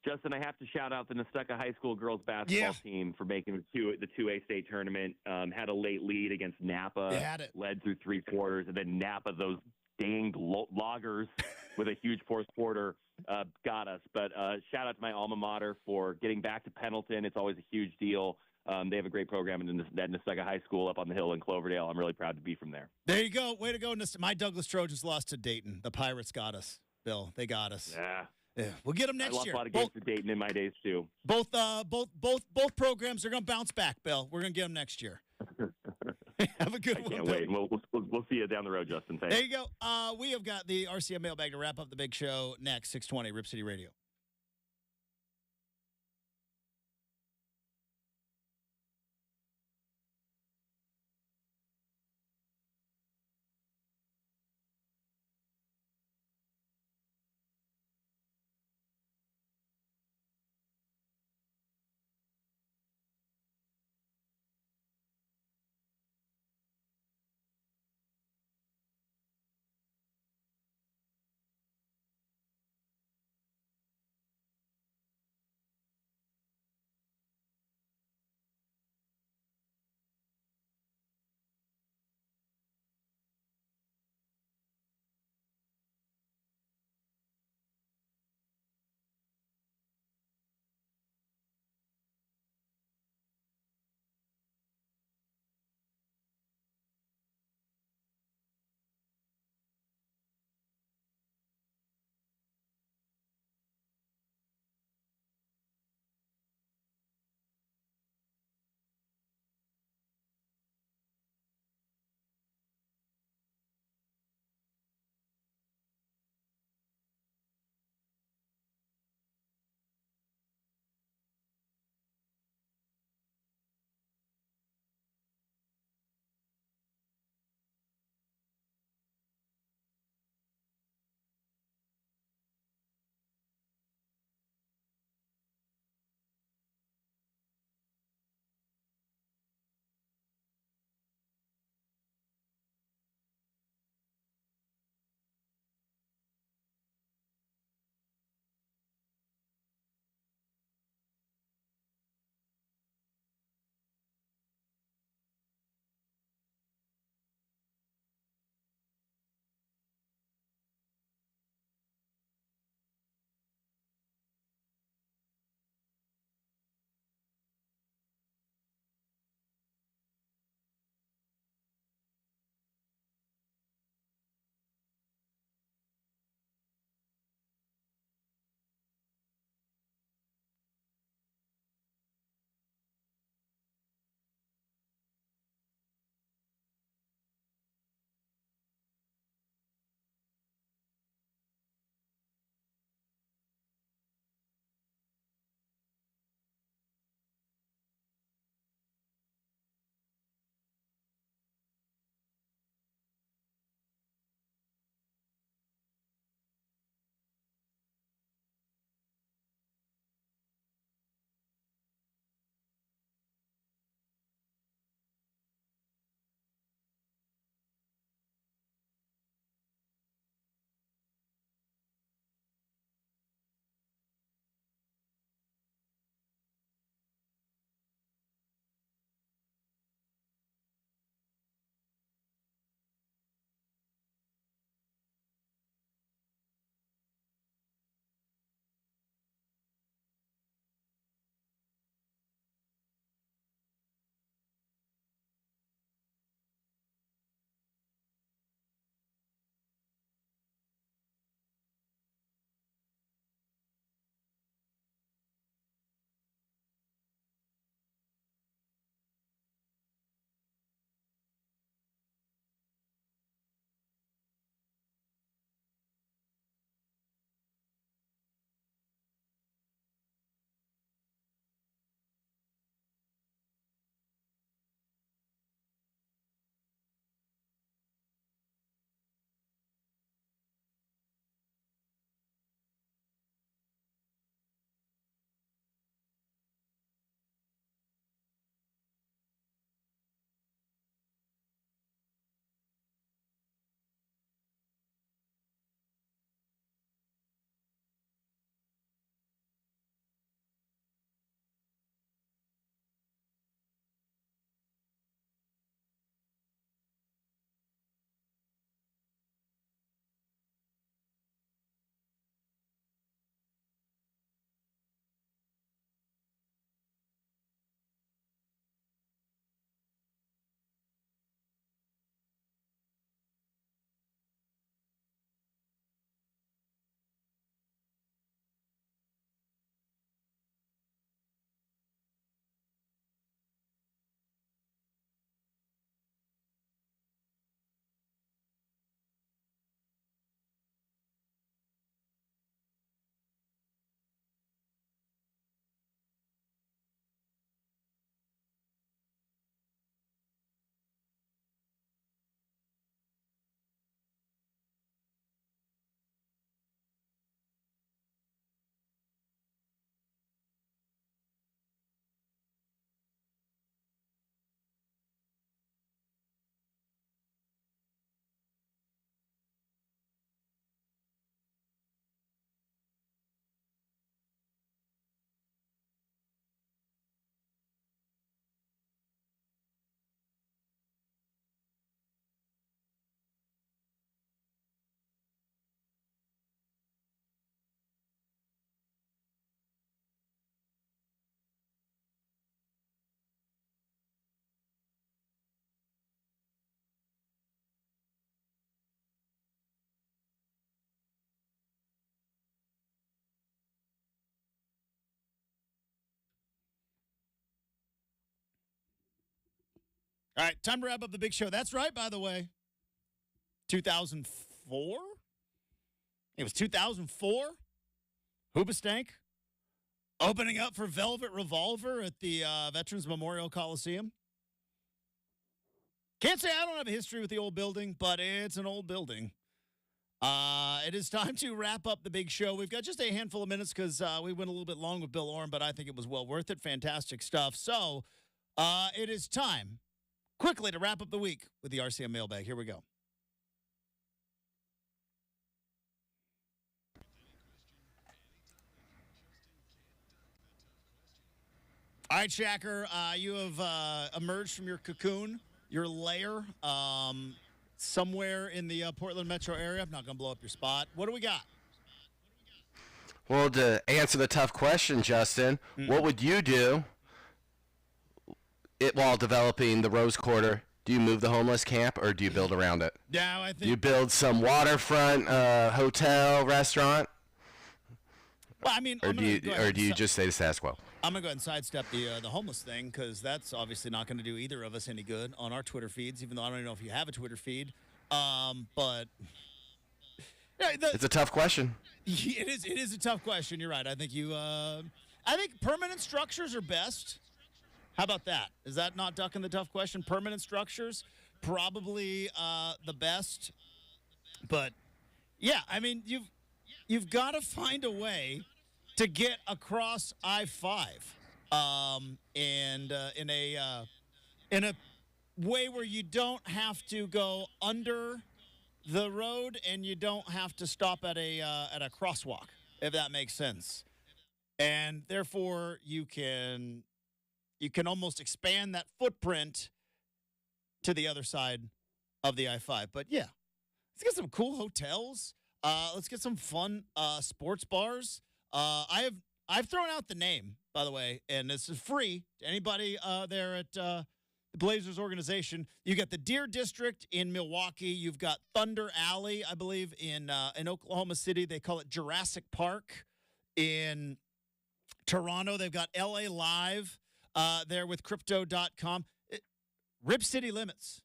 Justin, I have to shout out the Nestucca High School girls basketball team for making the 2A state tournament. Had a late lead against Napa. They had it. Led through three quarters, and then Napa, those danged loggers with a huge fourth quarter, got us. But shout out to my alma mater for getting back to Pendleton. It's always a huge deal. They have a great program in that Nestucca High School up on the hill in Cloverdale. I'm really proud to be from there. There you go. Way to go. My Douglas Trojans lost to Dayton. The Pirates got us, Bill. They got us. Yeah. We'll get them next year. I lost a lot of games to Dayton in my days, too. Both programs are going to bounce back, Bill. We're going to get them next year. Have a good one. I can't wait. We'll see you down the road, Justin. Thanks. There you go. We have got the RCM mailbag to wrap up the big show next, 620 Rip City Radio. All right, time to wrap up the big show. That's right, by the way. 2004? It was 2004. Hoobastank opening up for Velvet Revolver at the Veterans Memorial Coliseum. Can't say I don't have a history with the old building, but it's an old building. It is time to wrap up the big show. We've got just a handful of minutes because we went a little bit long with Bill Oram, but I think it was well worth it. Fantastic stuff. So it is time quickly to wrap up the week with the RCM mailbag. Here we go. All right, Shacker, you have emerged from your cocoon, your lair, somewhere in the Portland metro area. I'm not going to blow up your spot. What do we got? Well, to answer the tough question, Justin, what would you do while developing the Rose Quarter? Do you move the homeless camp or do you build around it? Yeah, I think. Do you build some waterfront hotel, restaurant? Well, I mean, or do you just stay the status quo? I'm going to go ahead and sidestep the homeless thing because that's obviously not going to do either of us any good on our Twitter feeds, even though I don't even know if you have a Twitter feed. But yeah, it's a tough question. It is a tough question. You're right. I think I think permanent structures are best. How about that? Is that not ducking the tough question? Permanent structures, probably the best. But yeah, I mean, you've got to find a way to get across I-5, and in a way where you don't have to go under the road and you don't have to stop at a crosswalk, if that makes sense. And therefore, you can almost expand that footprint to the other side of the I-5. But yeah, let's get some cool hotels. Let's get some fun sports bars. I've thrown out the name, by the way, and this is free to anybody there at the Blazers organization. You got the Deer District in Milwaukee. You've got Thunder Alley, I believe, in Oklahoma City. They call it Jurassic Park. In Toronto, they've got LA Live there with Crypto.com. Rip City Limits.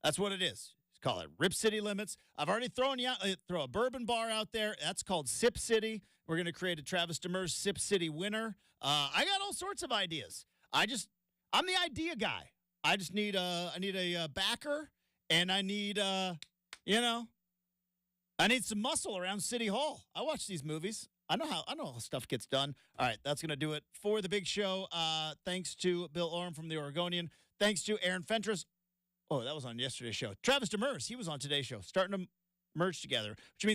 That's what it is. Call it Rip City Limits. I've already thrown you out, throw a bourbon bar out there. That's called Sip City. We're going to create a Travis Demers Sip City winner. I got all sorts of ideas. I'm the idea guy. I just need a backer, and I need I need some muscle around City Hall. I watch these movies. I know how stuff gets done. All right, that's going to do it for the big show. Thanks to Bill Oram from the Oregonian. Thanks to Aaron Fentress. Oh, that was on yesterday's show. Travis Demers, he was on today's show, starting to merge together, which means